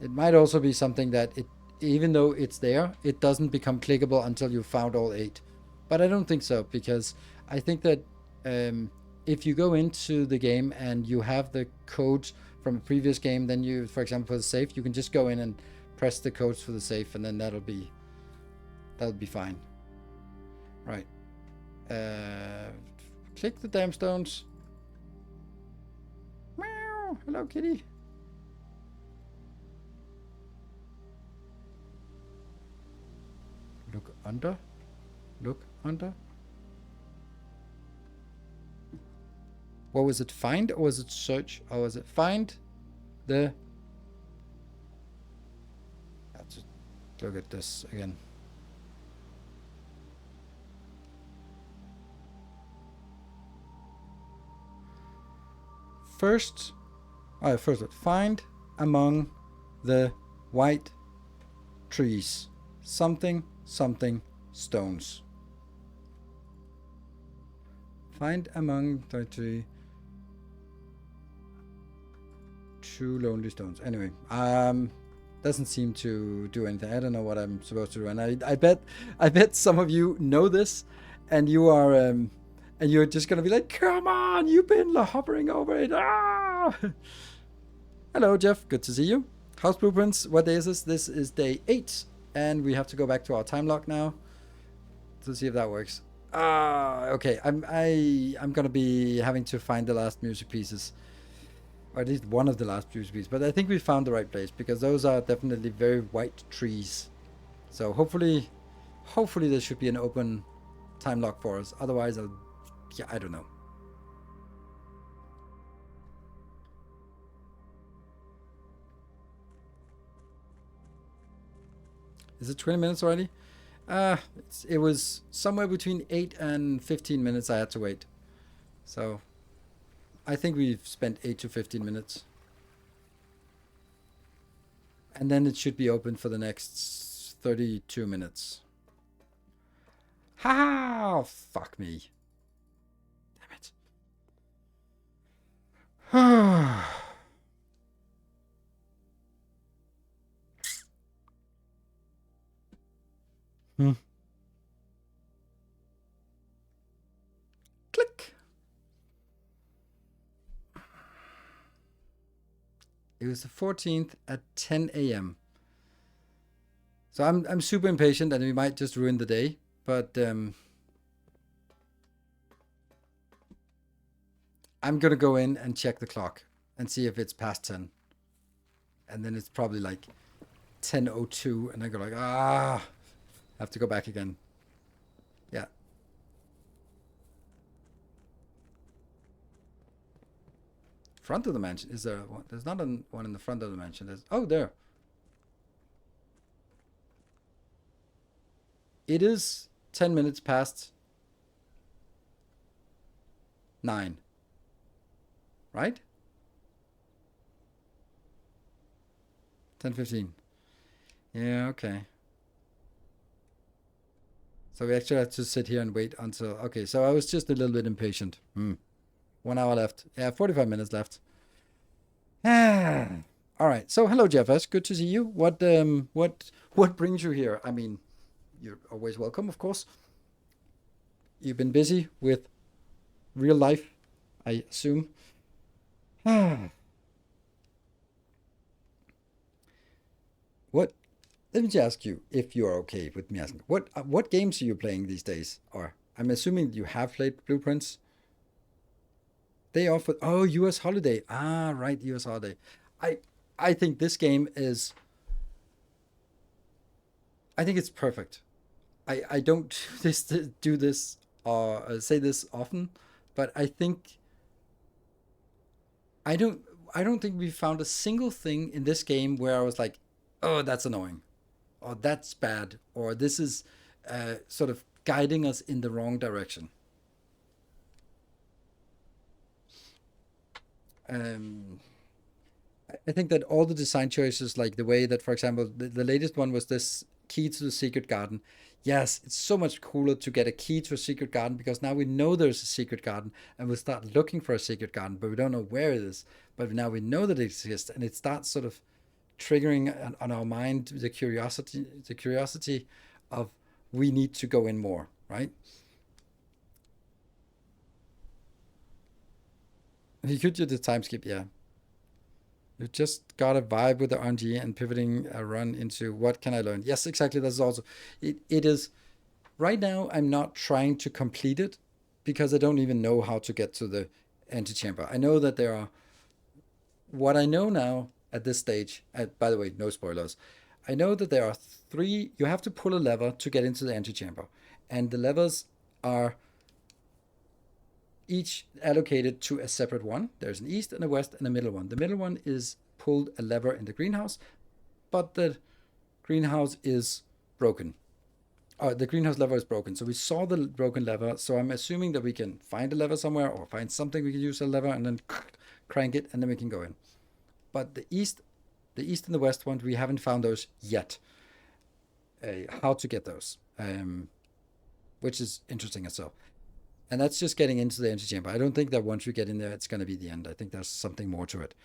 It might also be something that it, even though it's there, it doesn't become clickable until you found all 8. But I don't think so, because I think that if you go into the game and you have the codes from a previous game, then you, for example, for the safe, you can just go in and press the codes for the safe, and then that'll be fine. Right. Click the damn stones. Meow. Hello, kitty. Look under. Look under. What was it? Find or was it search? Or was it find the... Let's look at this again. First, find among the white trees something stones. Find among the tree 2 lonely stones. Anyway, doesn't seem to do anything. I don't know what I'm supposed to do, and I bet some of you know this, and you are and you're just gonna be like, come on, you've been hovering over it. Ah! Hello, Jeff. Good to see you. House blueprints. What day is this? This is day 8, and we have to go back to our time lock now to see if that works. Okay. I'm gonna be having to find the last music pieces, or at least one of the last music pieces. But I think we found the right place, because those are definitely very white trees. So hopefully there should be an open time lock for us. Otherwise, I don't know. Is it 20 minutes already? It was somewhere between 8 and 15 minutes I had to wait. So I think we've spent 8 to 15 minutes. And then it should be open for the next 32 minutes. Ha! Fuck me. Damn it. Click. It was the 14th at 10 a.m. So I'm super impatient and we might just ruin the day, but I'm gonna go in and check the clock and see if it's past 10. And then it's probably like 10:02 and I go like, have to go back again. Yeah. Front of the mansion. Is there one? There's not one in the front of the mansion. There's, oh, there. It is 10 minutes past 9. Right? 10:15. Yeah, okay. So we actually have to sit here and wait until... Okay, so I was just a little bit impatient. 1 hour left. Yeah, 45 minutes left. All right. So hello, Jeffers. Good to see you. What brings you here? I mean, you're always welcome, of course. You've been busy with real life, I assume. What? Let me just ask you if you're okay with me asking. What games are you playing these days? Or I'm assuming you have played Blueprints. They offer US Holiday. Ah, right, US Holiday. I think this game is. I think it's perfect. I don't do this or say this often, but I think I don't think we found a single thing in this game where I was like, oh, that's annoying, or that's bad, or this is sort of guiding us in the wrong direction. I think that all the design choices, like the way that, for example, the latest one was this key to the secret garden. Yes, it's so much cooler to get a key to a secret garden because now we know there's a secret garden and we'll start looking for a secret garden, but we don't know where it is. But now we know that it exists and it starts sort of triggering on our mind the curiosity of we need to go in more, right? You could do the time skip, yeah. You just got a vibe with the RNG and pivoting a run into what can I learn? Yes, exactly. That's also it is right now. I'm not trying to complete it because I don't even know how to get to the antechamber. I know that there are what I know now at this stage. By the way, no spoilers. I know that there are 3. You have to pull a lever to get into the antechamber, and the levers are each allocated to a separate one. There's an east and a west and a middle one. The middle one is pulled a lever in the greenhouse, but the greenhouse is broken. The greenhouse lever is broken. So we saw the broken lever. So I'm assuming that we can find a lever somewhere or find something we can use a lever and then crank it and then we can go in. But the east and the west ones, we haven't found those yet. How to get those, which is interesting itself. And that's just getting into the antechamber. I don't think that once you get in there, it's going to be the end. I think there's something more to it.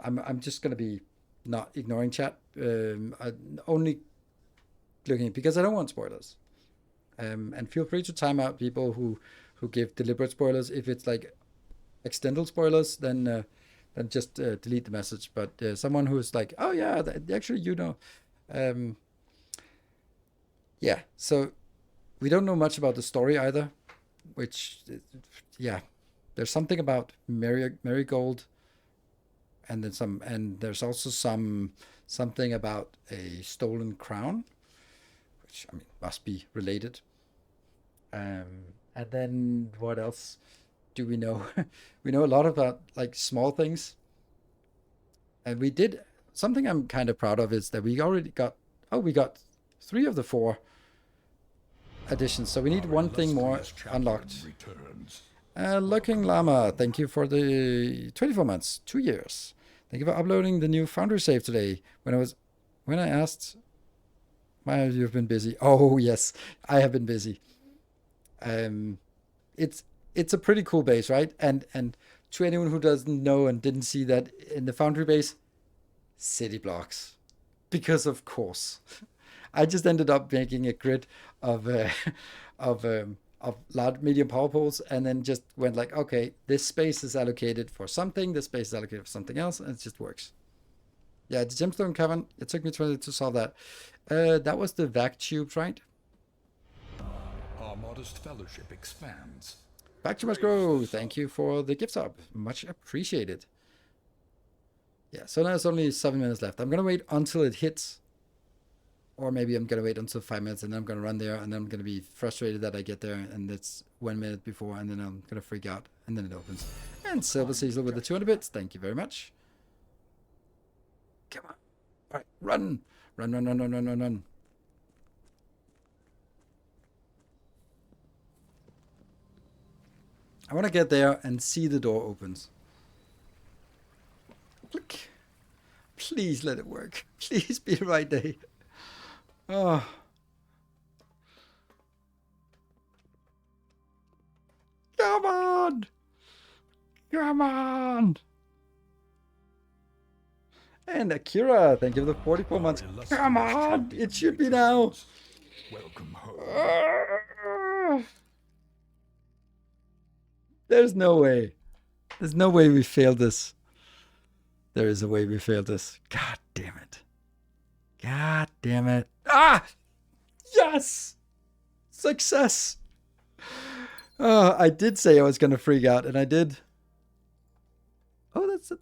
I'm just going to be not ignoring chat, only looking because I don't want spoilers. And feel free to time out people who give deliberate spoilers. If it's like extended spoilers, then just delete the message. But someone who's like, oh yeah, actually yeah. So we don't know much about the story either. Which, yeah, there's something about Marigold, and then and there's also something about a stolen crown, which I mean must be related. And then what else do we know? We know a lot about like small things, and we did something I'm kind of proud of is that we already got. Oh, we got 3 of the 4 additions. So we need one thing more unlocked. Returns. Looking Llama, thank you for the 24 months, 2 years. Thank you for uploading the new Foundry save today. When I asked why you've been busy. Oh yes, I have been busy. It's a pretty cool base, right? And to anyone who doesn't know and didn't see that in the Foundry base, city blocks, because of course, I just ended up making a grid of large medium power poles, and then just went like, okay, this space is allocated for something, this space is allocated for something else, and it just works. Yeah, the gemstone cavern. It took me 20 to solve that. That was the vac tubes, right? Our modest fellowship expands. Back to must grow. Thank you for the gift sub. Much appreciated. Yeah, so now it's only 7 minutes left. I'm gonna wait until it hits. Or maybe I'm gonna wait until 5 minutes and then I'm gonna run there and then I'm gonna be frustrated that I get there and it's 1 minute before and then I'm gonna freak out and then it opens. And Silver Cecil with the 200 bits. Thank you very much. Come on. Alright, run. Run, run, run, run, run, run, run. I want to get there and see the door opens. Click. Please let it work. Please be the right day. Oh. Come on. Come on. And Akira, thank you for the 44 months. Come on. It should be now. Welcome home. There's no way. There's no way we failed this. There is a way we failed this. God damn it. God damn it. Ah! Yes! Success! Oh, I did say I was going to freak out, and I did. Oh, that's it.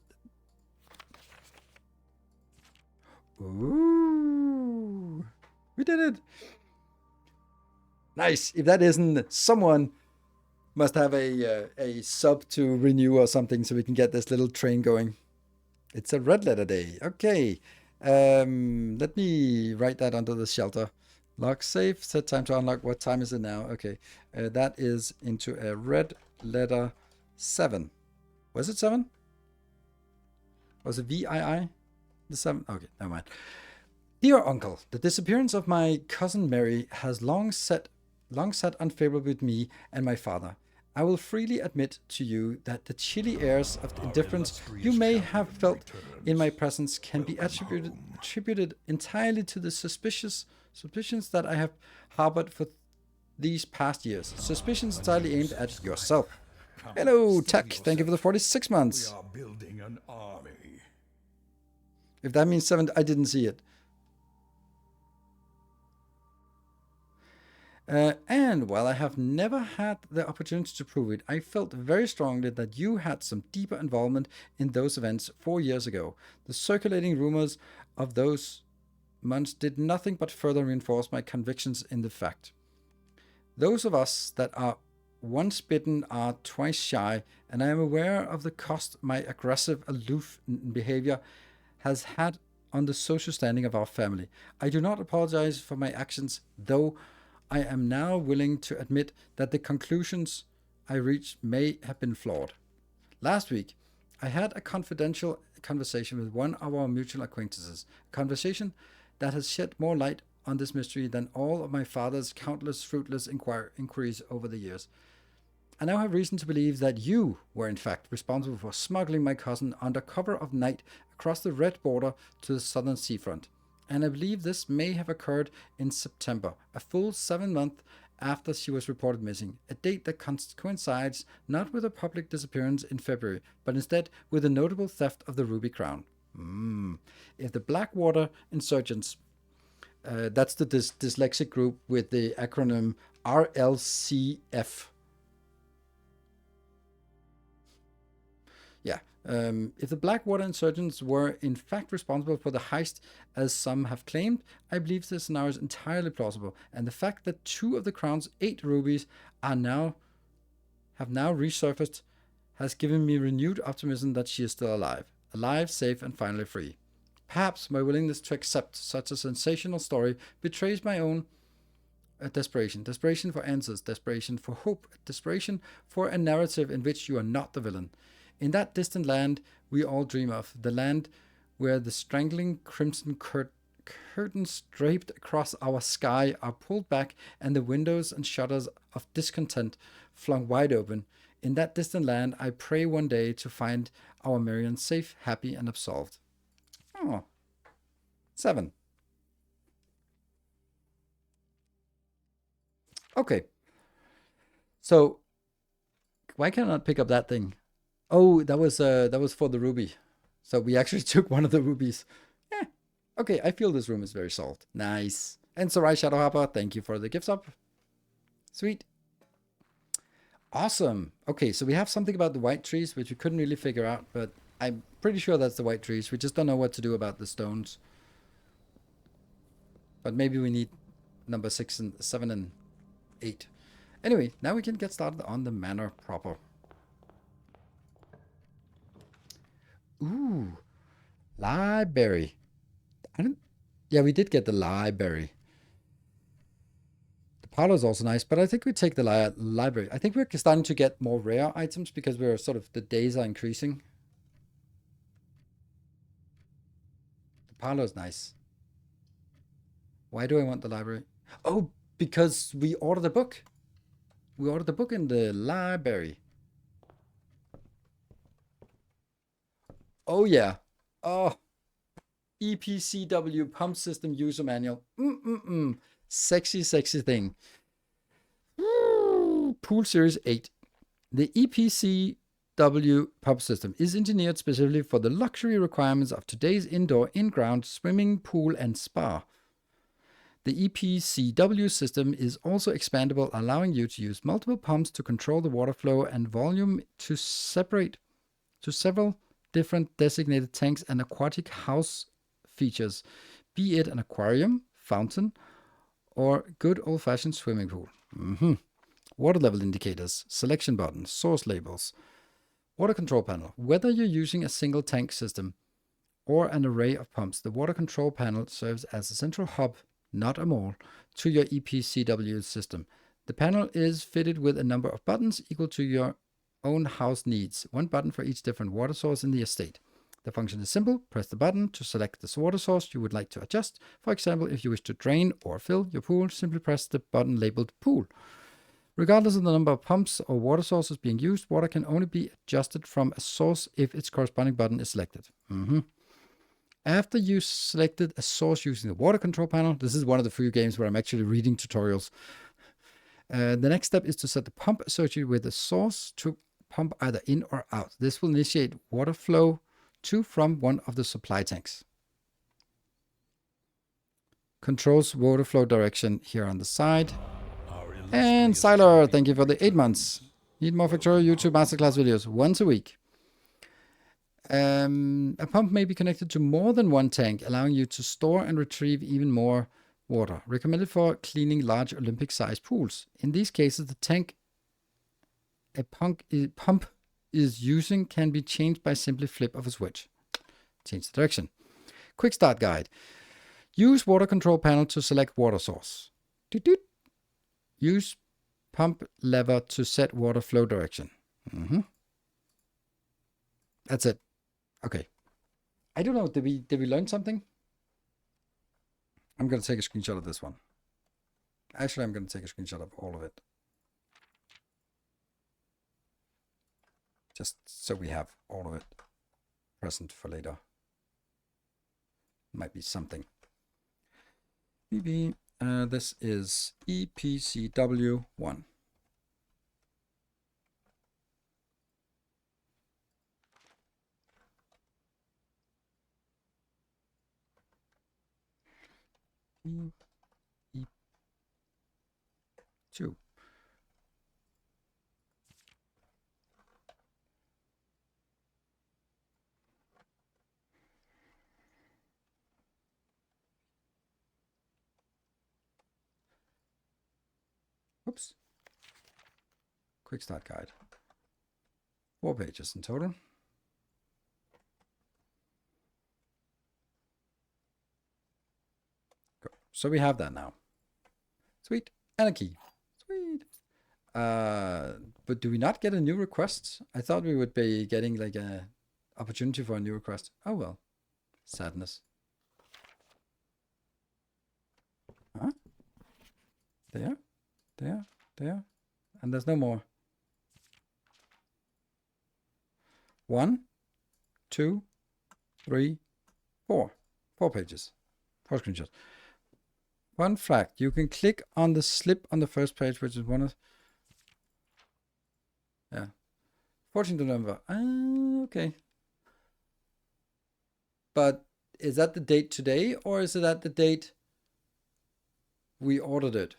Ooh. We did it. Nice. If that isn't someone... must have a sub to renew or something so we can get this little train going. It's a red letter day. Okay. Let me write that under the shelter. Lock safe. Set time to unlock. What time is it now? Okay. That is into a red letter 7. Was it 7? Was it VII? The 7? Okay, never mind. Dear Uncle, the disappearance of my cousin Mary has long sat unfavorably with me and my father. I will freely admit to you that the chilly airs of indifference you may have felt in my presence can be attributed entirely to the suspicions that I have harbored for these past years. Suspicions entirely aimed at yourself. Hello, Tech. Thank you for the 46 months. We are building an army. If that means 7, I didn't see it. And while I have never had the opportunity to prove it, I felt very strongly that you had some deeper involvement in those events 4 years ago. The circulating rumors of those months did nothing but further reinforce my convictions in the fact. Those of us that are once bitten are twice shy, and I am aware of the cost my aggressive, aloof behavior has had on the social standing of our family. I do not apologize for my actions, though I am now willing to admit that the conclusions I reached may have been flawed. Last week, I had a confidential conversation with one of our mutual acquaintances, a conversation that has shed more light on this mystery than all of my father's countless fruitless inquiries over the years. I now have reason to believe that you were in fact responsible for smuggling my cousin under cover of night across the red border to the southern seafront. And I believe this may have occurred in September, a full 7 months after she was reported missing, a date that coincides not with a public disappearance in February, but instead with a notable theft of the Ruby Crown. If the Blackwater Insurgents, that's the dyslexic group with the acronym RLCF. Yeah. If the Blackwater Insurgents were in fact responsible for the heist, as some have claimed, I believe this scenario is entirely plausible, and the fact that 2 of the Crown's 8 rubies have now resurfaced has given me renewed optimism that she is still alive, safe, and finally free. Perhaps my willingness to accept such a sensational story betrays my own desperation. Desperation for answers, desperation for hope, desperation for a narrative in which you are not the villain. In that distant land we all dream of, the land where the strangling crimson curtains draped across our sky are pulled back and the windows and shutters of discontent flung wide open. In that distant land, I pray one day to find our Marion safe, happy, and absolved. Oh. 7. Okay. So, why can't I not pick up that thing? Oh, that was for the ruby. So we actually took one of the rubies. Okay, I feel this room is very solved. Nice. And Sarai Shadowhopper, thank you for the gifts up. Sweet. Awesome. Okay, so we have something about the white trees, which we couldn't really figure out, but I'm pretty sure that's the white trees. We just don't know what to do about the stones. But maybe we need number 6 and 7 and 8. Anyway, now we can get started on the manor proper. Ooh. Library. Yeah, we did get the library. The parlor is also nice, but I think we take the library. I think we're starting to get more rare items because we're sort of, the days are increasing. The parlor is nice. Why do I want the library? Oh, because we ordered a book. We ordered the book in the library. Oh, yeah. Oh. EPCW pump system user manual. Sexy, sexy thing. Pool Series 8. The EPCW pump system is engineered specifically for the luxury requirements of today's indoor, in-ground swimming pool and spa. The EPCW system is also expandable, allowing you to use multiple pumps to control the water flow and volume to several different designated tanks and aquatic house features, be it an aquarium, fountain, or good old-fashioned swimming pool. Water level indicators, selection buttons, source labels, water control panel. Whether you're using a single tank system or an array of pumps, the water control panel serves as a central hub, not a mall, to your EPCW system. The panel is fitted with a number of buttons equal to your own house needs, one button for each different water source in the estate. The function is simple. Press the button to select the water source you would like to adjust. For example, if you wish to drain or fill your pool, simply press the button labeled pool. Regardless of the number of pumps or water sources being used, water can only be adjusted from a source if its corresponding button is selected. After you selected a source using the water control panel, this is one of the few games where I'm actually reading tutorials. The next step is to set the pump associated with the source to pump either in or out. This will initiate water flow to from one of the supply tanks. Controls water flow direction here on the side. And Sylar, thank you for the 8 months. Need more Factorio YouTube Masterclass videos once a week. A pump may be connected to more than one tank, allowing you to store and retrieve even more water. Recommended for cleaning large Olympic-sized pools. In these cases, the tank a pump is using can be changed by simply flip of a switch. Change the direction. Quick start guide. Use water control panel to select water source. Use pump lever to set water flow direction. That's it. Okay. I don't know. Did we learn something? I'm going to take a screenshot of this one. Actually, I'm going to take a screenshot of all of it. Just so we have all of it present for later. Might be something. Maybe this is EPCW 1. E2. Oops. Quick start guide. 4 pages in total. So we have that now. Sweet. And a key. Sweet. But do we not get a new request? I thought we would be getting like a opportunity for a new request. Oh well. Sadness. Huh? There. And there's no more. 1, 2, 3, 4. 4 pages. 4 screenshots. Fun fact, you can click on the slip on the first page, which is one of... Yeah. 14th November. Okay. But is that the date today, or is it at the date we ordered it?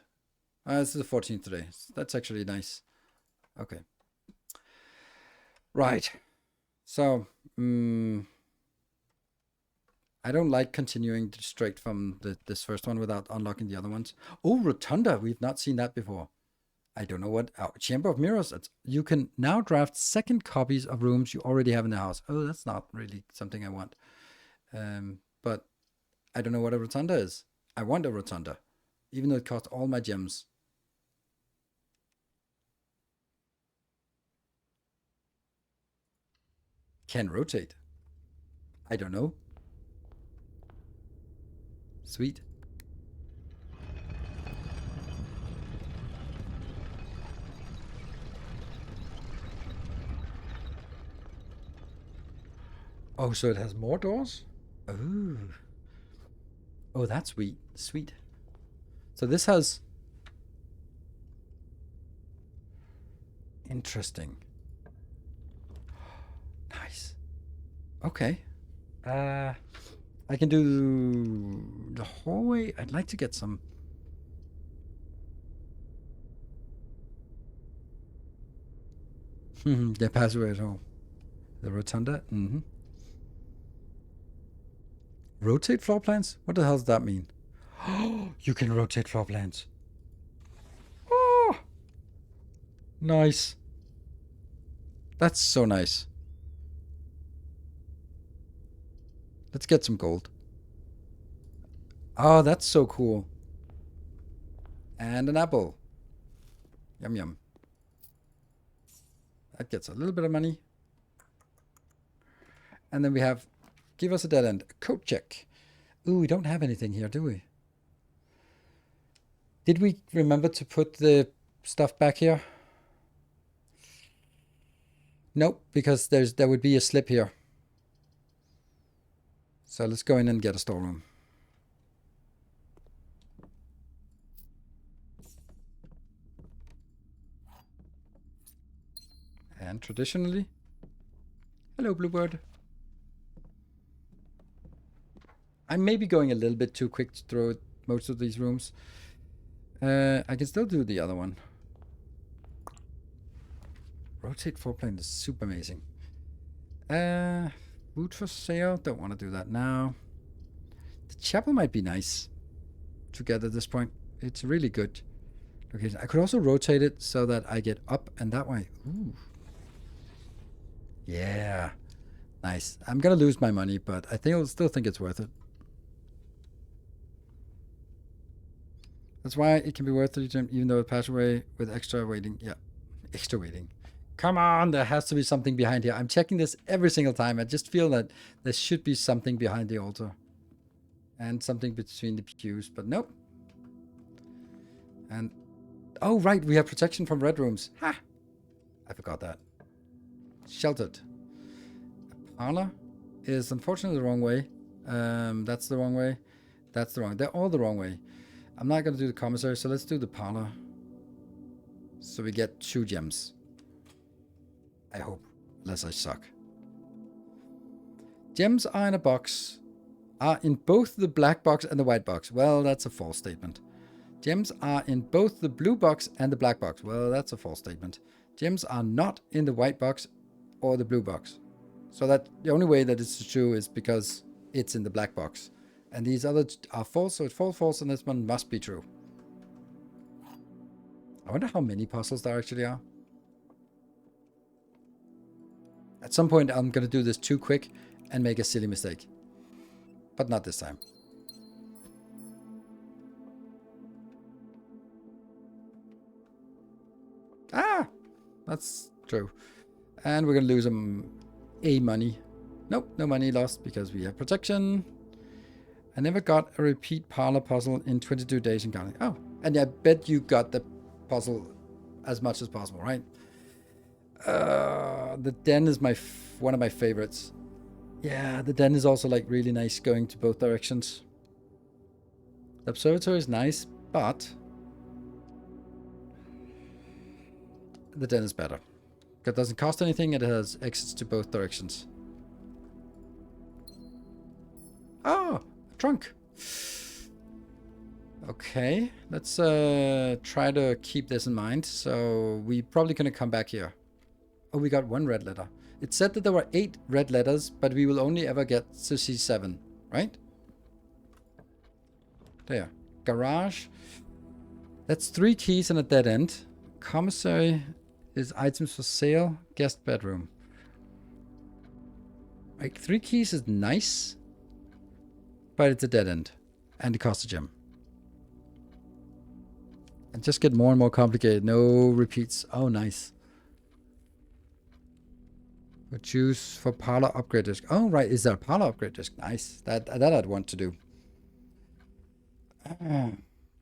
This is the 14th today. That's actually nice. Okay. Right. So, I don't like continuing straight from this first one without unlocking the other ones. Oh, Rotunda. We've not seen that before. I don't know what. Oh, Chamber of Mirrors. You can now draft second copies of rooms you already have in the house. Oh, that's not really something I want. But I don't know what a Rotunda is. I want a Rotunda, even though it costs all my gems. Can rotate. I don't know. Sweet. Oh, so it has more doors? Oh. Oh, that's sweet. Sweet. So this has... Interesting. Nice. Okay. I can do the hallway. I'd like to get some... the passway at home. The rotunda? Mm-hmm. Rotate floor plans? What the hell does that mean? Oh, you can rotate floor plans. Oh! Nice. That's so nice. Let's get some gold. Oh, that's so cool. And an apple. Yum, yum. That gets a little bit of money. And then we have, give us a dead end. Code check. Ooh, we don't have anything here, do we? Did we remember to put the stuff back here? Nope, because there would be a slip here. So let's go in and get a storeroom. And traditionally, hello, Bluebird. I may be going a little bit too quick through most of these rooms. I can still do the other one. Rotate floor plane is super amazing. Food for sale. Don't want to do that now. The chapel might be nice to get at this point. It's really good location. I could also rotate it so that I get up and that way. Ooh. Yeah. Nice. I'm going to lose my money, but I think I'll still think it's worth it. That's why it can be worth it, even though it passed away with extra waiting. Yeah. Extra waiting. Come on, there has to be something behind here. I'm checking this every single time. I just feel that there should be something behind the altar. And something between the pews, but nope. And, oh right, we have protection from red rooms. Ha! I forgot that. Sheltered. A parlor is unfortunately the wrong way. That's the wrong way. That's the wrong. They're all the wrong way. I'm not going to do the commissary, so let's do the parlor. So we get 2 gems. I hope, unless I suck. Gems are in a box. Are in both the black box and the white box. Well, that's a false statement. Gems are in both the blue box and the black box. Well, that's a false statement. Gems are not in the white box or the blue box. So that the only way that it's true is because it's in the black box. And these others are false, so it's false, and this one must be true. I wonder how many puzzles there actually are. At some point, I'm going to do this too quick and make a silly mistake. But not this time. That's true. And we're gonna lose a money. Nope, no money lost because we have protection. I never got a repeat parlor puzzle in 22 days in counting. Oh, and I bet you got the puzzle as much as possible, right? The den is one of my favorites. Yeah, the den is also like really nice going to both directions. The observatory is nice, but the den is better. It doesn't cost anything, it has exits to both directions. Oh, a trunk. Okay, let's try to keep this in mind. So we're probably gonna come back here. Oh, we got one red letter. It said that there were 8 red letters, but we will only ever get to see 7, right? There. Garage. That's 3 keys and a dead end. Commissary is items for sale. Guest bedroom. Like 3 keys is nice, but it's a dead end. And it costs a gem. And just get more and more complicated. No repeats. Oh, nice. We'll choose for parlor upgrade disc. Oh, right. Is there a parlor upgrade disc? Nice. That I'd want to do.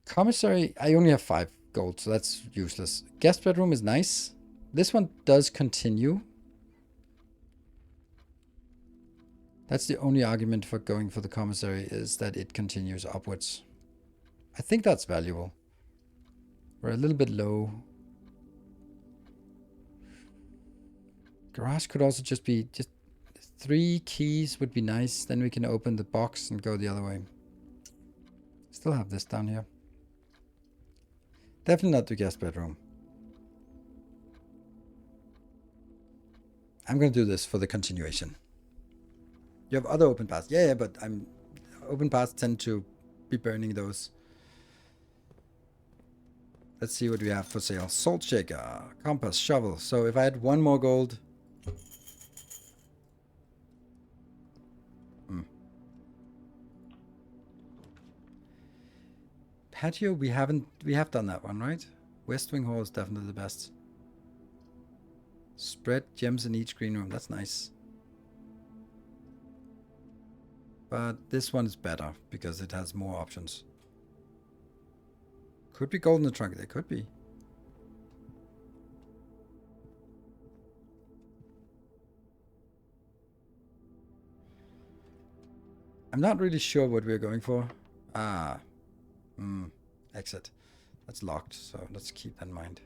Commissary. I only have 5 gold, so that's useless. Guest bedroom is nice. This one does continue. That's the only argument for going for the commissary, is that it continues upwards. I think that's valuable. We're a little bit low. Garage could also just be 3 keys would be nice. Then we can open the box and go the other way. Still have this down here. Definitely not the guest bedroom. I'm going to do this for the continuation. You have other open paths. Yeah, but open paths tend to be burning those. Let's see what we have for sale. Salt shaker, compass, shovel. So if I had 1 more gold. Patio, we have done that one, right? West Wing Hall is definitely the best. Spread gems in each green room. That's nice. But this one is better because it has more options. Could be gold in the trunk. They could be. I'm not really sure what we're going for. Exit. That's locked, so let's keep that in mind.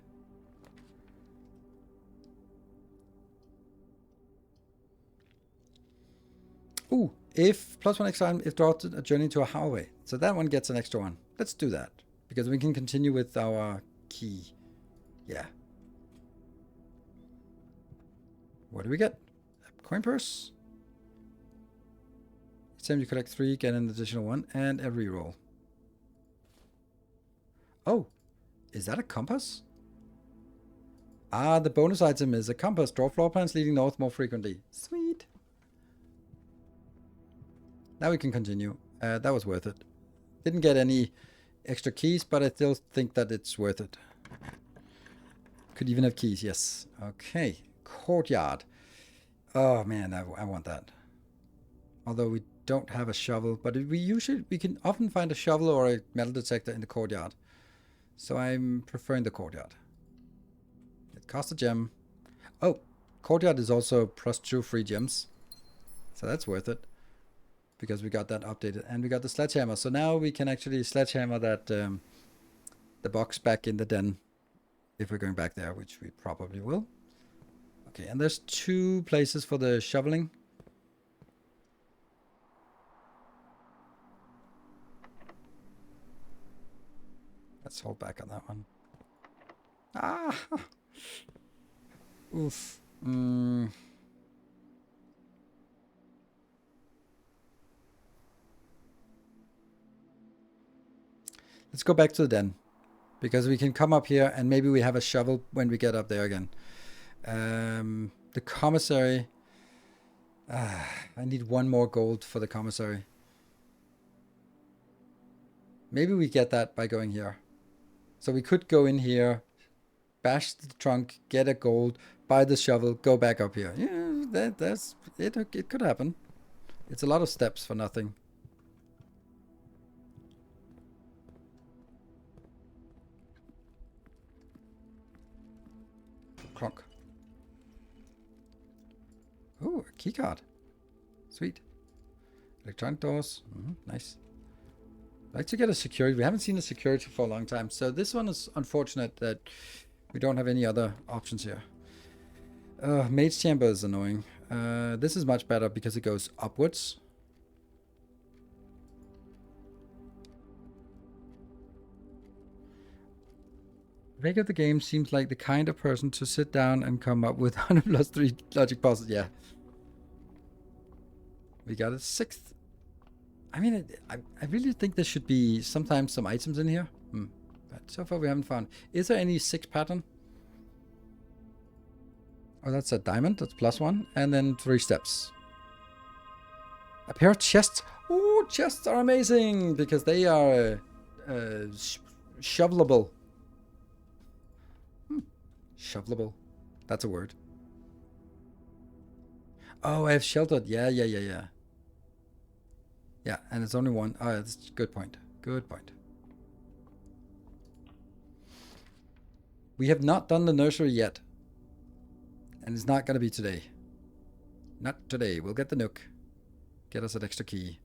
Ooh, if +1 extra item if brought a journey to a highway. So that one gets an extra 1. Let's do that. Because we can continue with our key. Yeah. What do we get? A coin purse. Each time you collect 3, get an additional 1, and a reroll. Oh, is that a compass? Ah, the bonus item is a compass. Draw floor plans leading north more frequently. Sweet. Now we can continue. That was worth it. Didn't get any extra keys, but I still think that it's worth it. Could even have keys, yes. Okay, courtyard. Oh man, I want that. Although we don't have a shovel, but we can often find a shovel or a metal detector in the courtyard. So I'm preferring the courtyard. It costs a gem. Oh, courtyard is also +2 free gems. So that's worth it. Because we got that updated. And we got the sledgehammer. So now we can actually sledgehammer that the box back in the den. If we're going back there, which we probably will. Okay, and there's 2 places for the shoveling. Let's hold back on that one. Ah! Oof. Let's go back to the den. Because we can come up here and maybe we have a shovel when we get up there again. The commissary. I need 1 more gold for the commissary. Maybe we get that by going here. So we could go in here, bash the trunk, get a gold, buy the shovel, go back up here. Yeah, that's it. It could happen. It's a lot of steps for nothing. Clunk. Oh, a key card. Sweet. Electronic doors. Nice. I'd like to get a security. We haven't seen a security for a long time. So this one is unfortunate that we don't have any other options here. Mage chamber is annoying. This is much better because it goes upwards. Make of the game seems like the kind of person to sit down and come up with 100 plus 3 logic puzzles. Yeah. We got a 6th. I mean, I really think there should be sometimes some items in here. But so far we haven't found. Is there any 6 pattern? Oh, that's a diamond. That's +1. And then 3 steps. A pair of chests. Oh, chests are amazing because they are shovelable. Shovelable. That's a word. Oh, I have sheltered. Yeah. Yeah, and it's only one. Oh, that's a good point. Good point. We have not done the nursery yet. And it's not going to be today. Not today. We'll get the nook. Get us an extra key.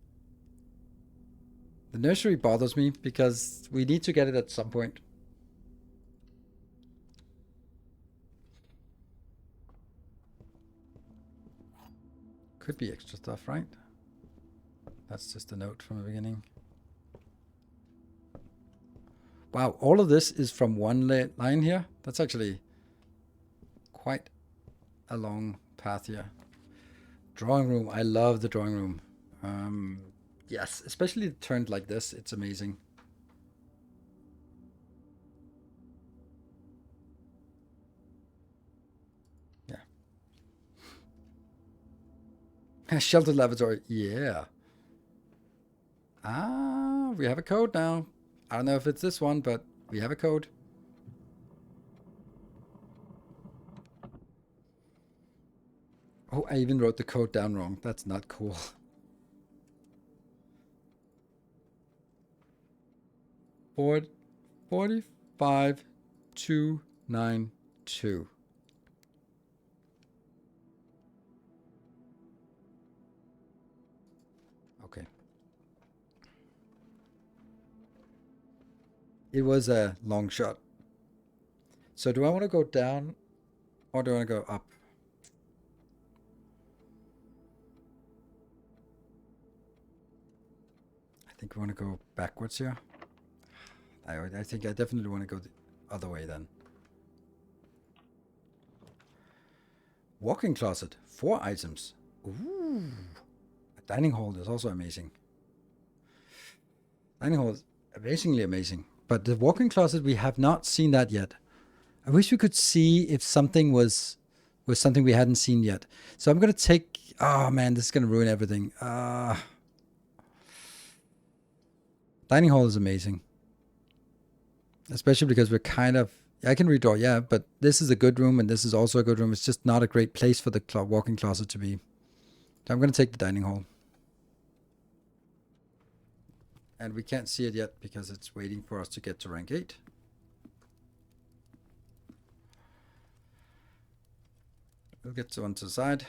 The nursery bothers me because we need to get it at some point. Could be extra stuff, right? That's just a note from the beginning. Wow, all of this is from one line here. That's actually quite a long path here. Drawing room. I love the drawing room. Yes, especially turned like this. It's amazing. Yeah. Sheltered lavatory. Yeah. Ah, we have a code now. I don't know if it's this one, but we have a code. Oh, I even wrote the code down wrong. That's not cool. Board 45292. Okay. It was a long shot. So do I want to go down or do I want to go up? I think we want to go backwards here. I think I definitely want to go the other way then. Walk-in closet. 4 items. Ooh. A dining hall is also amazing. Dining hall is amazingly amazing. But the walk-in closet, we have not seen that yet. I wish we could see if something was something we hadn't seen yet. So I'm going to take... Oh, man, this is going to ruin everything. Dining hall is amazing. Especially because we're kind of... I can redraw, yeah, but this is a good room and this is also a good room. It's just not a great place for the walk-in closet to be. So I'm going to take the dining hall. And we can't see it yet because it's waiting for us to get to rank 8. We'll get to one to the side.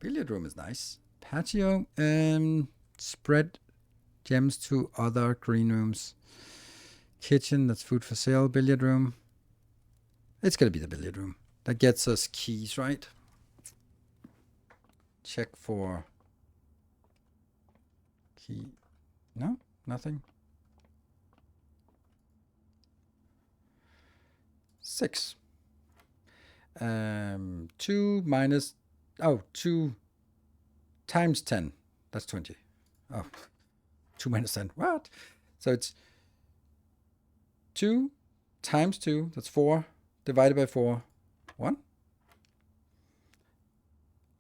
Billiard room is nice. Patio and spread gems to other green rooms. Kitchen, that's food for sale. Billiard room. It's going to be the billiard room. That gets us keys, right? Check for key. No, nothing. 6. 2 minus... Oh, 2 times 10. That's 20. Oh, 2 minus 10. What? So it's 2 times 2. That's 4. Divided by 4. 1.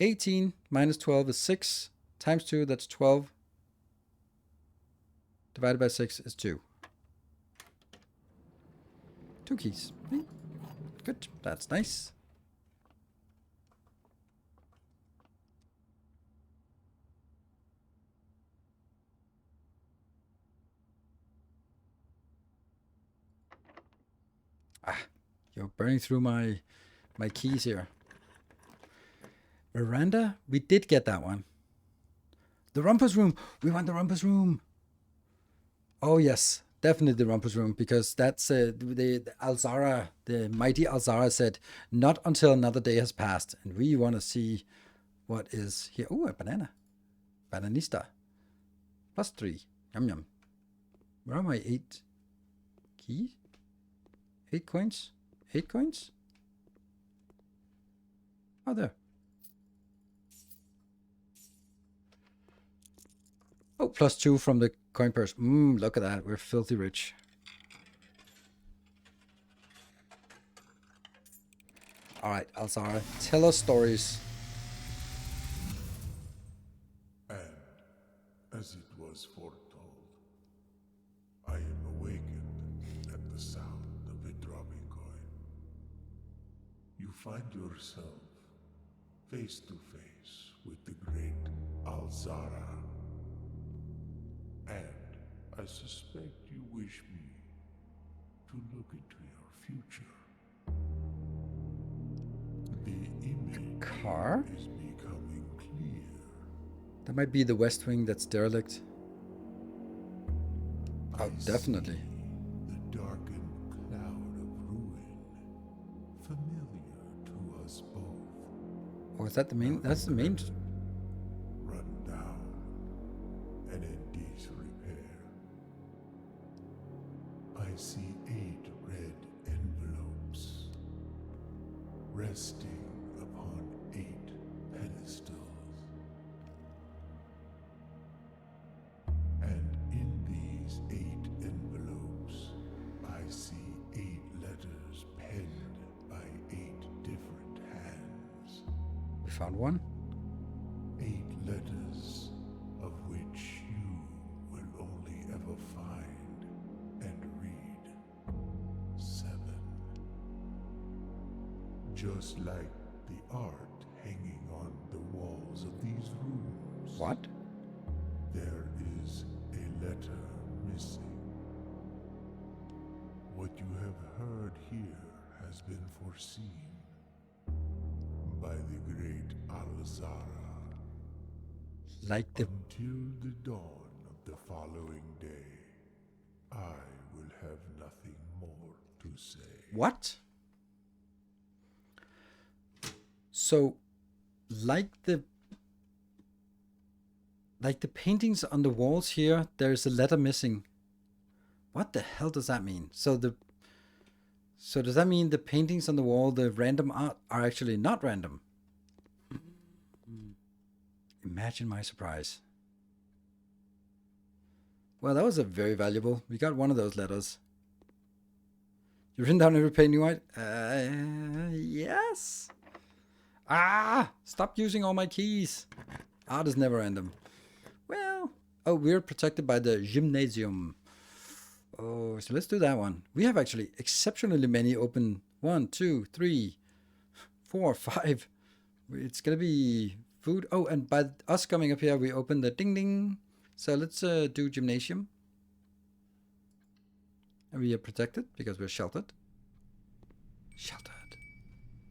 18 minus 12 is 6. Times 2, that's 12. Divided by 6 is 2. 2 keys. Good. That's nice. You're burning through my keys here. Veranda? We did get that one. The Rumpus Room. We want the Rumpus Room. Oh, yes. Definitely the Rumpus Room, because that's the Alzara, the mighty Alzara said, not until another day has passed. And we want to see what is here. Oh, a banana. Bananista. +3. Yum, yum. Where are my 8 keys? 8 coins? 8 coins? Oh, there. Oh, +2 from the coin purse. Look at that. We're filthy rich. All right, Alzara, tell us stories. And as it was foretold, I am awakened at the sound of a dropping coin. You find yourself face to face with the great Alzara. And I suspect you wish me to look into your future. The image Car? is becoming clear. That might be the West Wing that's derelict. Oh, I definitely. see the darkened cloud of ruin, familiar to us both. Oh, is that the main? That's the main. Run down and in disrepair. I see 8 red envelopes resting upon 8 pedestals. And in these 8 envelopes, I see 8 letters penned by 8 different hands. We found one. 8 letters of which you will only ever find and read 7. Just like the art hanging on the walls of these rooms. What? There is a letter missing. What you have heard here has been foreseen by the great Alzara. Like the. Until the dawn of the following day, I will have nothing more to say. What? So, like the paintings on the walls here, there's a letter missing. What the hell does that mean? So does that mean the paintings on the wall, the random art, are actually not random? Imagine my surprise. Well, that was a very valuable. We got one of those letters. You've written down every painting, right? Yes. Stop using all my keys. Art is never random. Well, oh, we're protected by the gymnasium. Oh, so let's do that one. We have actually exceptionally many open. 1, 2, 3, 4, 5. It's gonna be food. Oh, and by us coming up here, we open the ding ding. So let's do gymnasium. And we are protected because we're sheltered. Sheltered.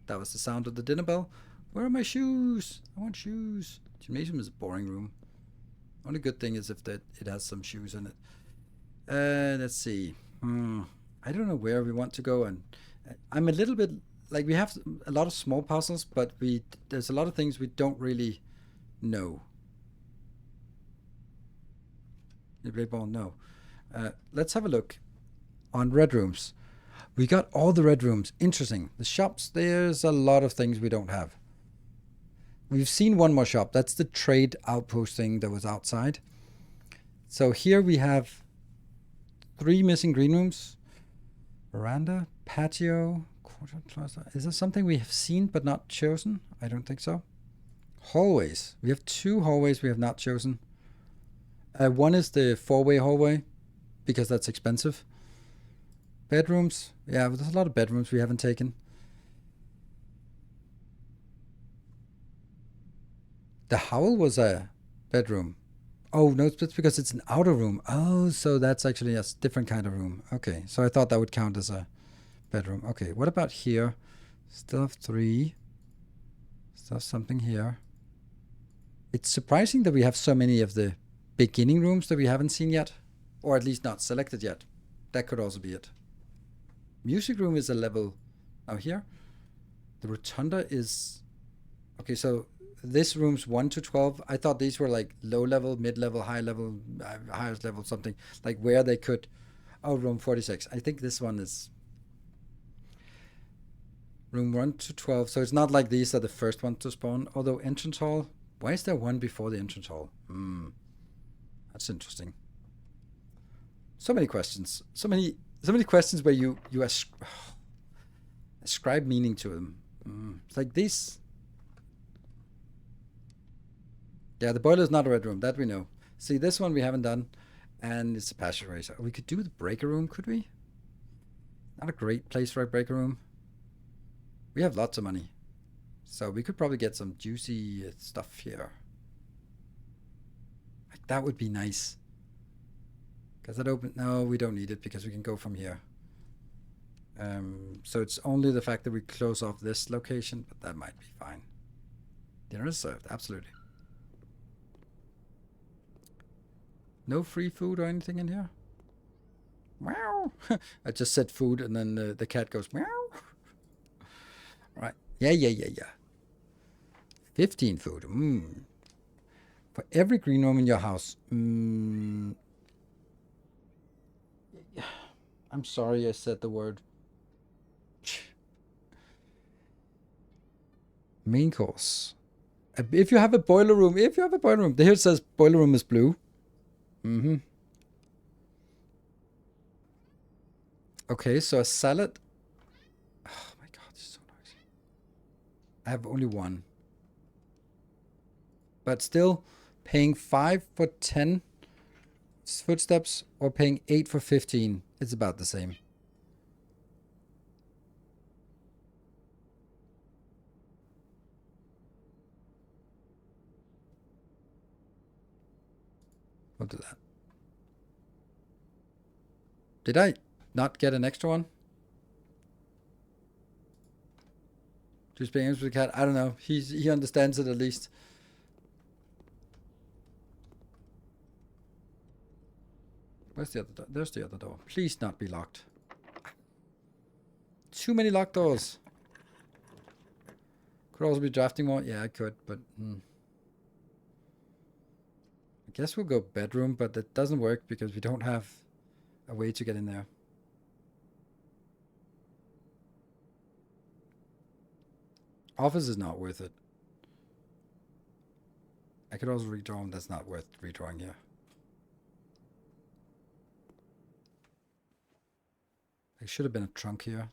That was the sound of the dinner bell. Where are my shoes? I want shoes. Gymnasium is a boring room. Only good thing is if it has some shoes in it. Let's see. I don't know where we want to go, and I'm a little bit like, we have a lot of small puzzles, but there's a lot of things we don't really know. You play ball? No. Let's have a look on red rooms. We got all the red rooms. Interesting. The shops, there's a lot of things we don't have. We've seen one more shop. That's the trade outpost thing that was outside. So here we have 3 missing green rooms. Veranda, patio, courtyard plaza. Is this something we have seen but not chosen? I don't think so. Hallways. We have 2 hallways we have not chosen. One is the 4-way hallway, because that's expensive. Bedrooms. Yeah, there's a lot of bedrooms we haven't taken. The Howl was a bedroom. Oh, no, it's because it's an outer room. Oh, so that's actually a different kind of room. Okay, so I thought that would count as a bedroom. Okay, what about here? Still have 3. Still have something here. It's surprising that we have so many of the beginning rooms that we haven't seen yet. Or at least not selected yet. That could also be it. Music room is a level out here. The rotunda is... Okay, so this room's 1 to 12. I thought these were like low level, mid level, high level, highest level, something. Like where they could... Oh, room 46. I think this one is... Room 1 to 12. So it's not like these are the first ones to spawn. Although entrance hall... Why is there one before the entrance hall? That's interesting. So many questions. So many questions where you ascribe meaning to them. It's like this. Yeah, the boiler is not a red room. That we know. See, this one we haven't done. And it's a pasture racer. We could do the breaker room, could we? Not a great place for a breaker room. We have lots of money. So we could probably get some juicy stuff here. Like that would be nice. Because that open... No, we don't need it because we can go from here. So it's only the fact that we close off this location, but that might be fine. Dinner is served, absolutely. No free food or anything in here? Meow. I just said food and then the cat goes meow. Right. Yeah. 15 food. For every green room in your house. I'm sorry I said the word. Main course. If you have a boiler room, here it says boiler room is blue. Okay, so a salad. Oh my god, this is so noisy. I have only one. But still, paying 5 for 10 footsteps or paying 8 for 15, it's about the same. We'll do that. Did I not get an extra one? Just being honest with the cat. I don't know. He understands it at least. Where's the other door? There's the other door. Please not be locked. Too many locked doors. Could also be drafting more. Yeah, I could, but I guess we'll go bedroom, but that doesn't work because we don't have a way to get in there. Office is not worth it. I could also redraw them. That's not worth redrawing here. There should have been a trunk here.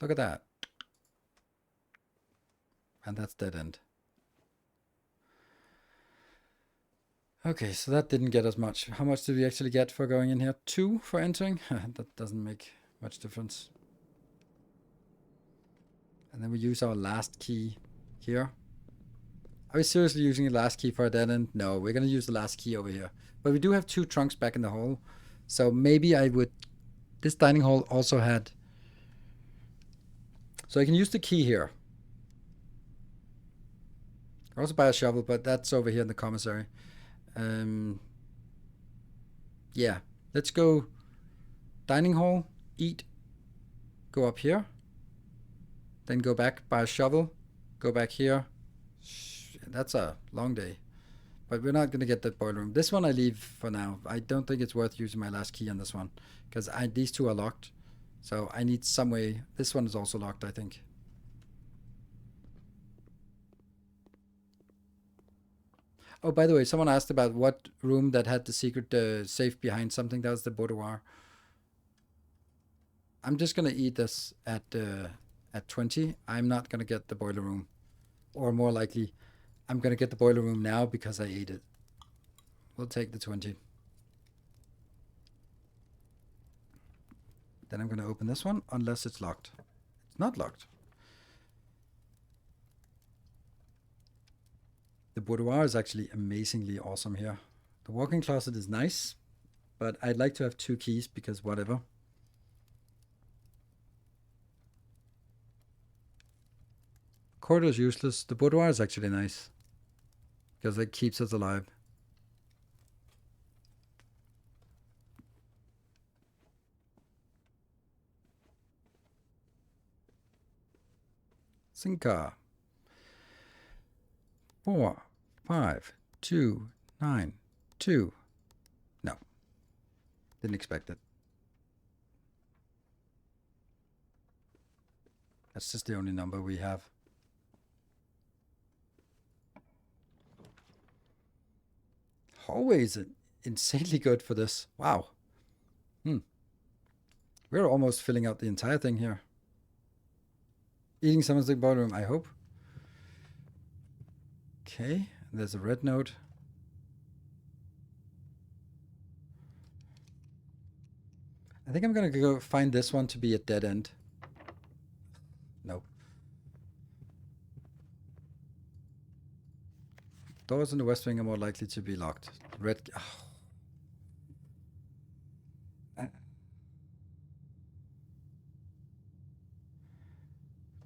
Look at that. And that's dead end. Okay, so that didn't get us much. How much did we actually get for going in here? 2 for entering? That doesn't make much difference. And then we use our last key here. Are we seriously using the last key for a dead end? No, we're going to use the last key over here. But we do have 2 trunks back in the hall. So maybe I would... This dining hall also had... So I can use the key here. I also buy a shovel, but that's over here in the commissary. Yeah, let's go dining hall, eat, go up here, then go back, buy a shovel, go back here. That's a long day, but we're not going to get that boiler room. This one I leave for now. I don't think it's worth using my last key on this one because these 2 are locked, so I need some way. This one is also locked, I think. Oh, by the way, someone asked about what room that had the secret safe behind something. That was the boudoir. I'm just going to eat this at 20. I'm not going to get the boiler room. Or more likely, I'm going to get the boiler room now because I ate it. We'll take the 20. Then I'm going to open this one, unless it's locked. It's not locked. The boudoir is actually amazingly awesome here. The walk-in closet is nice, but I'd like to have 2 keys because whatever. Corridor is useless. The boudoir is actually nice because it keeps us alive. Sinka. 4, 5, 2, 9, 2. No. Didn't expect it. That's just the only number we have. Hallway is insanely good for this. Wow. We're almost filling out the entire thing here. Eating someone's big ballroom, I hope. Okay, there's a red note. I think I'm gonna go find this one to be a dead end. No. Doors in the west wing are more likely to be locked. Red. Oh.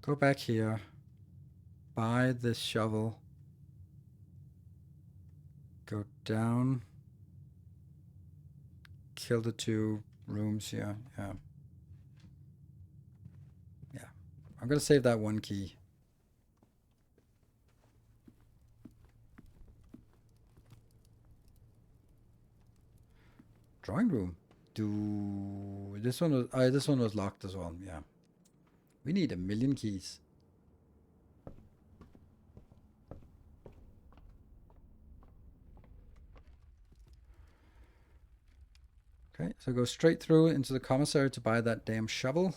Go back here. Buy this shovel. Go down. Kill the 2 rooms here. Yeah. Yeah. I'm going to save that 1 key. Drawing room. This one was locked as well. Yeah. We need 1,000,000 keys. Okay, so go straight through into the commissary to buy that damn shovel.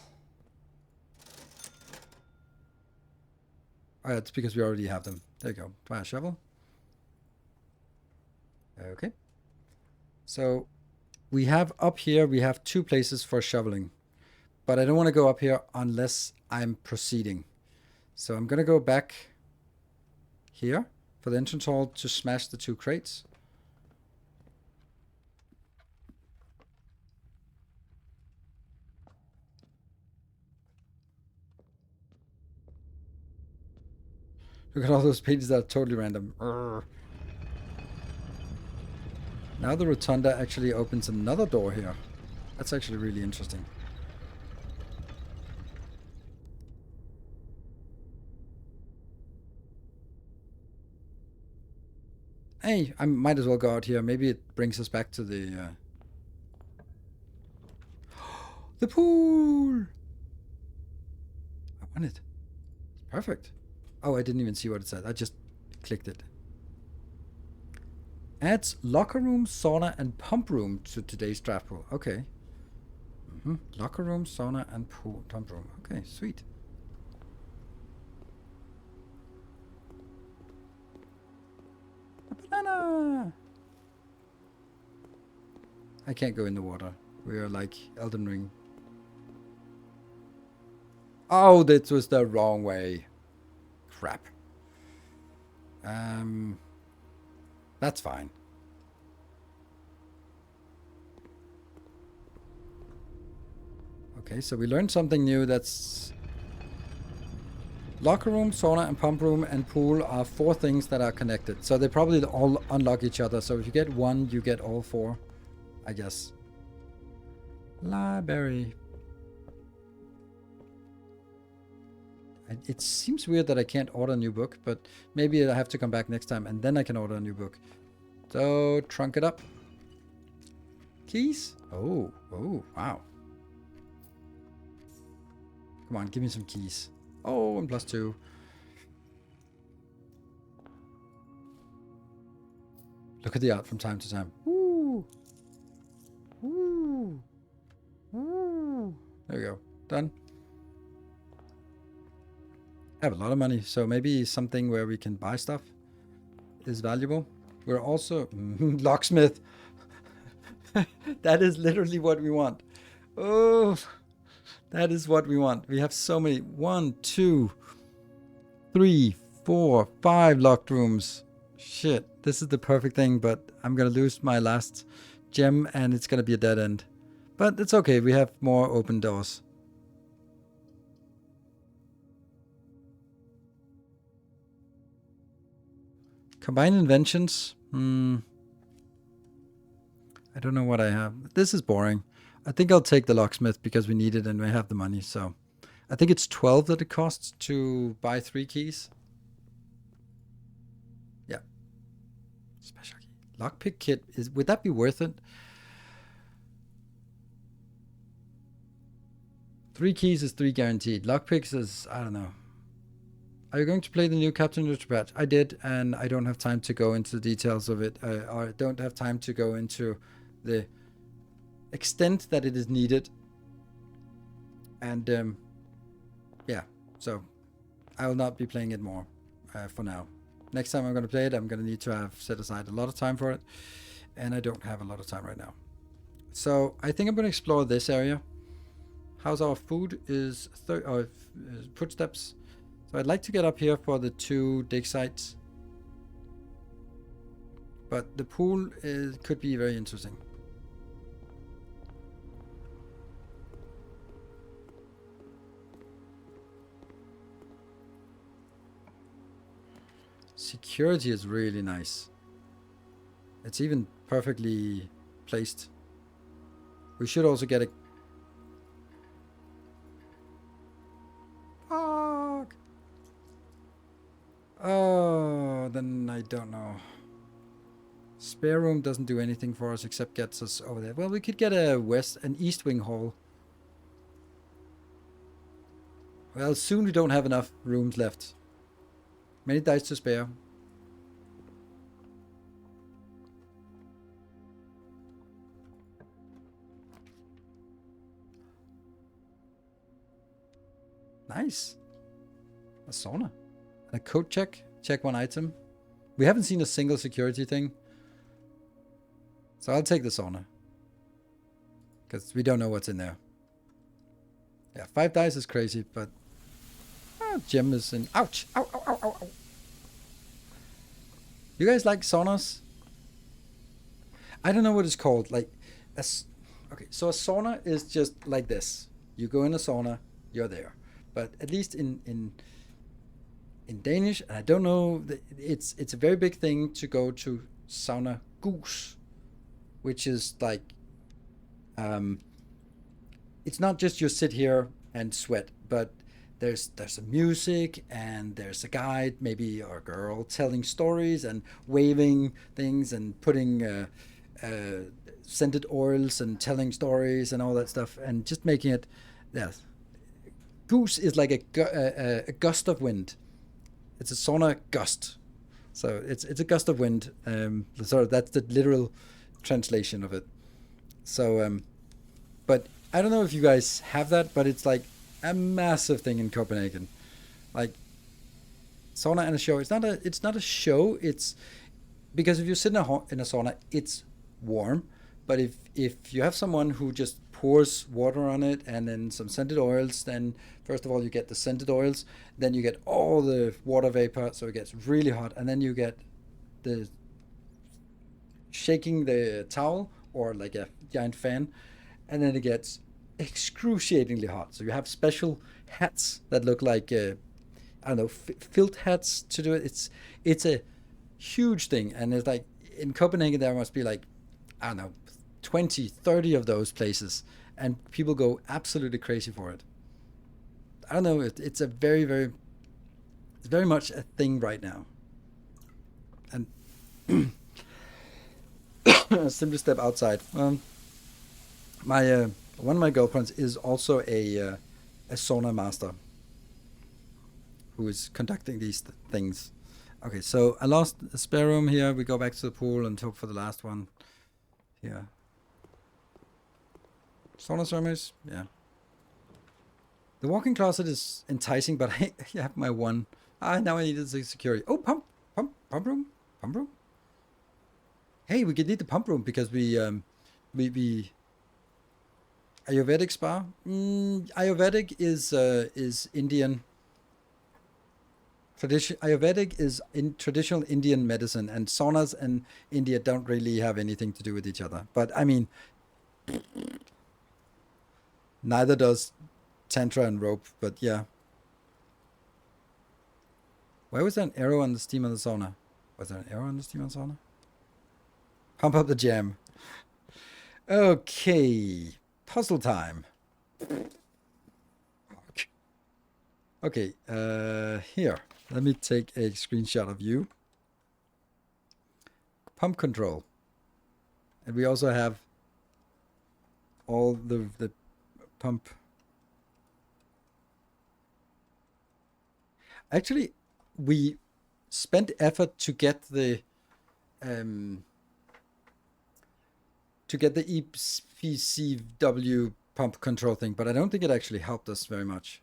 Oh, it's because we already have them. There you go. Buy a shovel. Okay. So we have up here, we have 2 places for shoveling. But I don't want to go up here unless I'm proceeding. So I'm going to go back here for the entrance hall to smash the 2 crates. Look at all those pages that are totally random. Urgh. Now the rotunda actually opens another door here. That's actually really interesting. Hey, I might as well go out here. Maybe it brings us back to the the pool. I want it. It's perfect. Oh, I didn't even see what it said. I just clicked it. Adds locker room, sauna, and pump room to today's draft pool. Okay. Locker room, sauna, and pump room. Okay, sweet. A banana! I can't go in the water. We are like Elden Ring. Oh, that was the wrong way. Crap. That's fine. Okay, so we learned something new. That's locker room, sauna, and pump room and pool are 4 things that are connected. So they probably all unlock each other. So if you get 1, you get all 4, I guess. Library. It seems weird that I can't order a new book, but maybe I have to come back next time and then I can order a new book. So, trunk it up. Keys? Oh, wow. Come on, give me some keys. Oh, and +2. Look at the art from time to time. Woo! Woo! Woo! There we go. Done. I have a lot of money, so maybe something where we can buy stuff is valuable. We're also locksmith. That is literally what we want. Oh, That is what we want. We have so many. 1, 2, 3, 4, 5 locked rooms. Shit, this is the perfect thing, but I'm gonna lose my last gem and it's gonna be a dead end. But it's okay, we have more open doors. Combine inventions? I don't know what I have. This is boring. I think I'll take the locksmith because we need it and we have the money, so. I think it's 12 that it costs to buy 3 keys. Yeah. Special key. Lockpick kit, would that be worth it? 3 keys is 3 guaranteed. Lockpicks is, I don't know. Are you going to play the new Captain Neutral patch? I did, and I don't have time to go into the details of it. Or I don't have time to go into the extent that it is needed. And, yeah, so I will not be playing it more for now. Next time I'm going to play it, I'm going to need to have set aside a lot of time for it. And I don't have a lot of time right now. So I think I'm going to explore this area. How's our food? Is footsteps. So I'd like to get up here for the 2 dig sites. But the pool could be very interesting. Security is really nice. It's even perfectly placed. We should also get a... Fuck! Oh, then I don't know. Spare room doesn't do anything for us except gets us over there. Well, we could get an east wing hall. Well, soon we don't have enough rooms left. Many dice to spare. Nice. A sauna. A code check. Check 1 item. We haven't seen a single security thing. So I'll take the sauna. Because we don't know what's in there. Yeah, 5 dice is crazy, but... gem is in... Ouch! Ow, ow, ow, ow, ow. You guys like saunas? I don't know what it's called. Like, okay, so a sauna is just like this. You go in a sauna, you're there. But at least in Danish, and I don't know, it's a very big thing to go to sauna goose, which is like, it's not just you sit here and sweat, but there's some music and there's a guide, maybe, or a girl telling stories and waving things and putting scented oils and telling stories and all that stuff and just making it, yeah. Goose is like a gust of wind. It's a sauna gust. So it's a gust of wind. So that's the literal translation of it. So, but I don't know if you guys have that, but it's like a massive thing in Copenhagen. Like sauna and a show. It's not a show. It's because if you sit in a sauna, it's warm. But if you have someone who just pours water on it and then some scented oils, then first of all you get the scented oils, then you get all the water vapor, so it gets really hot, and then you get the shaking the towel or like a giant fan, and then it gets excruciatingly hot. So you have special hats that look like I don't know, felt hats to do it. It's a huge thing, and it's like in Copenhagen there must be like, I don't know, 20, 30 of those places, and people go absolutely crazy for it. I don't know, it's a very, very, it's very much a thing right now. And simply step outside. My one of my girlfriends is also a sauna master who is conducting these things. Okay, so I lost a spare room here. We go back to the pool and hope for the last one. Yeah. Sauna ceremonies? Yeah. The walk-in closet is enticing, but I have my one. Now I need the security. Oh, pump room. Hey, we could need the pump room because we Ayurvedic spa? Ayurvedic is Indian. Ayurvedic is in traditional Indian medicine, and saunas and India don't really have anything to do with each other. But I mean, neither does tantra and rope. But yeah, why was there an arrow on the steam of the sauna? Was there an arrow on the steam of the sauna? Pump up the jam. Okay, puzzle time. Okay, here. Let me take a screenshot of you. Pump control. And we also have all the pump. Actually, we spent effort to get the EPCW pump control thing, but I don't think it actually helped us very much.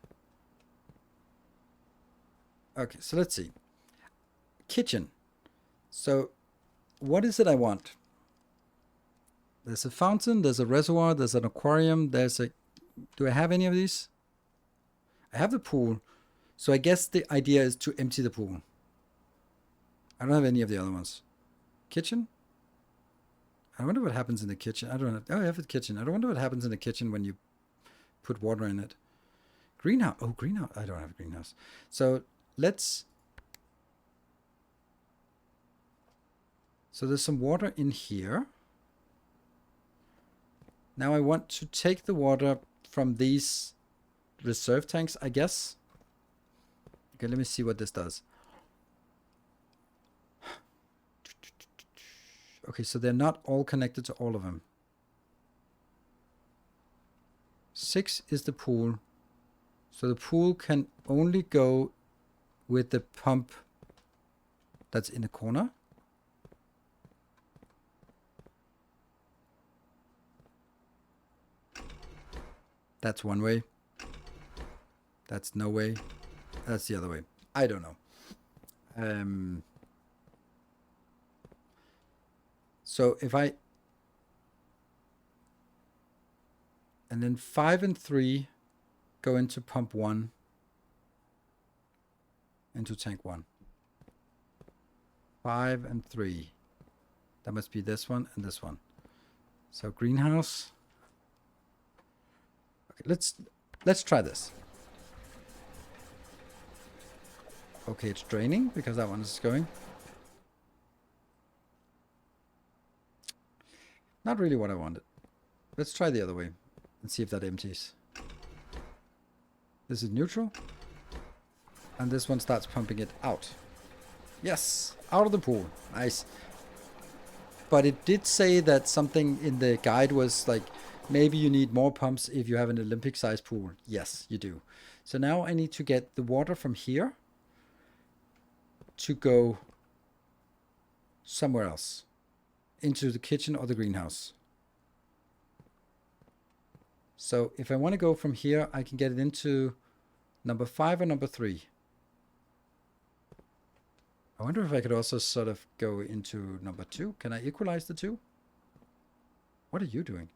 Okay, so let's see. Kitchen. So what is it I want? There's a fountain, there's a reservoir, there's an aquarium, there's a... Do I have any of these? I have the pool. So I guess the idea is to empty the pool. I don't have any of the other ones. Kitchen? I wonder what happens in the kitchen. I don't have... Oh, I have the kitchen. I don't wonder what happens in the kitchen when you put water in it. Greenhouse. Oh, greenhouse. I don't have a greenhouse. So let's... So there's some water in here. Now I want to take the water from these reserve tanks, I guess. Okay, let me see what this does. Okay, so they're not all connected to all of them. 6 is the pool. So the pool can only go with the pump that's in the corner. That's one way. That's no way. That's the other way. I don't know. So if I... And then 5 and 3 go into pump 1. Into tank 1. 5 and 3. That must be this one and this one. So greenhouse. Okay, let's try this. Okay, it's draining because that one is going. Not really what I wanted. Let's try the other way and see if that empties. This is neutral. And this one starts pumping it out. Yes, out of the pool. Nice. But it did say that something in the guide was like, maybe you need more pumps if you have an Olympic-sized pool. Yes, you do. So now I need to get the water from here to go somewhere else. Into the kitchen or the greenhouse. So if I want to go from here, I can get it into number 5 or number 3. I wonder if I could also sort of go into number 2. Can I equalize the 2? What are you doing?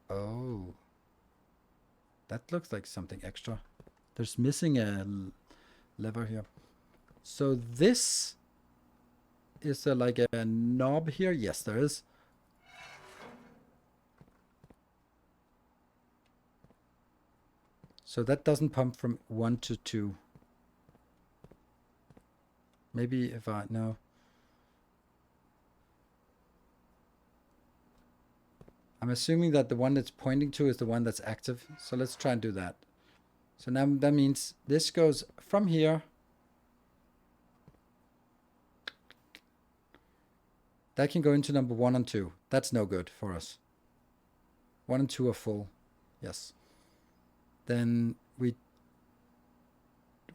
Oh. That looks like something extra. There's missing a lever here. So this is there like a knob here? Yes, there is. So that doesn't pump from 1 to 2. Maybe if I... No. I'm assuming that the one that's pointing to is the one that's active. So let's try and do that. So now that means this goes from here. That can go into number 1 and 2. That's no good for us. 1 and 2 are full. Yes. Then we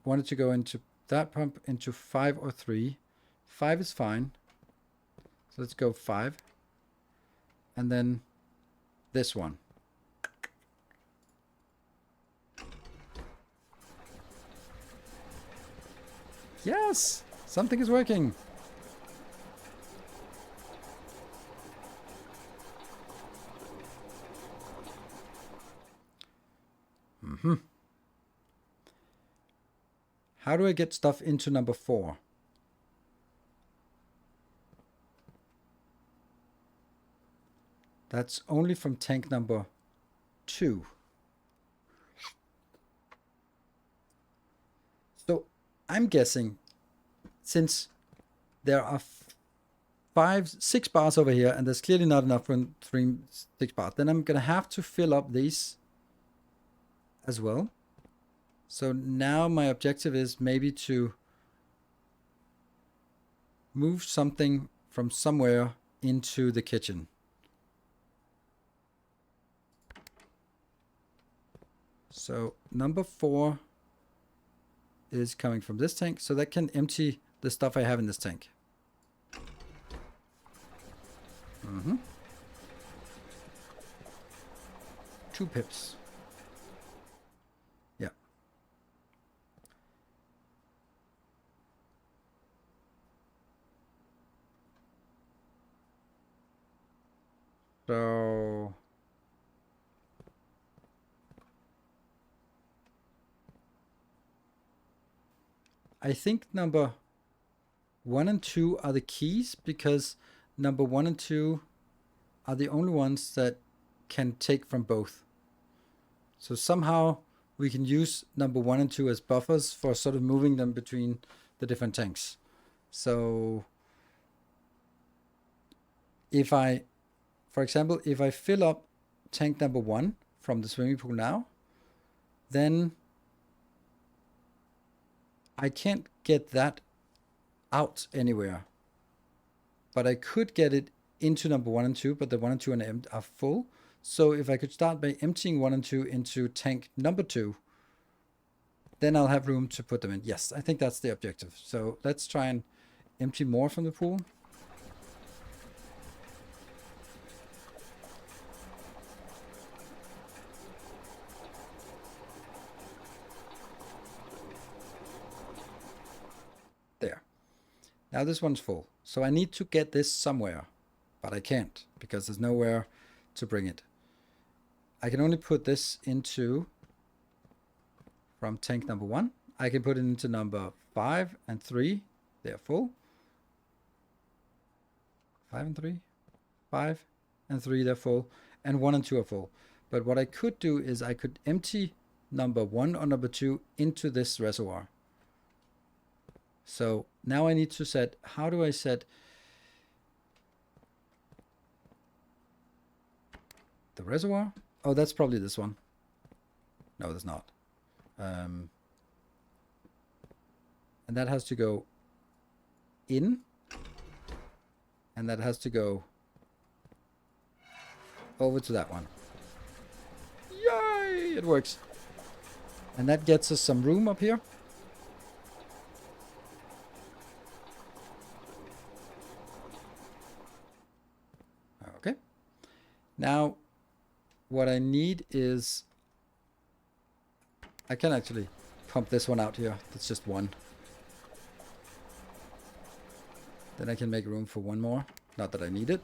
wanted to go into that pump into 5 or 3. 5 is fine. So let's go 5. And then this one. Yes! Something is working. How do I get stuff into number 4? That's only from tank number 2. So I'm guessing, since there are 6 bars over here, and there's clearly not enough for 6 bars, then I'm gonna have to fill up these as well. So now my objective is maybe to move something from somewhere into the kitchen. So number 4 is coming from this tank, so that can empty the stuff I have in this tank. 2 pips. Yeah. So I think number 1 and 2 are the keys, because number 1 and 2 are the only ones that can take from both. So somehow we can use number 1 and 2 as buffers for sort of moving them between the different tanks. So if I, for example, if I fill up tank number 1 from the swimming pool now, then I can't get that out anywhere. But I could get it into number 1 and 2, but the 1 and 2 are full. So if I could start by emptying 1 and 2 into tank number 2, then I'll have room to put them in. Yes, I think that's the objective. So let's try and empty more from the pool. There. Now this one's full. So I need to get this somewhere, but I can't because there's nowhere to bring it. I can only put this into from tank number 1. I can put it into number 5 and 3. They're full. 5 and 3. 5 and 3, they're full. And 1 and 2 are full. But what I could do is I could empty number 1 or number 2 into this reservoir. So now I need to set, how do I set the reservoir? Oh, that's probably this one. No, that's not. And that has to go in, and that has to go over to that one. Yay! It works. And that gets us some room up here. Okay. Now, what I need is, I can actually pump this one out here. That's just one. Then I can make room for one more. Not that I need it.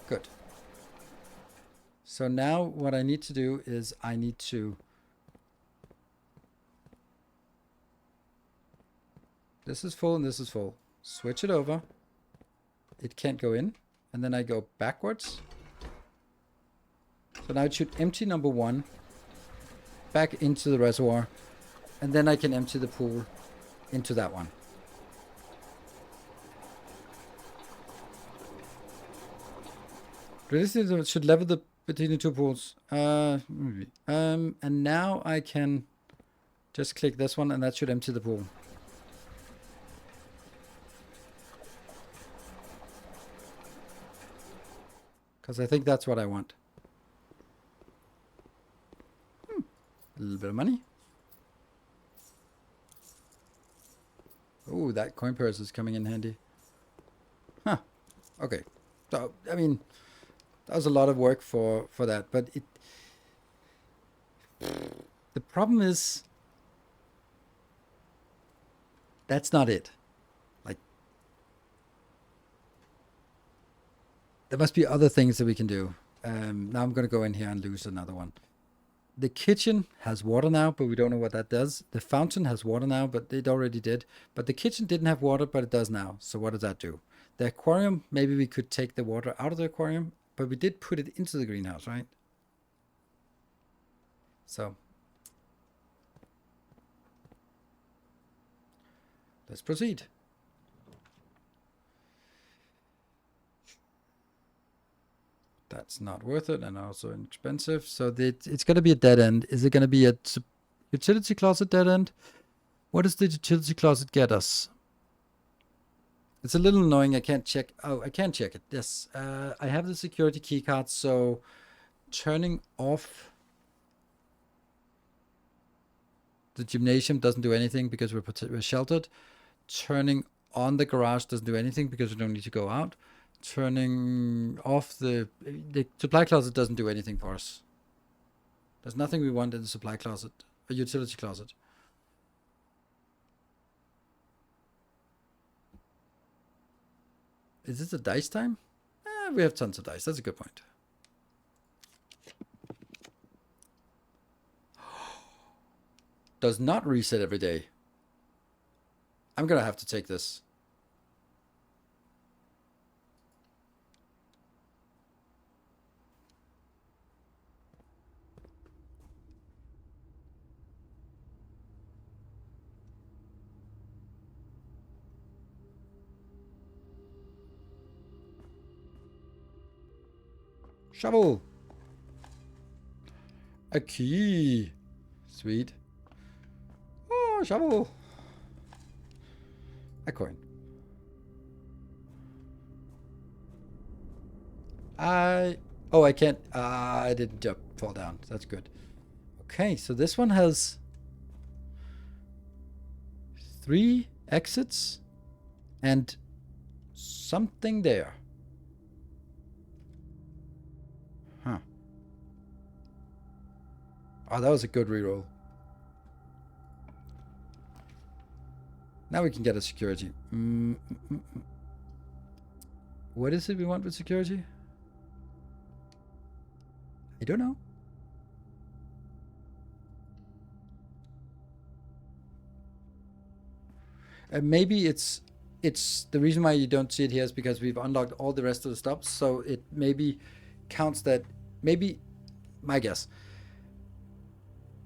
Good. So now what I need to do is I need to, this is full and this is full. Switch it over. It can't go in. And then I go backwards. So now it should empty number 1 back into the reservoir. And then I can empty the pool into that one. Realistically, it should level between the 2 pools. And now I can just click this one and that should empty the pool. Because I think that's what I want. A little bit of money. Oh, that coin purse is coming in handy. Huh. Okay. So, I mean, that was a lot of work for that. But the problem is, that's not it. Like, there must be other things that we can do. Now I'm going to go in here and lose another one. The kitchen has water now, but we don't know what that does. The fountain has water now, but it already did. But the kitchen didn't have water, but it does now. So what does that do? The aquarium, maybe we could take the water out of the aquarium, but we did put it into the greenhouse, right? So let's proceed. That's not worth it and also expensive. So it's going to be a dead end. Is it going to be a utility closet dead end? What does the utility closet get us? It's a little annoying. I can't check. Oh, I can check it. Yes. I have the security key card. So turning off the gymnasium doesn't do anything because we're sheltered. Turning on the garage doesn't do anything because we don't need to go out. Turning off the supply closet doesn't do anything for us. There's nothing we want in the supply closet, a utility closet. Is this a dice time? We have tons of dice. That's a good point. Does not reset every day. I'm gonna have to take this. Shovel. A key. Sweet. Oh, shovel. A coin. Oh, I can't. I didn't jump, fall down. That's good. Okay, so this one has 3 exits and something there. Huh. Oh, that was a good reroll. Now we can get a security. What is it we want with security? I don't know. Maybe it's the reason why you don't see it here is because we've unlocked all the rest of the stops. So it maybe counts that. Maybe, my guess,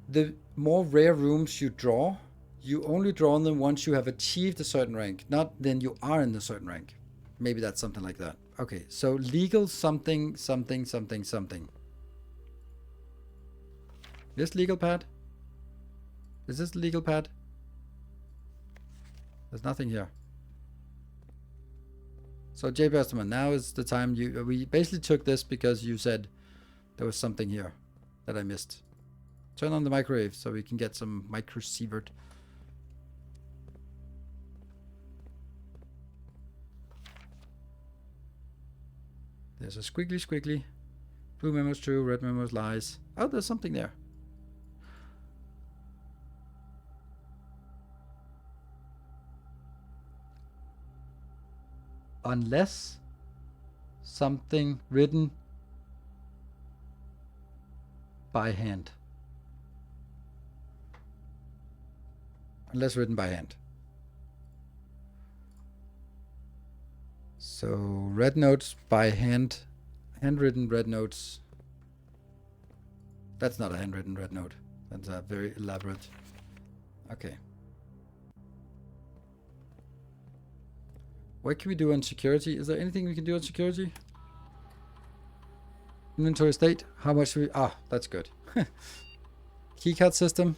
the more rare rooms you draw, you only draw them once you have achieved a certain rank, not then you are in a certain rank. Maybe that's something like that. Okay, so legal something, something, something, something. This legal pad? Is this the legal pad? There's nothing here. So J. Westerman, now is the time we basically took this because you said there was something here that I missed. Turn on the microwave so we can get some micro-sievert. There's a squiggly squiggly. Blue memos true, red memos lies. Oh, there's something there. Unless something written by hand. Unless written by hand. So red notes by hand. Handwritten red notes. That's not a handwritten red note. That's a very elaborate. Okay. What can we do on security? Is there anything we can do on security? Inventory state. How much we... Ah, that's good. Keycard system.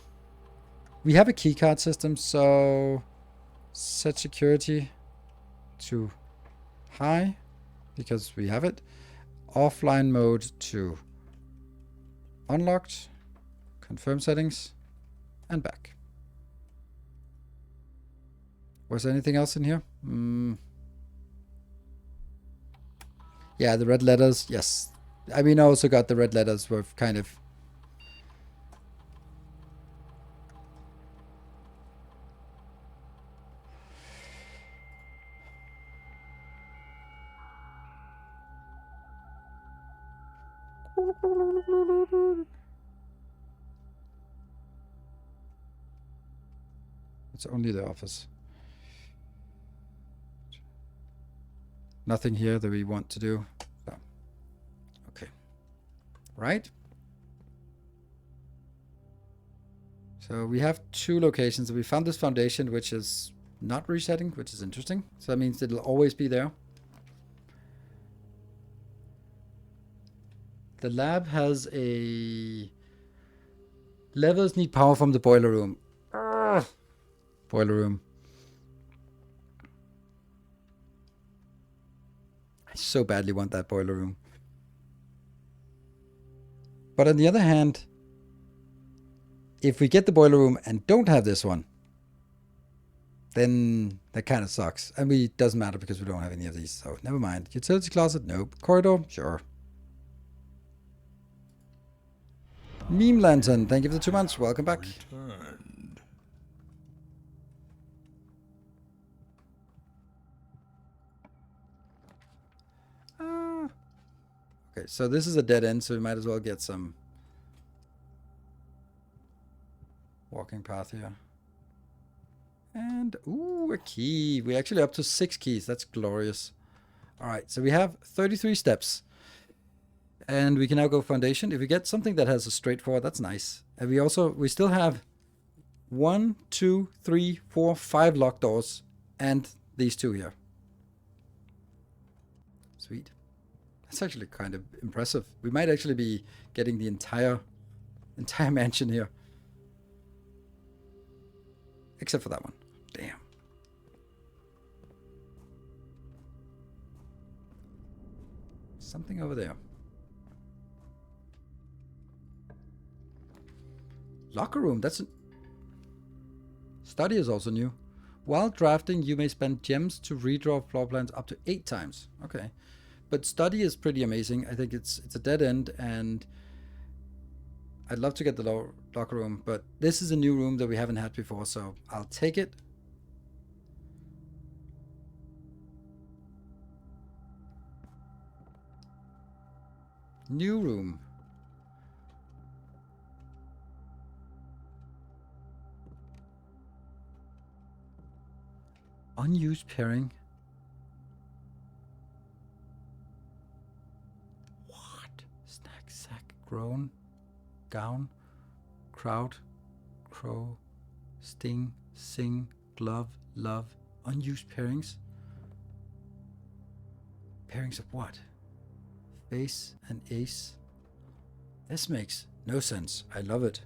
We have a keycard system, so... Set security to high, because we have it. Offline mode to unlocked. Confirm settings. And back. Was there anything else in here? Yeah, the red letters. Yes. I mean, I also got the red letters were kind of... It's only the office. Nothing here that we want to do. So. Okay. Right? So we have 2 locations. We found this foundation, which is not resetting, which is interesting. So that means it'll always be there. The lab has a... Levels need power from the boiler room. Urgh. Boiler room. I so badly want that boiler room. But on the other hand, if we get the boiler room and don't have this one, then that kind of sucks. And it doesn't matter because we don't have any of these. So never mind. Utility closet? Nope. Corridor? Sure. Meme Lantern, thank you for the 2 months. Welcome back. Returned. Okay, so this is a dead end, so we might as well get some walking path here. And, ooh, a key. We're actually up to 6 keys. That's glorious. All right, so we have 33 steps. And we can now go foundation. If we get something that has a straightforward, that's nice. And we still have 1, 2, 3, 4, 5 locked doors and these 2 here. Sweet. That's actually kind of impressive. We might actually be getting the entire mansion here. Except for that one. Damn. Something over there. Locker room, that's... Study is also new. While drafting, you may spend gems to redraw floor plans up to 8 times. Okay. But study is pretty amazing. I think it's a dead end, and I'd love to get the locker room, but this is a new room that we haven't had before, so I'll take it. New room. Unused pairing. What? Snack, sack, groan, gown, crowd, crow, sting, sing, glove, love. Unused pairings. Pairings of what? Face and ace. This makes no sense. I love it.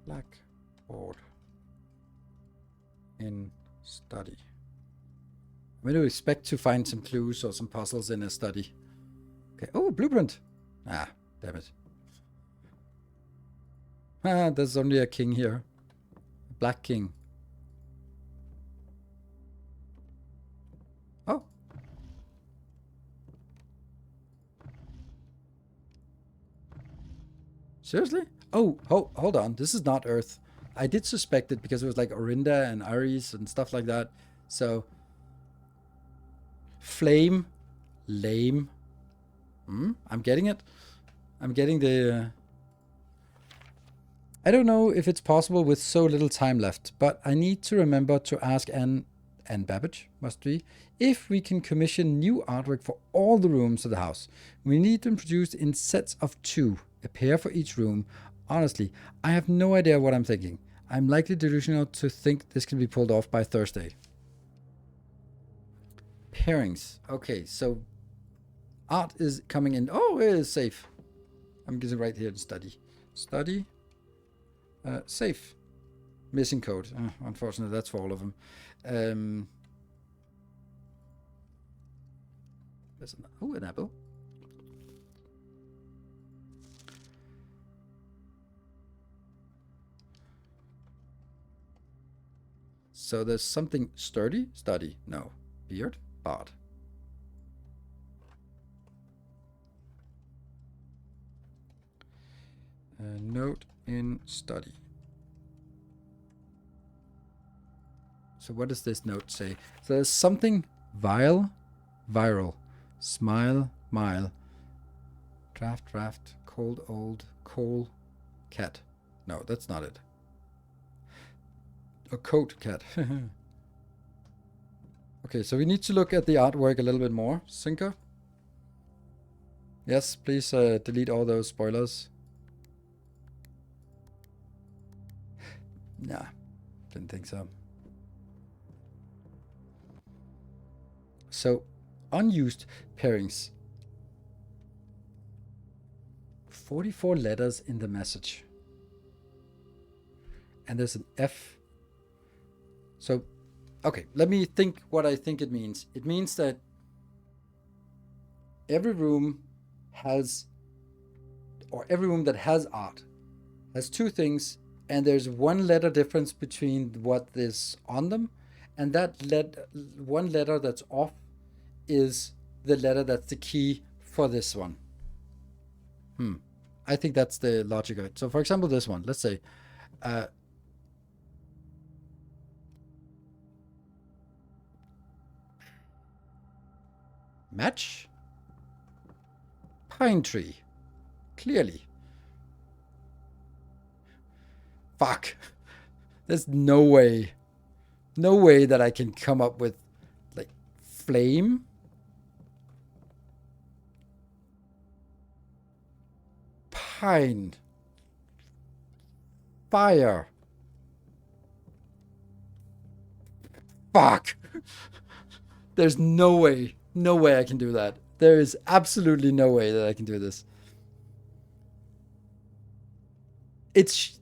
Blackboard in study. I'm going to expect to find some clues or some puzzles in a study. Okay. Oh, blueprint. Ah, damn it. Ah, there's only a king here. A black king. Oh. Seriously? Oh, hold on. This is not Earth. I did suspect it because it was like Orinda and Ares and stuff like that. So, flame, lame. I'm getting it. I'm getting the... I don't know if it's possible with so little time left, but I need to remember to ask Anne Babbage, must be, if we can commission new artwork for all the rooms of the house. We need them produced in sets of 2, a pair for each room. Honestly, I have no idea what I'm thinking. I'm likely delusional to think this can be pulled off by Thursday. Pairings. Okay, so art is coming in. Oh, it is safe. I'm getting right here to study. Study. Safe. Missing code. Unfortunately, that's for all of them. There's an apple. So there's something sturdy. Study. No. Beard. Bard. Note in study. So what does this note say? So there's something vile, viral, smile, mile, draft, cold, old, coal, cat. No, that's not it. A coat cat. Okay, so we need to look at the artwork a little bit more. Sinker? Yes, please delete all those spoilers. Nah, didn't think so. So, unused pairings. 44 letters in the message. And there's an F. So, okay, let me think what I think it means. It means that every room has, or every room that has art, has two things, and there's one letter difference between what is on them, and that one letter that's off is the letter that's the key for this one. I think that's the logic of it. So for example, this one, let's say, match, pine tree, clearly. Fuck. There's no way that I can come up with, like, flame, pine, fire. Fuck. There's no way I can do that. There is absolutely no way that I can do this.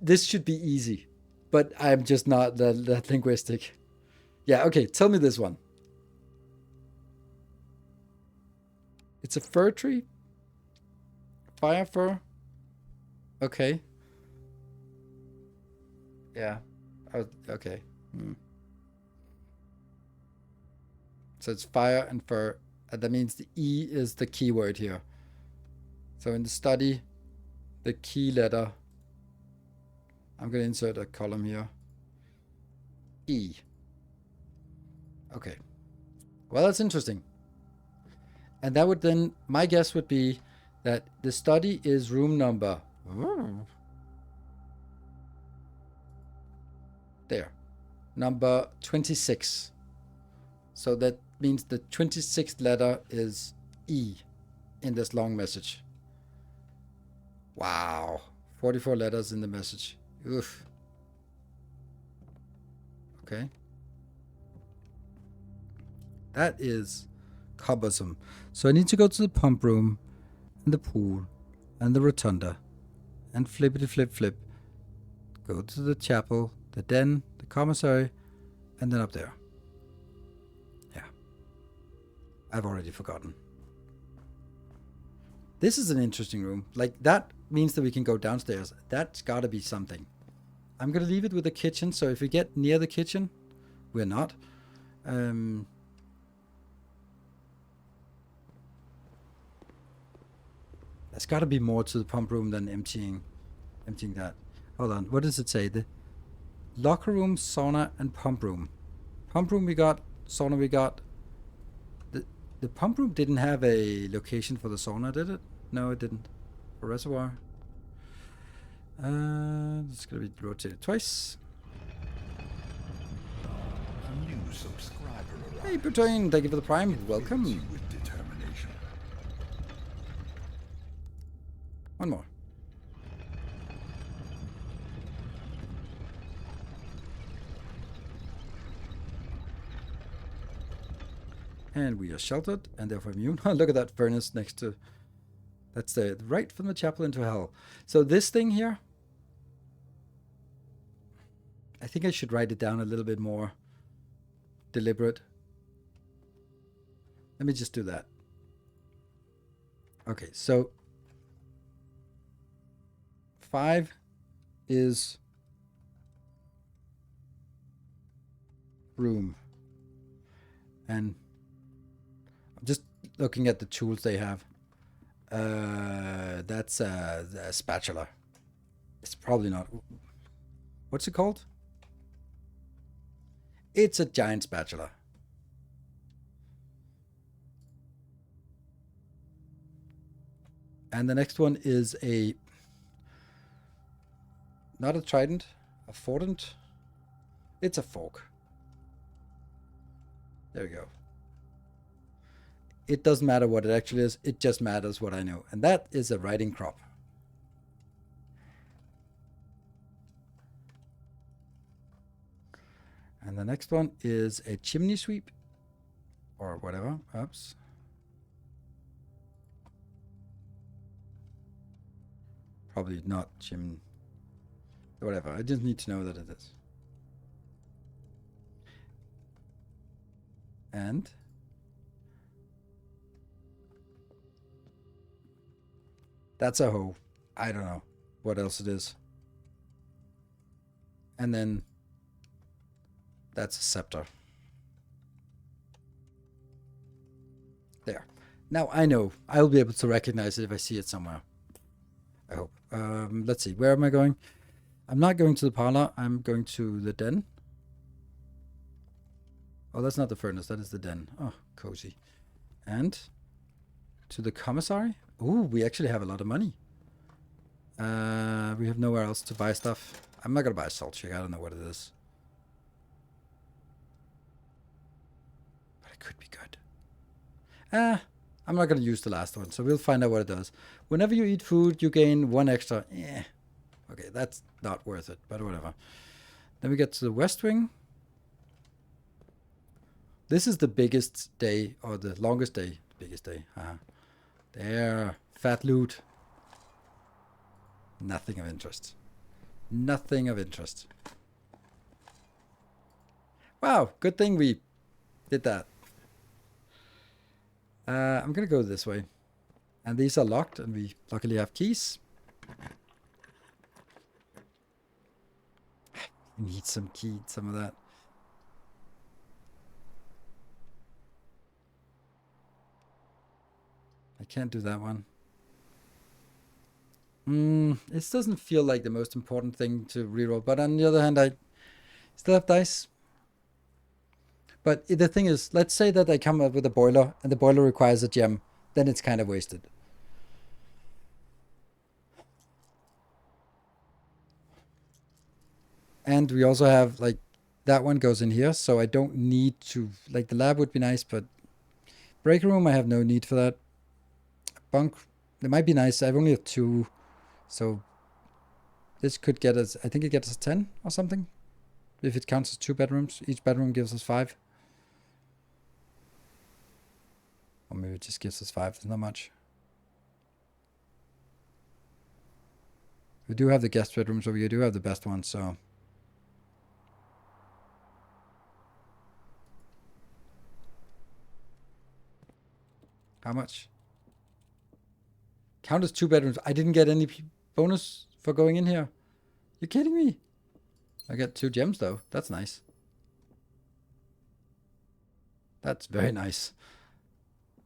This should be easy, but I'm just not that linguistic. Yeah, okay, tell me this one. It's a fir tree? Fire fir? Okay. Yeah. Okay. So it's fire and fir. That means the E is the keyword here. So in the study, the key letter, I'm going to insert a column here. E. Okay. Well, that's interesting. And that would then, my guess would be that the study is room number. There. Number 26. So that means the 26th letter is E in this long message. Wow. 44 letters in the message. Oof. Okay. That is cumbersome. So I need to go to the pump room and the pool and the rotunda and flippity flip. Go to the chapel, the den, the commissary, and then up there. Yeah. I've already forgotten. This is an interesting room. Like, that means that we can go downstairs. That's gotta be something. I'm gonna leave it with the kitchen, so if we get near the kitchen, we're not. There's gotta be more to the pump room than emptying that. Hold on, what does it say? The locker room, sauna, and pump room. Pump room we got, sauna we got. The pump room didn't have a location for the sauna, did it? No, it didn't. For reservoir. It's gonna be rotated twice. A new subscriber arrived. Hey, Butane, thank you for the prime. Welcome. With determination. One more. And we are sheltered and therefore immune. Look at that furnace next to... That's the right from the chapel into hell. So this thing here, I think I should write it down a little bit more deliberate. Let me just do that. Okay, so 5 is room. And I'm just looking at the tools they have. That's a spatula. It's probably not. What's it called? It's a giant spatula. And the next one is a, not a trident, a fordent. It's a fork. There we go. It doesn't matter what it actually is. It just matters what I know. And that is a riding crop. And the next one is a chimney sweep. Or whatever. Oops. Probably not chimney. Whatever. I just need to know that it is. And that's a hoe. I don't know what else it is. And then that's a scepter. There. Now I know. I'll be able to recognize it if I see it somewhere. I hope. Let's see. Where am I going? I'm not going to the parlor. I'm going to the den. Oh, that's not the furnace. That is the den. Oh, cozy. And to the commissary. Ooh, we actually have a lot of money. We have nowhere else to buy stuff. I'm not going to buy a salt shaker. I don't know what it is. But it could be good. I'm not going to use the last one, so we'll find out what it does. Whenever you eat food, you gain 1 extra. Yeah. Okay, that's not worth it, but whatever. Then we get to the West Wing. This is the biggest day, or the longest day. Biggest day. There. Fat loot. Nothing of interest. Nothing of interest. Wow, good thing we did that. I'm going to go this way. And these are locked, and we luckily have keys. Need some key, some of that. I can't do that one. This doesn't feel like the most important thing to reroll, but on the other hand, I still have dice. But the thing is, let's say that I come up with a boiler, and the boiler requires a gem, then it's kind of wasted. And we also have, like, that one goes in here, so I don't need to, like, the lab would be nice, but break room, I have no need for that. Bunk, it might be nice. I only have 2, so this could get us, I think it gets us 10 or something. If it counts as 2 bedrooms, each bedroom gives us 5. Or maybe it just gives us 5, there's not much. We do have the guest bedrooms, so we do have the best ones, so. How much? Count as 2 bedrooms. I didn't get any bonus for going in here. You kidding me? I get 2 gems though. That's nice. That's very nice.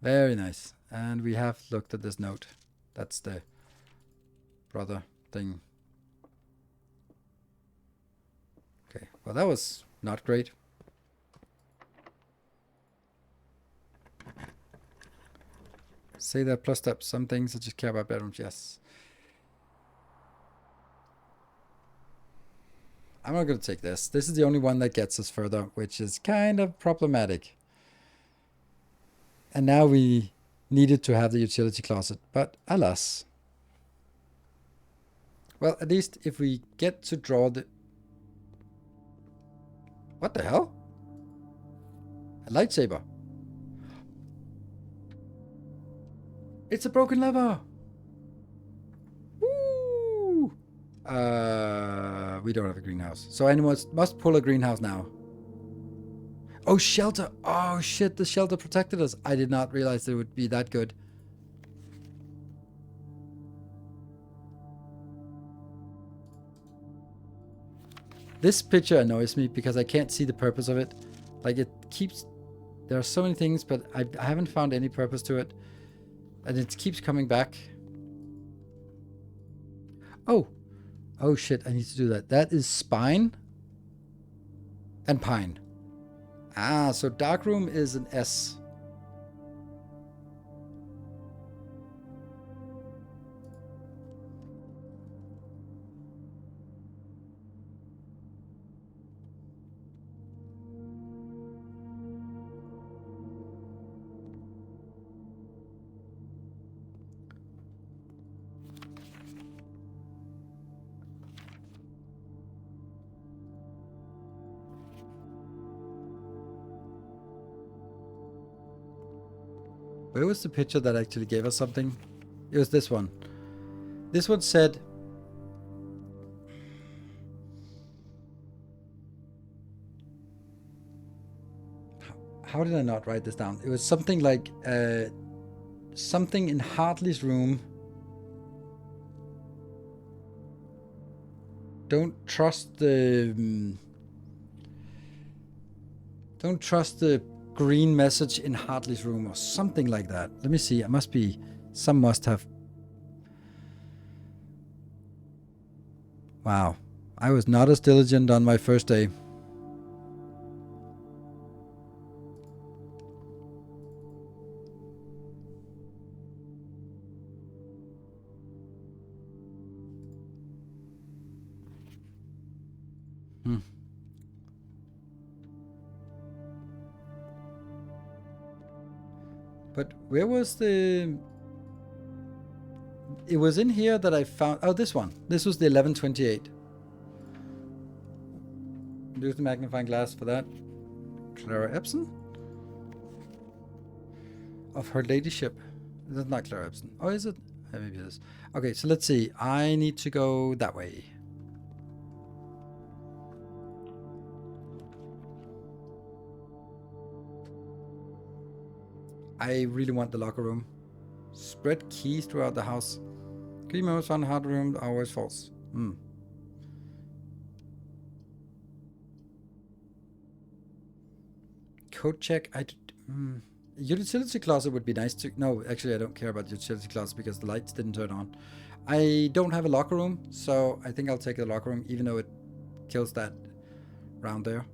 Very nice. And we have looked at this note. That's the brother thing. Okay. Well, that was not great. Say that plus steps. Some things that just care about bedrooms. Yes. I'm not going to take this. This is the only one that gets us further, which is kind of problematic. And now we needed to have the utility closet, but alas. Well, at least if we get to draw the... What the hell? A lightsaber. It's a broken lever. Woo! We don't have a greenhouse. So anyone must pull a greenhouse now. Oh, shelter. Oh, shit. The shelter protected us. I did not realize it would be that good. This picture annoys me because I can't see the purpose of it. Like, it keeps... There are so many things, but I haven't found any purpose to it. And it keeps coming back. Oh. Oh, shit. I need to do that. That is spine and pine. Ah, so dark room is an S. Where was the picture that actually gave us something? It was this one. This one said... How did I not write this down? It was something like... something in Hartley's room. Don't trust the... don't trust the green message in Hartley's room or something like that. Let me see. It must be... some must have... Wow. I was not as diligent on my first day. But where was the... It was in here that I found... Oh, this one. This was the 1128. Use the magnifying glass for that. Clara Epson? Of her ladyship. That's not Clara Epson. Oh, is it? Maybe it is. Okay, so let's see. I need to go that way. I really want the locker room. Spread keys throughout the house. Key members found hard room always false. Code check. Utility closet would be nice to... No, actually I don't care about utility closet because the lights didn't turn on. I don't have a locker room, so I think I'll take the locker room even though it kills that round there.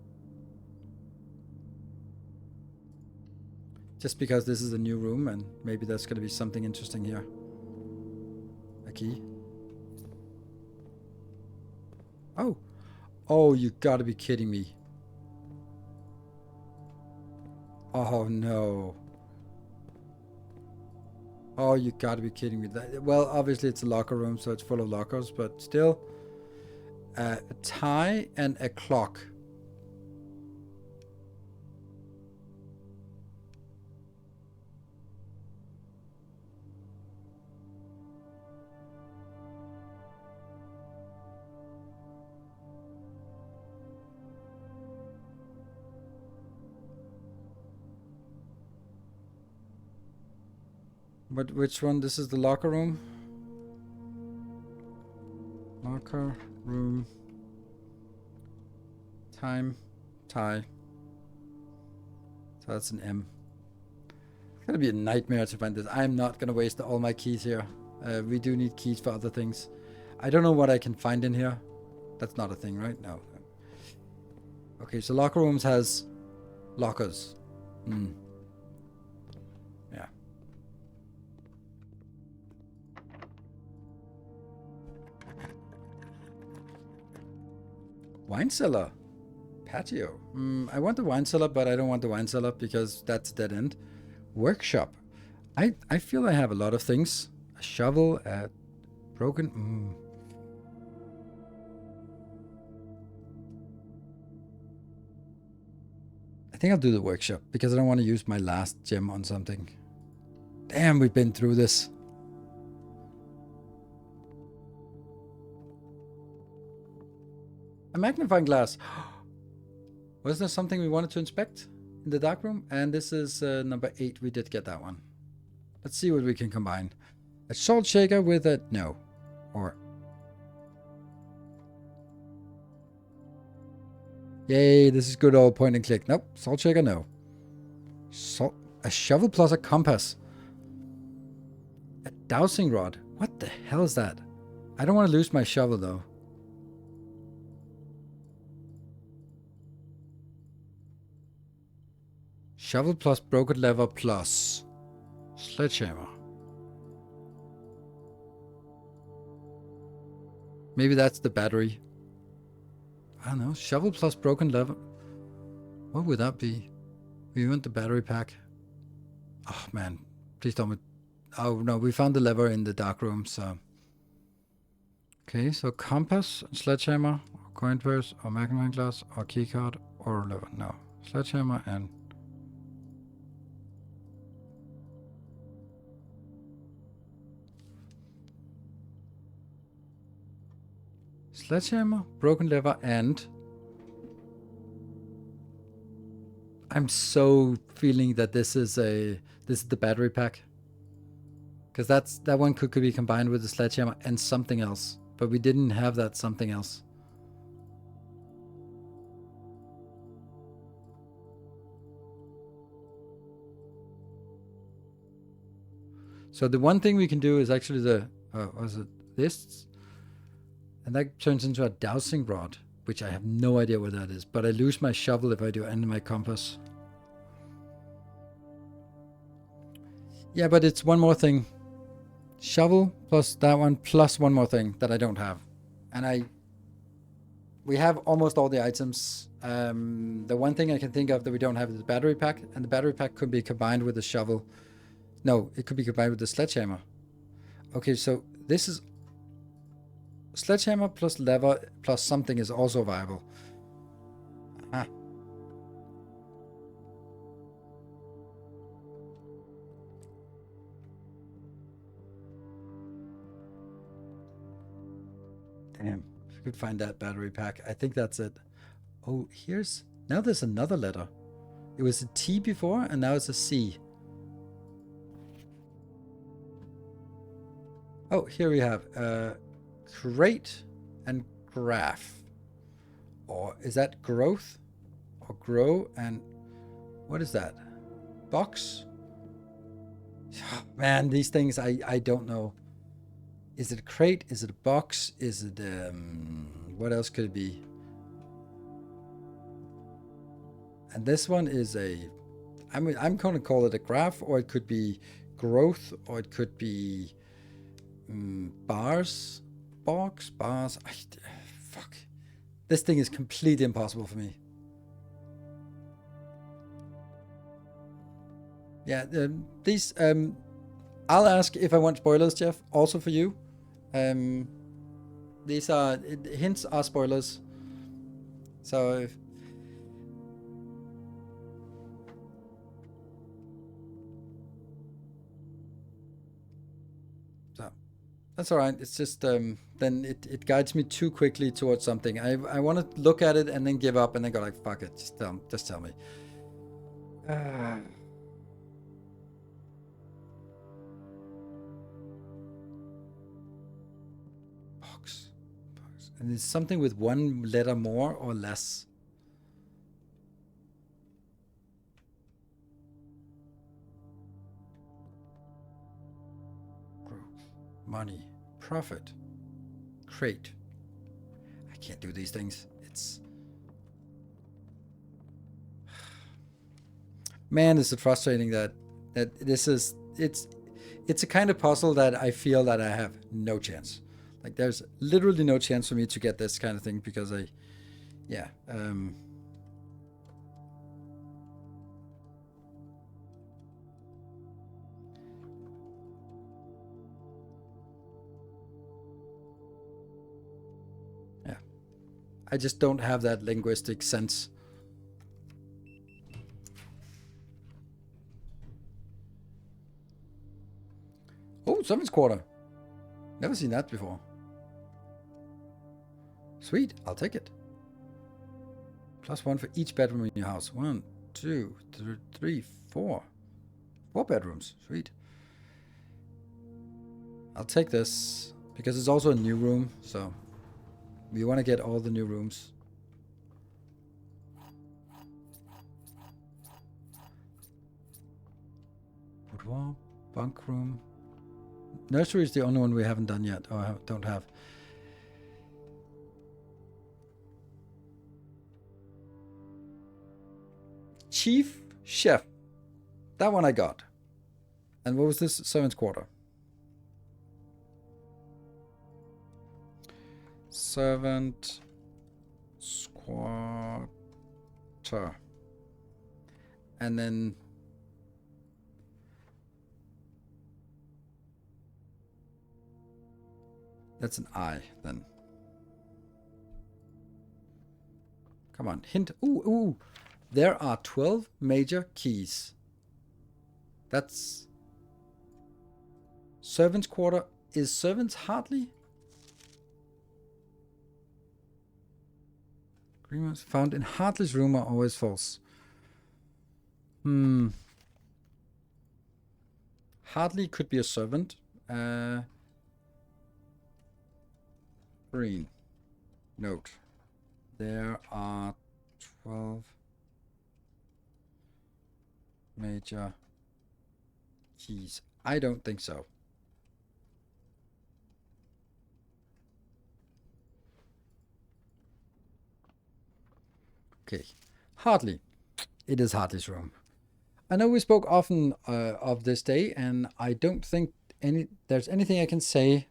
Just because this is a new room and maybe there's going to be something interesting here. A key. Oh. Oh, you gotta be kidding me. Oh, no. Oh, you gotta be kidding me. Well, obviously it's a locker room, so it's full of lockers, but still. A tie and a clock. But which one? This is the locker room. Locker room. Time. Tie. So that's an M. It's gonna be a nightmare to find this. I'm not gonna waste all my keys here. We do need keys for other things. I don't know what I can find in here. That's not a thing, right? No. Okay, so locker rooms has lockers. Yeah. Wine cellar. Patio. I want the wine cellar, but I don't want the wine cellar because that's a dead end. Workshop. I feel I have a lot of things. A shovel, a broken... I think I'll do the workshop because I don't want to use my last gem on something. Damn, we've been through this. A magnifying glass. Was there something we wanted to inspect in the dark room? And this is number 8. We did get that one. Let's see what we can combine. A salt shaker with a... No. Or... Yay, this is good old point and click. Nope, salt shaker, no. A shovel plus a compass. A dowsing rod. What the hell is that? I don't want to lose my shovel, though. Shovel plus broken lever plus sledgehammer. Maybe that's the battery. I don't know. Shovel plus broken lever. What would that be? We want the battery pack. Oh man, please don't. Oh no, we found the lever in the dark room. So okay, so compass, sledgehammer, or coin purse, or magnifying glass, or keycard, or lever. No, sledgehammer and sledgehammer, broken lever, and I'm so feeling that this is the battery pack, because that one could be combined with the sledgehammer and something else, but we didn't have that something else. So the one thing we can do is actually the was it this, and that turns into a dowsing rod, which I have no idea what that is, but I lose my shovel if I do, and my compass. Yeah, but it's one more thing. Shovel plus that one plus one more thing that I don't have. And we have almost all the items. The one thing I can think of that we don't have is the battery pack, and the battery pack could be combined with the shovel. No, it could be combined with the sledgehammer. Okay, so this is sledgehammer plus lever plus something is also viable. Ah. Damn, if we could find that battery pack. I think that's it. Oh, now there's another letter. It was a T before, and now it's a C. Oh, here we have crate and graph. Or is that growth? Or grow and what is that? Box? Man, these things I don't know. Is it a crate? Is it a box? Is it what else could it be? And this one is I'm gonna call it a graph, or it could be growth, or it could be bars, box, bars. Fuck. This thing is completely impossible for me. Yeah, these. I'll ask if I want spoilers, Jeff. Also for you. These are hints are spoilers. So. That's all right. It's just then it guides me too quickly towards something. I want to look at it and then give up and then go like, fuck it, just tell me. Box. And it's something with one letter more or less. Money, profit, crate. I can't do these things. Man, is it frustrating that this is it's a kind of puzzle that I feel that I have no chance. Like there's literally no chance for me to get this kind of thing because yeah. I just don't have that linguistic sense. Oh, Servant's Quarter. Never seen that before. Sweet, I'll take it. +1 for each bedroom in your house. 1, 2, 3, 4. 4 bedrooms. Sweet. I'll take this because it's also a new room, so we want to get all the new rooms. Boudoir, bunk room. Nursery is the only one we haven't done yet, or don't have. Chief Chef That one I got. And what was this? Servant's quarter. Servant quarter. And then that's an I then. Come on, hint. Ooh. There are 12 major keys. That's servant's quarter. Is servants Hartley? Agreements found in Hartley's room are always false. Hartley could be a servant. Green. Note. There are 12 major keys. I don't think so. Okay. Hartley. It is Hartley's room. I know we spoke often of this day, and I don't think there's anything I can say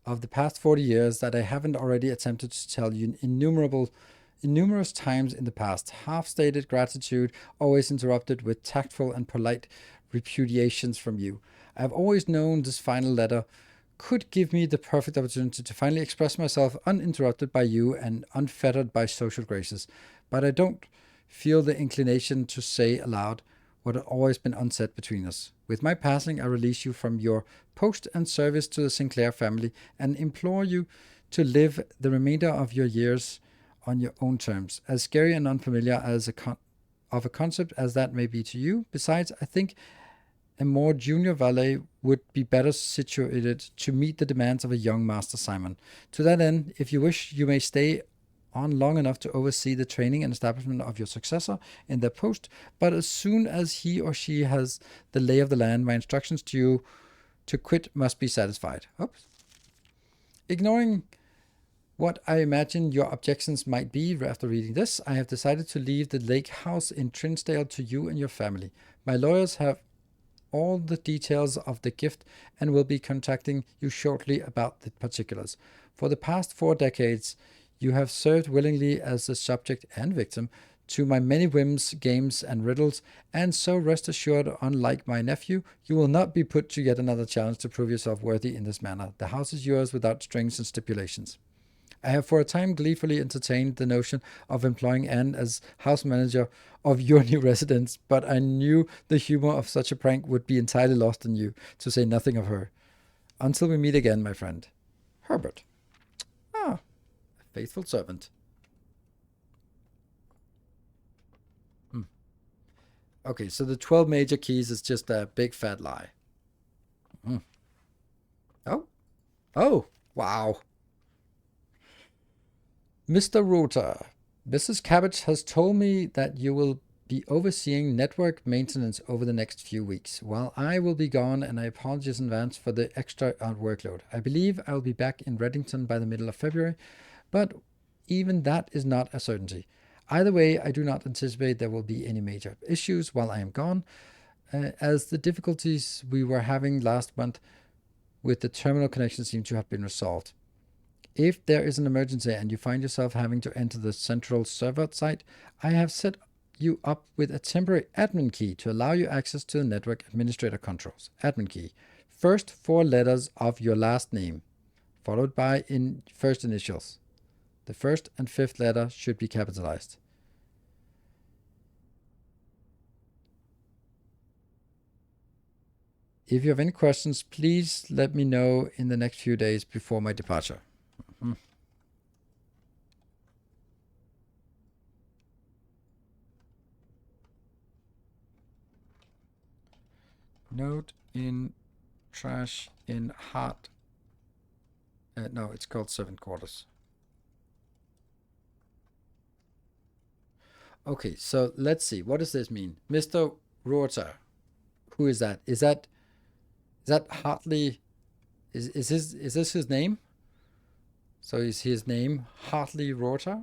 of the past 40 years that I haven't already attempted to tell you numerous times in the past. Half-stated gratitude, always interrupted with tactful and polite repudiations from you. I have always known this final letter could give me the perfect opportunity to finally express myself uninterrupted by you and unfettered by social graces. But I don't feel the inclination to say aloud what had always been unsaid between us. With my passing, I release you from your post and service to the Sinclair family and implore you to live the remainder of your years on your own terms, as scary and unfamiliar as of a concept as that may be to you. Besides, I think a more junior valet would be better situated to meet the demands of a young Master Simon. To that end, if you wish, you may stay on long enough to oversee the training and establishment of your successor in their post, but as soon as he or she has the lay of the land, my instructions to you to quit must be satisfied. Oops. Ignoring what I imagine your objections might be after reading this, I have decided to leave the lake house in Trinsdale to you and your family. My lawyers have all the details of the gift and will be contacting you shortly about the particulars. For the past 4 decades, you have served willingly as the subject and victim to my many whims, games, and riddles, and so rest assured, unlike my nephew, you will not be put to yet another challenge to prove yourself worthy in this manner. The house is yours without strings and stipulations. I have for a time gleefully entertained the notion of employing Anne as house manager of your new residence, but I knew the humor of such a prank would be entirely lost on you, to say nothing of her. Until we meet again, my friend. Herbert. Ah, a faithful servant. Okay, so the 12 major keys is just a big fat lie. Oh, wow. Mr. Rota, Mrs. Cabbage has told me that you will be overseeing network maintenance over the next few weeks, while I will be gone, and I apologize in advance for the extra workload. I believe I will be back in Reddington by the middle of February, but even that is not a certainty. Either way, I do not anticipate there will be any major issues while I am gone, as the difficulties we were having last month with the terminal connection seem to have been resolved. If there is an emergency and you find yourself having to enter the central server site, I have set you up with a temporary admin key to allow you access to the network administrator controls. Admin key. First 4 letters of your last name, followed by first initials. The first and 5th letter should be capitalized. If you have any questions, please let me know in the next few days before my departure. Note in trash in heart. No, it's called servant quarters. Okay, so let's see. What does this mean? Mr. Rorter. Who is that? Is that Hartley? Is this his name? So is his name Hartley Rorter?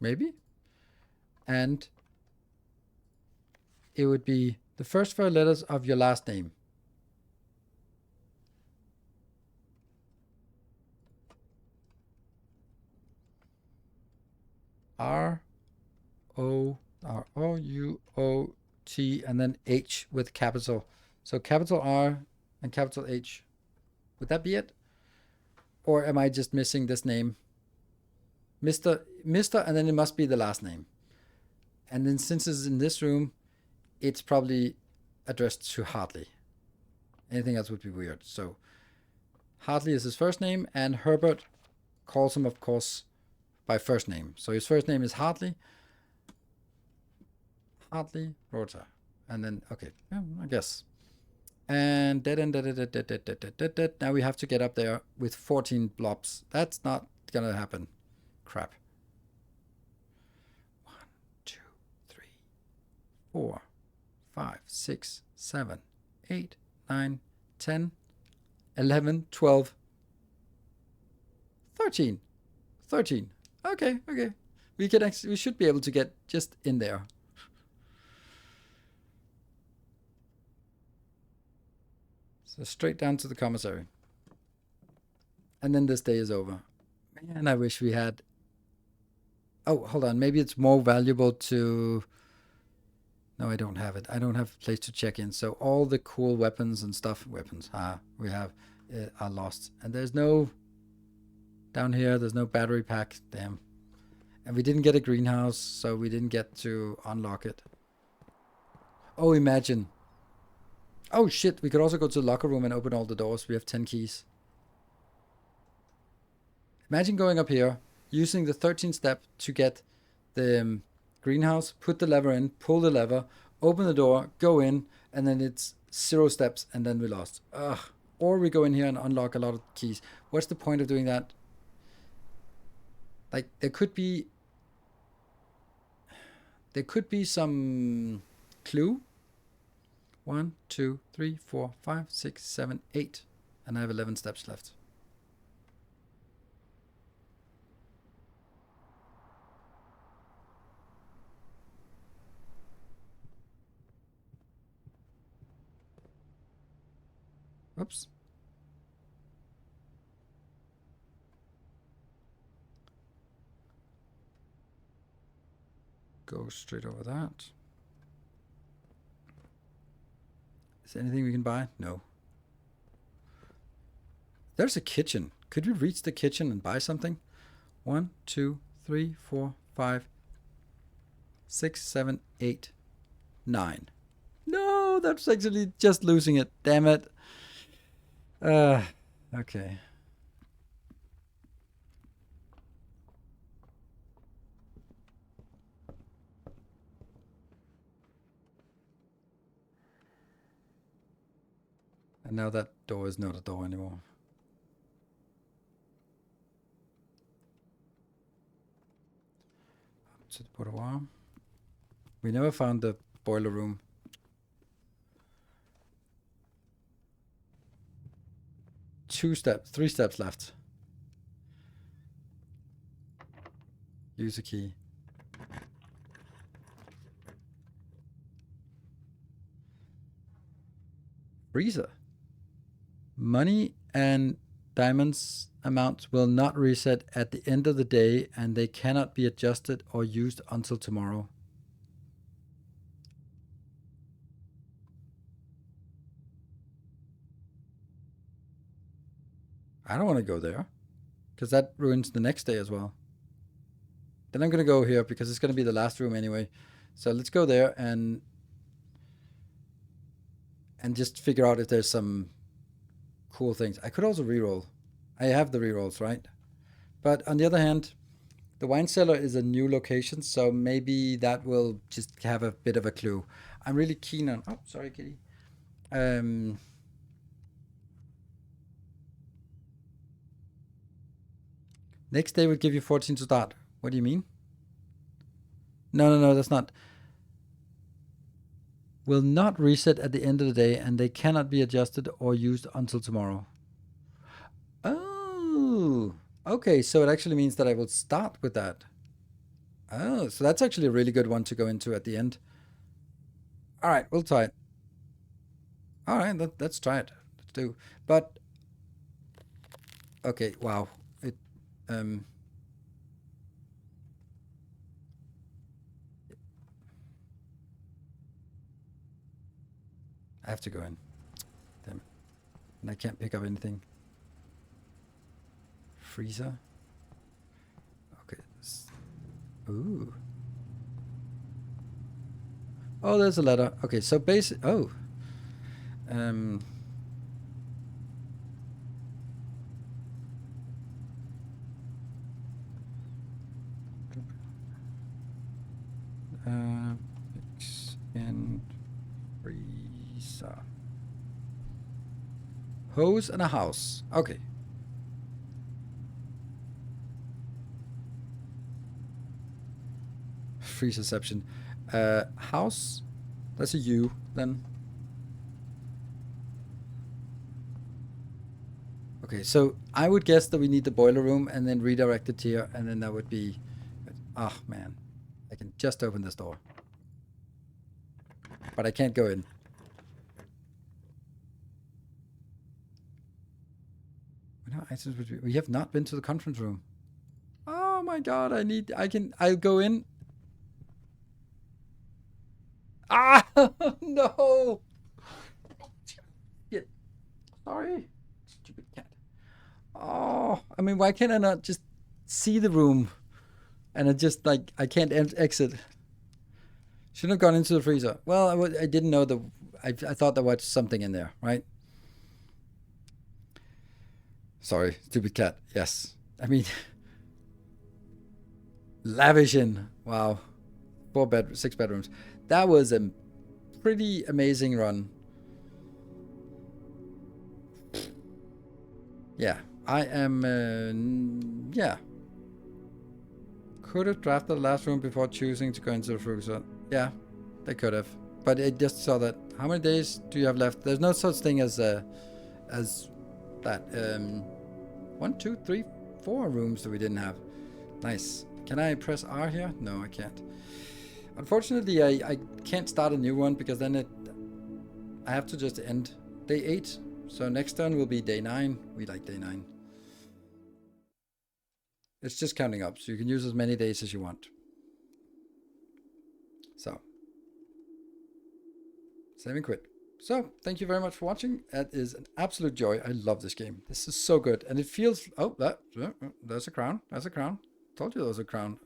Maybe? And it would be the first 4 letters of your last name. R-O-U-O-T, and then H with capital. So capital R and capital H. Would that be it? Or am I just missing this name? Mr. And then it must be the last name. And then since it's in this room, it's probably addressed to Hartley. Anything else would be weird. So Hartley is his first name, and Herbert calls him, of course, by first name. So his first name is Hartley. Hartley Rota. And then, okay, yeah, I guess. And now we have to get up there with 14 blobs. That's not gonna happen. Crap. 1, 2, 3, 4, 5, 6, 7, 8, 9, 10, 11, 12, 13. 13. Okay. We should be able to get just in there. So straight down to the commissary. And then this day is over. Man, I wish we had... Oh, hold on. Maybe it's more valuable to... No, I don't have it. I don't have a place to check in. So all the cool weapons and stuff... we have are lost. And there's no... Down here, there's no battery pack. Damn. And we didn't get a greenhouse, so we didn't get to unlock it. Oh, imagine... Oh shit, we could also go to the locker room and open all the doors. We have 10 keys. Imagine going up here, using the 13th step to get the greenhouse, put the lever in, pull the lever, open the door, go in, and then it's 0 steps, and then we lost. Ugh. Or we go in here and unlock a lot of keys. What's the point of doing that? Like, there could be some clue. 1, 2, 3, 4, 5, 6, 7, 8. And I have 11 steps left. Oops. Go straight over that. Is there anything we can buy? No. There's a kitchen. Could we reach the kitchen and buy something? 1, 2, 3, 4, 5, 6, 7, 8, 9. No, that's actually just losing it. Damn it. Okay. And now that door is not a door anymore. Up to the boudoir. We never found the boiler room. Three steps left. Use a key. Freezer. Money and diamonds amounts will not reset at the end of the day, and they cannot be adjusted or used until tomorrow. I don't want to go there, because that ruins the next day as well. Then I'm going to go here, because it's going to be the last room anyway. So let's go there and just figure out if there's some cool things. I could also reroll. I have the rerolls, right? But on the other hand, the wine cellar is a new location, so maybe that will just have a bit of a clue. I'm really keen on... Oh, sorry, kitty. Next day will give you 14 to start. What do you mean? No, that's not. Will not reset at the end of the day, and they cannot be adjusted or used until tomorrow. Oh, okay. So it actually means that I will start with that. Oh, so that's actually a really good one to go into at the end. All right, we'll try it. All right, let's try it. Let's do. But okay, wow. It I have to go in. Damn it. And I can't pick up anything. Freezer. Okay. Ooh. Oh, there's a letter. Okay, so basic. Oh. Mix in freezer. Hose and a house. Okay. Freezerception. House. That's a U then. Okay, so I would guess that we need the boiler room and then redirect it here, and then that would be. Oh man, I can just open this door, but I can't go in. No, we have not been to the conference room. Oh my god, I'll go in. Ah, no. Shit. Sorry. Stupid cat. Oh, I mean, why can't I not just see the room? And it just, like, I can't exit. Shouldn't have gone into the freezer. Well, I didn't know I thought there was something in there, right? Sorry, stupid cat. Yes. I mean, lavish in. Wow. 6 bedrooms. That was a pretty amazing run. Yeah. I am, yeah. Could have drafted the last room before choosing to go into the freezer. Yeah, they could have. But I just saw that. How many days do you have left? There's no such thing as that. 1, 2, 3, 4 rooms that we didn't have. Nice. Can I press R here? No, I can't. Unfortunately, I can't start a new one because then I have to just end day 8. So next turn will be day 9. We like day 9. It's just counting up, so you can use as many days as you want. So, save and quit. So, thank you very much for watching. That is an absolute joy. I love this game. This is so good. And it feels... Oh, there's a crown. There's a crown. Told you there was a crown.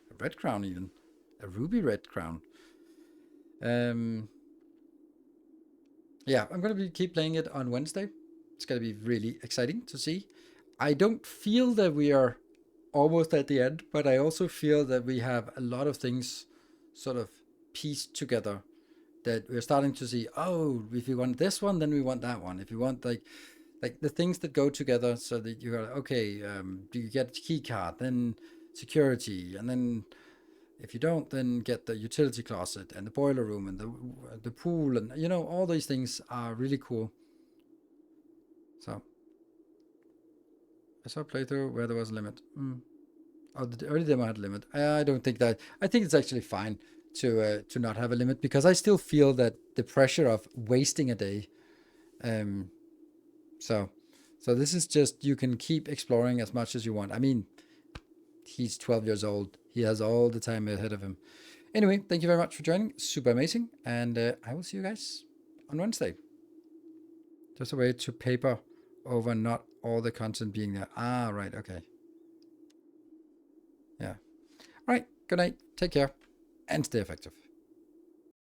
A red crown even. A ruby red crown. Yeah, I'm going to keep playing it on Wednesday. It's going to be really exciting to see. I don't feel that we are almost at the end, but I also feel that we have a lot of things sort of pieced together that we're starting to see. Oh, if you want this one, then we want that one. If you want like the things that go together, so that you are okay. Do you get a key card, then security, and then if you don't, then get the utility closet and the boiler room and the pool, and you know, all these things are really cool. So I saw a playthrough where there was a limit. Oh, the early demo had a limit. I don't think that. I think it's actually fine to not have a limit, because I still feel that the pressure of wasting a day. So this is just, you can keep exploring as much as you want. I mean, he's 12 years old. He has all the time ahead of him. Anyway, thank you very much for joining. Super amazing. And I will see you guys on Wednesday. Just a way to paper over not all the content being there. Ah, right. Okay. Yeah. All right. Good night. Take care and stay effective.